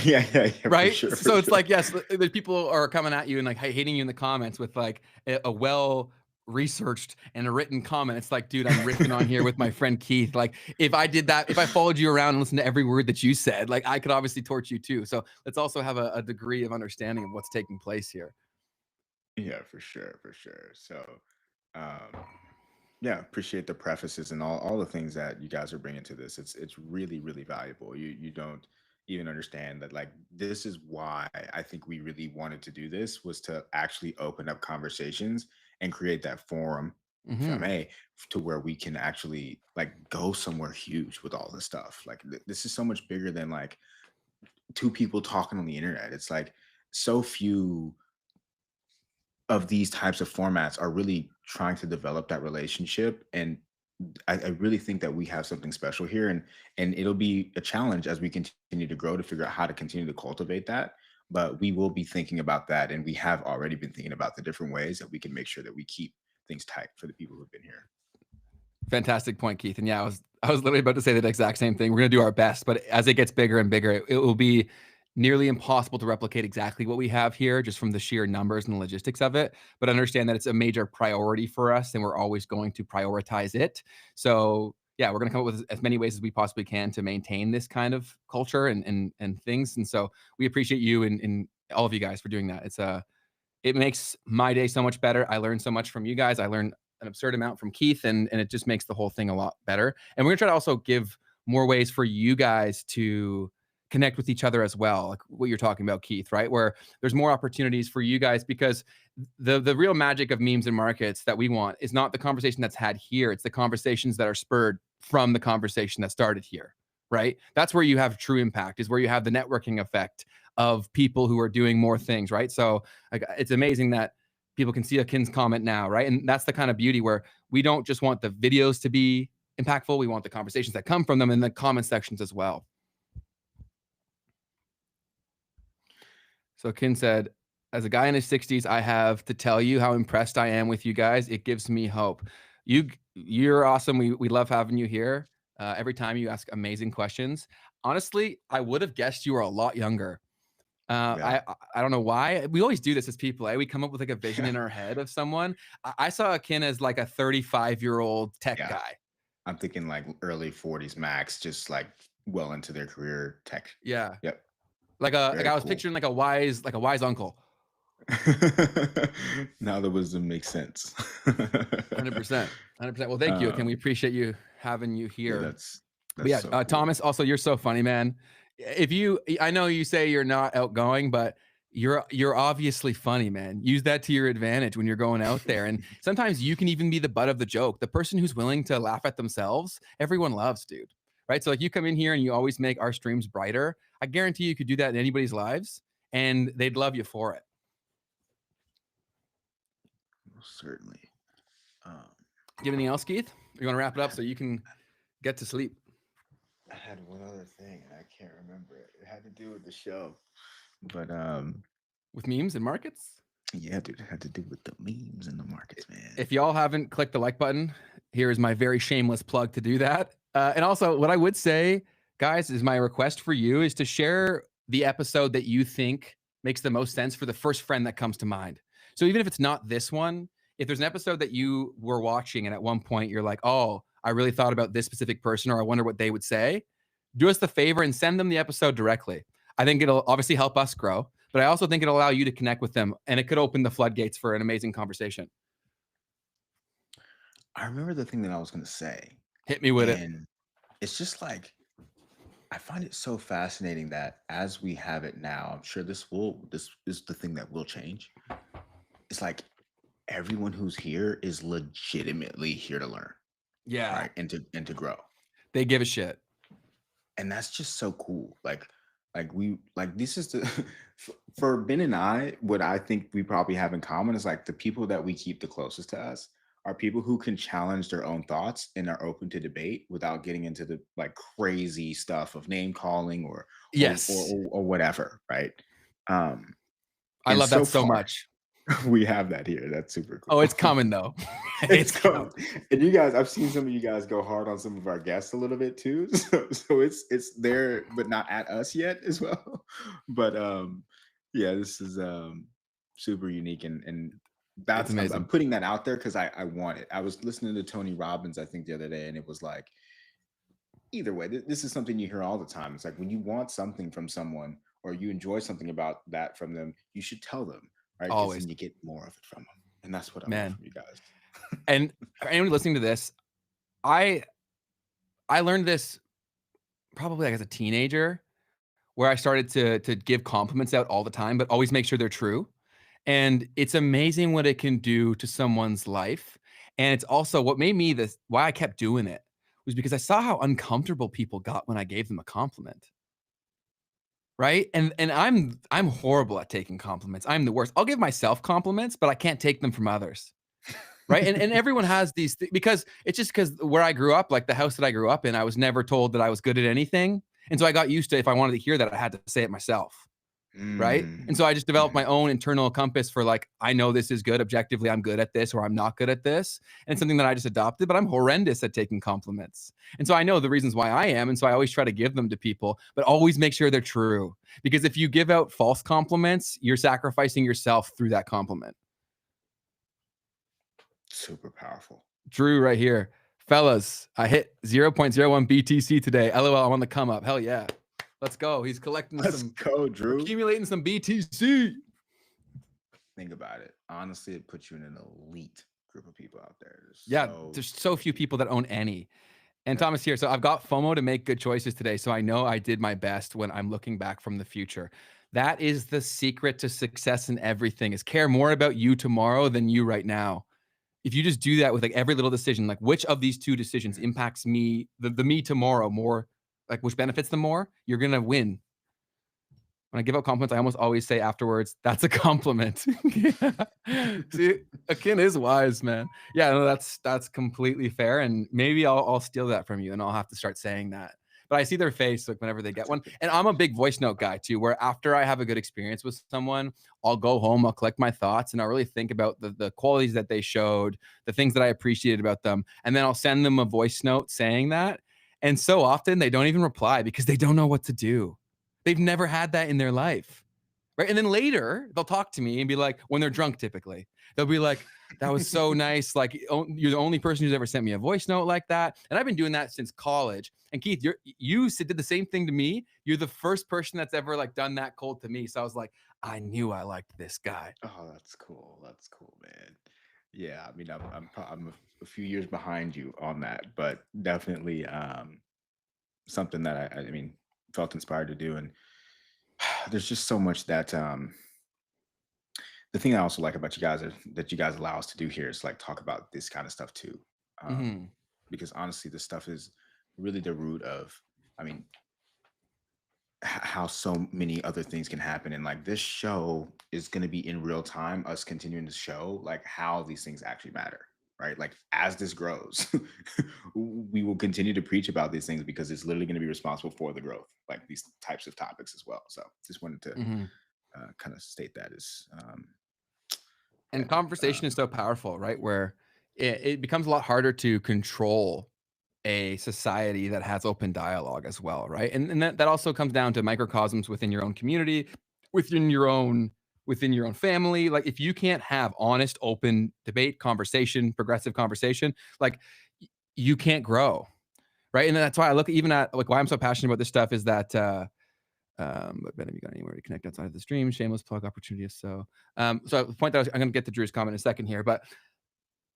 [SPEAKER 2] Yeah,
[SPEAKER 1] right.
[SPEAKER 2] For sure,
[SPEAKER 1] so it's like, yes, the people are coming at you and like hating you in the comments with like a well researched and a written comment. It's like, dude, I'm riffing on here with my friend Keith. Like if I did that, if I followed you around and listened to every word that you said, like I could obviously torch you too. So let's also have a degree of understanding of what's taking place here.
[SPEAKER 2] Yeah, for sure. So yeah, appreciate the prefaces and all the things that you guys are bringing to this. It's really valuable. You don't even understand that, like, this is why I think we really wanted to do this, was to actually open up conversations and create that forum, if I may, to where we can actually like go somewhere huge with all this stuff. Like this is so much bigger than like two people talking on the internet. It's like so few of these types of formats are really trying to develop that relationship and I really think that we have something special here, and it'll be a challenge as we continue to grow to figure out how to continue to cultivate that. But we will be thinking about that, and we have already been thinking about the different ways that we can make sure that we keep things tight for the people who've been here.
[SPEAKER 1] Fantastic point, Keith. And yeah, I was literally about to say the exact same thing. We're going to do our best, but as it gets bigger and bigger, it will be nearly impossible to replicate exactly what we have here just from the sheer numbers and the logistics of it. But understand that it's a major priority for us, and we're always going to prioritize it. So yeah, we're going to come up with as many ways as we possibly can to maintain this kind of culture and things. And so we appreciate you and all of you guys for doing that. It makes my day so much better. I learn so much from you guys. I learn an absurd amount from Keith, and it just makes the whole thing a lot better. And we're gonna try to also give more ways for you guys to connect with each other as well, like what you're talking about, Keith, right? Where there's more opportunities for you guys, because the real magic of memes and markets that we want is not the conversation that's had here. It's the conversations that are spurred from the conversation that started here, right? That's where you have true impact, is where you have the networking effect of people who are doing more things, right? So like, it's amazing that people can see Akin's comment now, right? And that's the kind of beauty where we don't just want the videos to be impactful. We want the conversations that come from them in the comment sections as well. So Akin said, as a guy in his 60s, I have to tell you how impressed I am with you guys. It gives me hope. You're awesome. We love having you here. Every time you ask amazing questions. Honestly, I would have guessed you were a lot younger.
[SPEAKER 2] Yeah.
[SPEAKER 1] I don't know why. We always do this as people. We come up with like a vision in our head of someone. I saw Akin as like a 35-year-old tech
[SPEAKER 2] Yeah.
[SPEAKER 1] guy.
[SPEAKER 2] I'm thinking like early 40s max, just like well into their career tech.
[SPEAKER 1] Yeah.
[SPEAKER 2] Yep.
[SPEAKER 1] Like
[SPEAKER 2] Very
[SPEAKER 1] I was
[SPEAKER 2] cool.
[SPEAKER 1] picturing like a wise uncle.
[SPEAKER 2] Now the wisdom makes sense.
[SPEAKER 1] 100%. Well, thank you, Akin. We appreciate you having you
[SPEAKER 2] Yeah,
[SPEAKER 1] here.
[SPEAKER 2] that's
[SPEAKER 1] But yeah,
[SPEAKER 2] so cool.
[SPEAKER 1] Thomas, also, you're so funny, man. I know you say you're not outgoing, but you're obviously funny, man. Use that to your advantage when you're going out there. And sometimes you can even be the butt of the joke. The person who's willing to laugh at themselves, everyone loves, dude. Right? So like, you come in here and you always make our streams brighter. I guarantee you could do that in anybody's lives, and they'd love you for it.
[SPEAKER 2] Certainly.
[SPEAKER 1] Do you have anything else, Keith? You want to wrap it up so you can get to sleep?
[SPEAKER 2] I had one other thing and I can't remember it. It had to do with the show. But
[SPEAKER 1] With memes and markets?
[SPEAKER 2] yeah, dude, it had to do with the memes and the markets, man.
[SPEAKER 1] If y'all haven't clicked the like button, here is my very shameless plug to do that. And also, what I would say, guys, is my request for you is to share the episode that you think makes the most sense for the first friend that comes to mind. So even if it's not this one, if there's an episode that you were watching and at one point you're like, oh, I really thought about this specific person, or I wonder what they would say, do us the favor and send them the episode directly. I think it'll obviously help us grow, but I also think it'll allow you to connect with them, and it could open the floodgates for an amazing conversation.
[SPEAKER 2] I remember the thing that I was going to say.
[SPEAKER 1] Hit me with it.
[SPEAKER 2] And it's just like, I find it so fascinating that as we have it now, I'm sure this is the thing that will change. It's like everyone who's here is legitimately here to learn,
[SPEAKER 1] Yeah.
[SPEAKER 2] right? And to grow.
[SPEAKER 1] They give a shit.
[SPEAKER 2] And that's just so cool. This is the for Ben and I, what I think we probably have in common is like the people that we keep the closest to us are people who can challenge their own thoughts and are open to debate without getting into the like crazy stuff of name calling or whatever, right?
[SPEAKER 1] I love that so much.
[SPEAKER 2] We have that here. That's super cool.
[SPEAKER 1] Oh, it's coming though.
[SPEAKER 2] It's coming. And you guys, I've seen some of you guys go hard on some of our guests a little bit too. So it's there, but not at us yet as well. But yeah, this is super unique and that's amazing. I'm putting that out there because I want it. I was listening to Tony Robbins, I think, the other day, and it was like, either way, this is something you hear all the time. It's like when you want something from someone or you enjoy something about that from them, you should tell them, right?
[SPEAKER 1] Always.
[SPEAKER 2] And you get more of it from them. And that's what I want from you guys.
[SPEAKER 1] And for anyone listening to this, I learned this probably like as a teenager, where I started to give compliments out all the time, but always make sure they're true. And it's amazing what it can do to someone's life. And it's also what made me why I kept doing it was because I saw how uncomfortable people got when I gave them a compliment. Right. And I'm horrible at taking compliments. I'm the worst. I'll give myself compliments, but I can't take them from others. right? And everyone has these because it's just because where I grew up, like the house that I grew up in, I was never told that I was good at anything. And so I got used to, if I wanted to hear that, I had to say it myself. Right. And so I just developed my own internal compass for like, I know this is good. Objectively, I'm good at this, or I'm not good at this. And it's something that I just adopted, but I'm horrendous at taking compliments. And so I know the reasons why I am. And so I always try to give them to people, but always make sure they're true. Because if you give out false compliments, you're sacrificing yourself through that compliment.
[SPEAKER 2] Super powerful.
[SPEAKER 1] Drew right here. Fellas, I hit 0.01 BTC today. LOL, I'm on the come up. Hell yeah. Let's go. He's collecting
[SPEAKER 2] Let's go, Drew.
[SPEAKER 1] Accumulating some BTC.
[SPEAKER 2] Think about it. Honestly, it puts you in an elite group of people out there.
[SPEAKER 1] There's so few people that own any. And Thomas here. So I've got FOMO to make good choices today. So I know I did my best when I'm looking back from the future. That is the secret to success in everything, is care more about you tomorrow than you right now. If you just do that with like every little decision, like which of these two decisions impacts me, the me tomorrow more, like which benefits them more, you're going to win. When I give out compliments, I almost always say afterwards, that's a compliment. See, Akin is wise, man. Yeah, no, that's completely fair. And maybe I'll steal that from you and I'll have to start saying that. But I see their face like whenever they get one. And I'm a big voice note guy too, where after I have a good experience with someone, I'll go home, I'll collect my thoughts, and I'll really think about the qualities that they showed, the things that I appreciated about them. And then I'll send them a voice note saying that. And so often they don't even reply because they don't know what to do. They've never had that in their life. Right. And then later they'll talk to me and be like, when they're drunk, typically, they'll be like, that was so nice. Like, you're the only person who's ever sent me a voice note like that. And I've been doing that since college. And Keith, you did the same thing to me. You're the first person that's ever like done that cold to me. So I was like, I knew I liked this guy.
[SPEAKER 2] Oh, that's cool. That's cool, man. Yeah, I mean, I'm a few years behind you on that, but definitely something that I mean, felt inspired to do. And there's just so much that the thing I also like about you guys that you guys allow us to do here is like talk about this kind of stuff too. Because honestly, this stuff is really the root of, I mean, how so many other things can happen. And like this show is going to be in real time, us continuing to show like how these things actually matter, right? Like as this grows, we will continue to preach about these things because it's literally going to be responsible for the growth, like these types of topics as well. So just wanted to kind of state that as
[SPEAKER 1] and conversation is so powerful, right? Where it becomes a lot harder to control a society that has open dialogue as well, right? And that also comes down to microcosms within your own community, within your own family. Like if you can't have honest, open debate, conversation, progressive conversation, like you can't grow, right? And that's why I look even at like why I'm so passionate about this stuff is that but Ben, have you got anywhere to connect outside of the stream? Shameless plug opportunity. So the point that I'm going to get to Drew's comment in a second here, but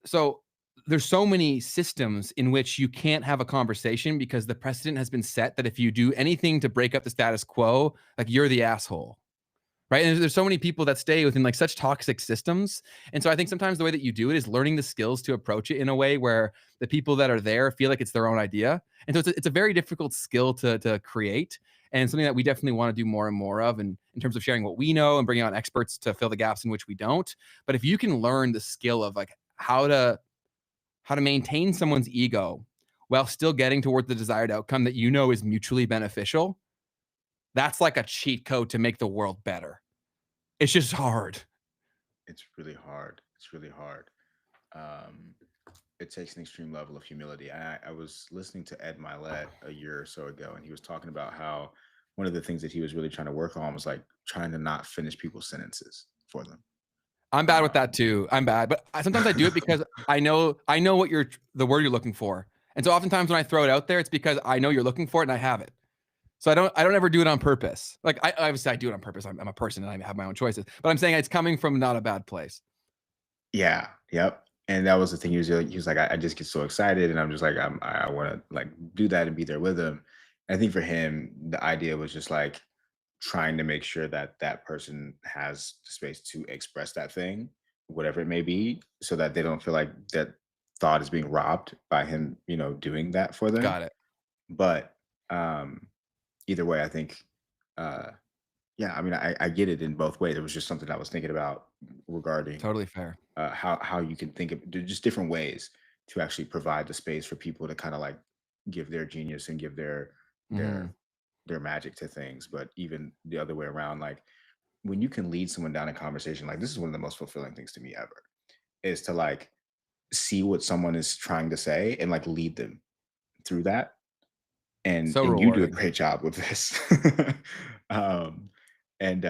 [SPEAKER 1] so there's so many systems in which you can't have a conversation because the precedent has been set that if you do anything to break up the status quo, like you're the asshole, right? And there's so many people that stay within like such toxic systems. And so I think sometimes the way that you do it is learning the skills to approach it in a way where the people that are there feel like it's their own idea. And so it's a very difficult skill to create, and something that we definitely want to do more and more of in terms of sharing what we know and bringing on experts to fill the gaps in which we don't. But if you can learn the skill of like how to maintain someone's ego while still getting toward the desired outcome that you know is mutually beneficial, that's like a cheat code to make the world better. It's just hard.
[SPEAKER 2] It's really hard. It's really hard. It takes an extreme level of humility. I was listening to Ed Milet a year or so ago, and he was talking about how one of the things that he was really trying to work on was like trying to not finish people's sentences for them.
[SPEAKER 1] I'm bad with that too. I'm bad, but sometimes I do it because I know what the word you're looking for. And so oftentimes when I throw it out there, it's because I know you're looking for it and I have it. So I don't ever do it on purpose. Like obviously I do it on purpose. I'm a person and I have my own choices, but I'm saying it's coming from not a bad place.
[SPEAKER 2] Yeah. Yep. And that was the thing. He was like, I just get so excited, and I'm just like, I want to like do that and be there with him. And I think for him, the idea was just like trying to make sure that that person has the space to express that thing, whatever it may be, so that they don't feel like that thought is being robbed by him, doing that for them.
[SPEAKER 1] Got it.
[SPEAKER 2] But either way, I think Yeah, I mean, I get it in both ways. It was just something I was thinking about regarding
[SPEAKER 1] Totally fair.
[SPEAKER 2] how you can think of just different ways to actually provide the space for people to kind of like give their genius and give
[SPEAKER 1] Hmm.
[SPEAKER 2] their their magic to things. But even the other way around, like when you can lead someone down a conversation, like this is one of the most fulfilling things to me ever, is to like see what someone is trying to say and like lead them through that.
[SPEAKER 1] So
[SPEAKER 2] And you do a
[SPEAKER 1] rewarding.
[SPEAKER 2] great job with this. um and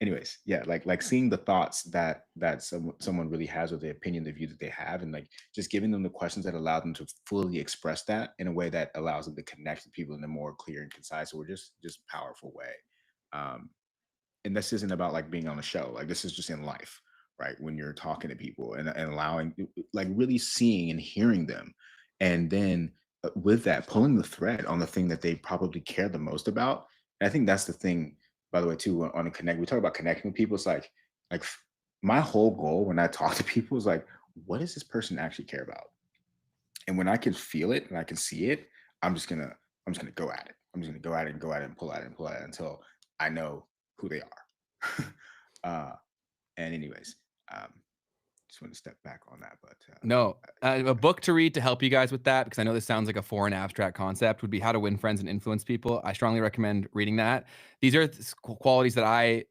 [SPEAKER 2] anyways, yeah, like seeing the thoughts that someone really has, or the opinion, the view that they have, and like just giving them the questions that allow them to fully express that in a way that allows them to connect with people in a more clear and concise, or just powerful way. um and this isn't about like being on a show, like this is just in life, right? When you're talking to people and allowing, like really seeing and hearing them, and then with that pulling the thread on the thing that they probably care the most about. And I think that's the thing, by the way, too, on a connect, we talk about connecting with people. It's like my whole goal when I talk to people is like, what does this person actually care about? And when I can feel it and I can see it, I'm just gonna go at it. I'm just gonna go at it and go at it and pull at it and pull at it until I know who they are. uh, and anyways, um, just want to step back on that. But
[SPEAKER 1] No, a book to read to help you guys with that, because I know this sounds like a foreign abstract concept, would be How to Win Friends and Influence People. I strongly recommend reading that. These are qualities that I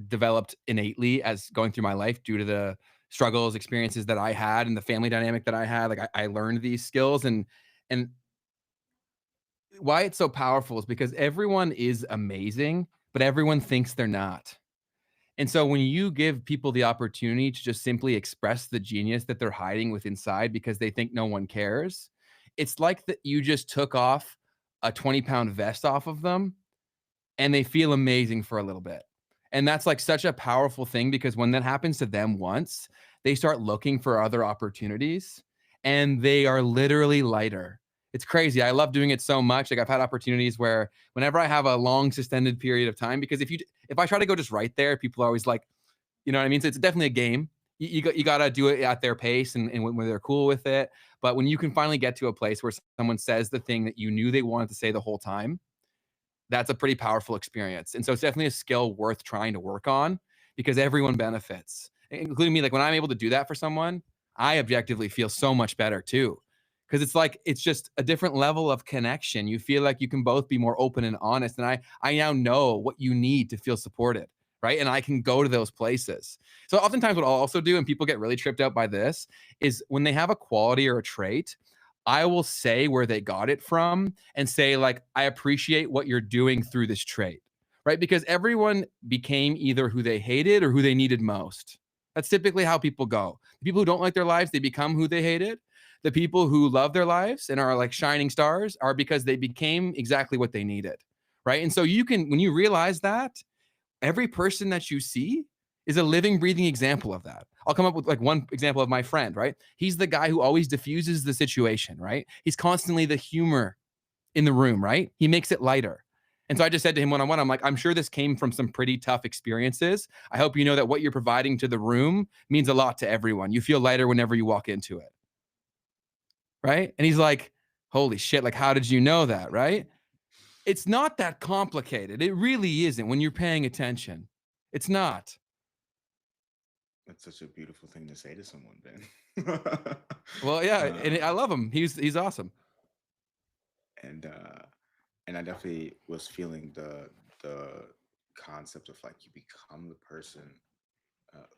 [SPEAKER 1] developed innately as going through my life due to the struggles, experiences that I had, and the family dynamic that I had. Like I learned these skills, and why it's so powerful is because everyone is amazing, but everyone thinks they're not. And so when you give people the opportunity to just simply express the genius that they're hiding with inside because they think no one cares, it's like that you just took off a 20-pound vest off of them and they feel amazing for a little bit. And that's like such a powerful thing, because when that happens to them once, they start looking for other opportunities and they are literally lighter. It's crazy. I love doing it so much. Like I've had opportunities where whenever I have a long suspended period of time, because if I try to go just right there, people are always like, you know what I mean? So it's definitely a game. You got to do it at their pace and when they're cool with it. But when you can finally get to a place where someone says the thing that you knew they wanted to say the whole time, that's a pretty powerful experience. And so it's definitely a skill worth trying to work on, because everyone benefits, including me. Like when I'm able to do that for someone, I objectively feel so much better too. Because it's like, it's just a different level of connection. You feel like you can both be more open and honest. And I now know what you need to feel supported. Right. And I can go to those places. So oftentimes what I'll also do, and people get really tripped out by this, is when they have a quality or a trait, I will say where they got it from and say, like, I appreciate what you're doing through this trait, right? Because everyone became either who they hated or who they needed most. That's typically how people go. The people who don't like their lives, they become who they hated. The people who love their lives and are like shining stars are because they became exactly what they needed, right? And so you can, when you realize that, every person that you see is a living, breathing example of that. I'll come up with like one example of my friend, right? He's the guy who always diffuses the situation, right? He's constantly the humor in the room, right? He makes it lighter. And so I just said to him one on one, I'm like, I'm sure this came from some pretty tough experiences. I hope you know that what you're providing to the room means a lot to everyone. You feel lighter whenever you walk into it, right? And he's like, holy shit, like, how did you know that, right? It's not that complicated. It really isn't when you're paying attention. It's not.
[SPEAKER 2] that's such a beautiful thing to say to someone, Ben.
[SPEAKER 1] Well, yeah, and I
[SPEAKER 2] um,
[SPEAKER 1] love him. He's awesome.
[SPEAKER 2] and and I definitely was feeling the concept of like you become the person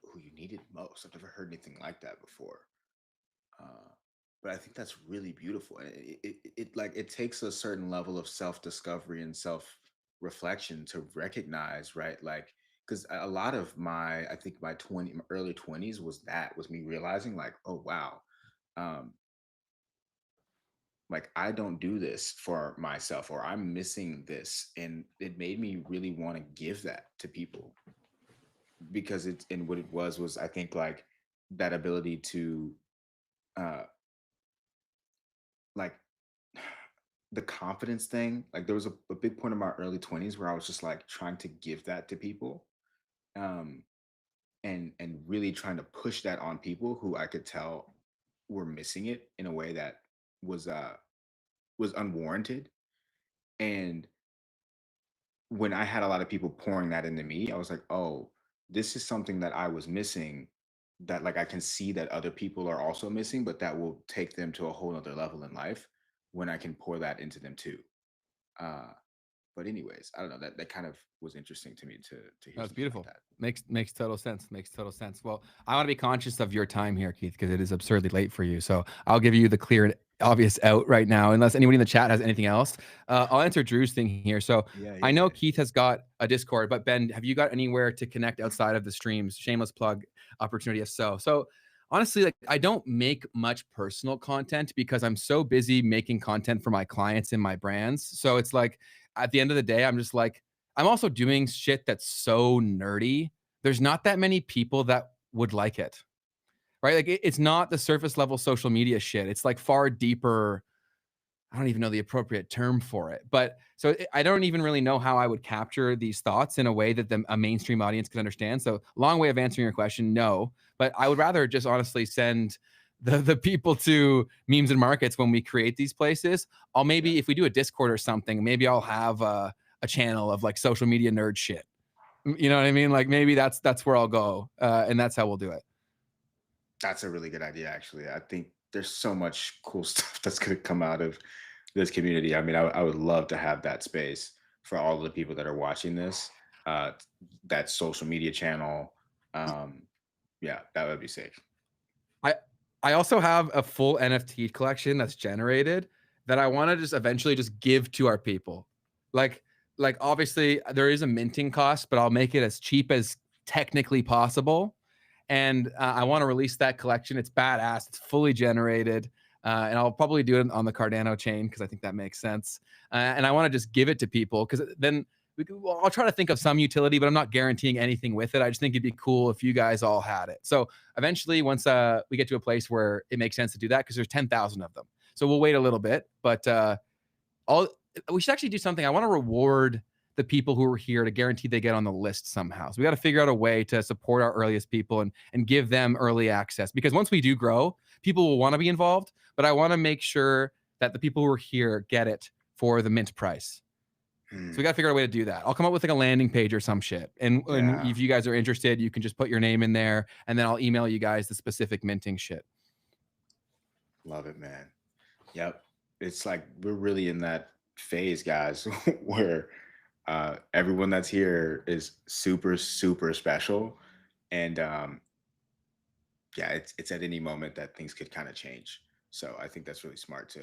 [SPEAKER 2] who you needed most. I've never heard anything like that before. Uh, but I think that's really beautiful, and it like it takes a certain level of self discovery and self reflection to recognize, right? Like, because a lot of my, I think my early 20s was me realizing like, oh wow, um, like I don't do this for myself, or I'm missing this, and it made me really want to give that to people, because it's, and what it was I think like that ability to uh like the confidence thing. Like there was a big point in my early 20s where I was just like trying to give that to people, um and really trying to push that on people who I could tell were missing it in a way that was uh was unwarranted. And when I had a lot of people pouring that into me, I was like, oh, this is something that I was missing, that like I can see that other people are also missing, but that will take them to a whole nother level in life when I can pour that into them too. Uh, but anyways, I don't know, that kind of was interesting to me to hear
[SPEAKER 1] That's
[SPEAKER 2] something
[SPEAKER 1] beautiful.
[SPEAKER 2] like that.
[SPEAKER 1] Makes total sense. Makes total sense. Well, I want to be conscious of your time here, Keith, because it is absurdly late for you. So I'll give you the clear and obvious out right now, unless anybody in the chat has anything else. I'll answer Drew's thing here. So
[SPEAKER 2] Yeah,
[SPEAKER 1] I know
[SPEAKER 2] yeah.
[SPEAKER 1] Keith has got a Discord, but Ben, have you got anywhere to connect outside of the streams? Shameless plug opportunity if so. So honestly, like I don't make much personal content because I'm so busy making content for my clients and my brands. So it's like at the end of the day, I'm just like, I'm also doing shit that's so nerdy. There's not that many people that would like it, right? Like it's not the surface level social media shit. It's like far deeper. I don't even know the appropriate term for it, but so I don't even really know how I would capture these thoughts in a way that a mainstream audience can understand. So long way of answering your question, no, but I would rather just honestly send the people to memes and markets when we create these places. I'll maybe, if we do a Discord or something, maybe I'll have a channel of like social media nerd shit. You know what I mean? Like maybe that's where I'll go, and that's how we'll do it.
[SPEAKER 2] That's a really good idea, actually. I think there's so much cool stuff that's going to come out of this community. I mean, I would love to have that space for all of the people that are watching this, that social media channel. Yeah, that would be safe.
[SPEAKER 1] I also have a full NFT collection that's generated that I want to just eventually just give to our people. Like obviously there is a minting cost, but I'll make it as cheap as technically possible. And I want to release that collection. It's badass. It's fully generated. And I'll probably do it on the Cardano chain because I think that makes sense. And I want to just give it to people because then I'll try to think of some utility, but I'm not guaranteeing anything with it. I just think it'd be cool if you guys all had it. So eventually, once we get to a place where it makes sense to do that, because there's 10,000 of them. So we'll wait a little bit, but we should actually do something. I want to reward the people who are here to guarantee they get on the list somehow. So we got to figure out a way to support our earliest people and give them early access, because once we do grow, people will want to be involved, but I want to make sure that the people who are here get it for the mint price. So we got to figure out a way to do that. I'll come up with like a landing page or some shit. And if you guys are interested, you can just put your name in there and then I'll email you guys the specific minting shit.
[SPEAKER 2] Love it, man. Yep. It's like we're really in that phase, guys, where everyone that's here is super, super special. And yeah, it's at any moment that things could kind of change. So I think that's really smart to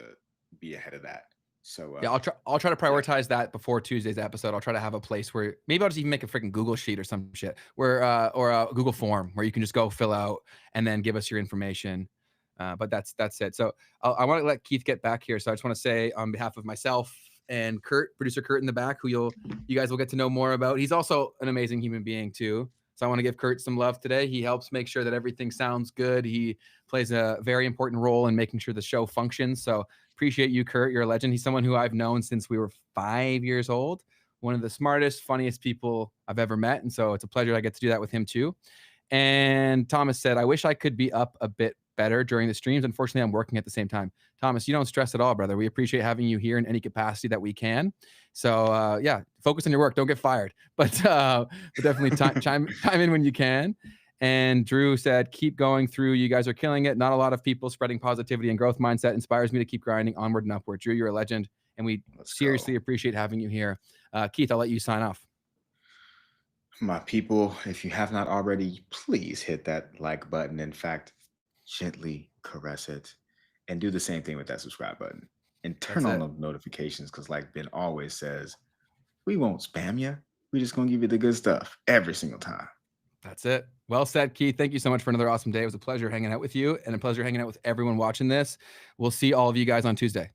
[SPEAKER 2] be ahead of that. So
[SPEAKER 1] yeah, I'll try to prioritize that before Tuesday's episode. I'll try to have a place where maybe I'll just even make a freaking Google sheet or some shit where or a Google form where you can just go fill out and then give us your information. But that's it. So I want to let Keith get back here. So I just want to say on behalf of myself and Kurt, producer Kurt in the back, who you guys will get to know more about. He's also an amazing human being too. So I want to give Kurt some love today. He helps make sure that everything sounds good. He plays a very important role in making sure the show functions. So appreciate you, Kurt. You're a legend. He's someone who I've known since we were 5 years old. One of the smartest, funniest people I've ever met. And so it's a pleasure I get to do that with him too. And Thomas said, I wish I could be up a bit better during the streams. Unfortunately, I'm working at the same time. Thomas, you don't stress at all, brother. We appreciate having you here in any capacity that we can. So yeah, focus on your work. Don't get fired, but definitely chime in when you can. And Drew said, keep going through. You guys are killing it. Not a lot of people spreading positivity and growth mindset inspires me to keep grinding onward and upward. Drew, you're a legend. And we seriously appreciate having you here. Keith, I'll let you sign off.
[SPEAKER 2] My people, if you have not already, please hit that like button. In fact, gently caress it and do the same thing with that subscribe button and turn on the notifications. Because like Ben always says, we won't spam you. We're just going to give you the good stuff every single time.
[SPEAKER 1] That's it. Well said, Keith. Thank you so much for another awesome day. It was a pleasure hanging out with you and a pleasure hanging out with everyone watching this. We'll see all of you guys on Tuesday.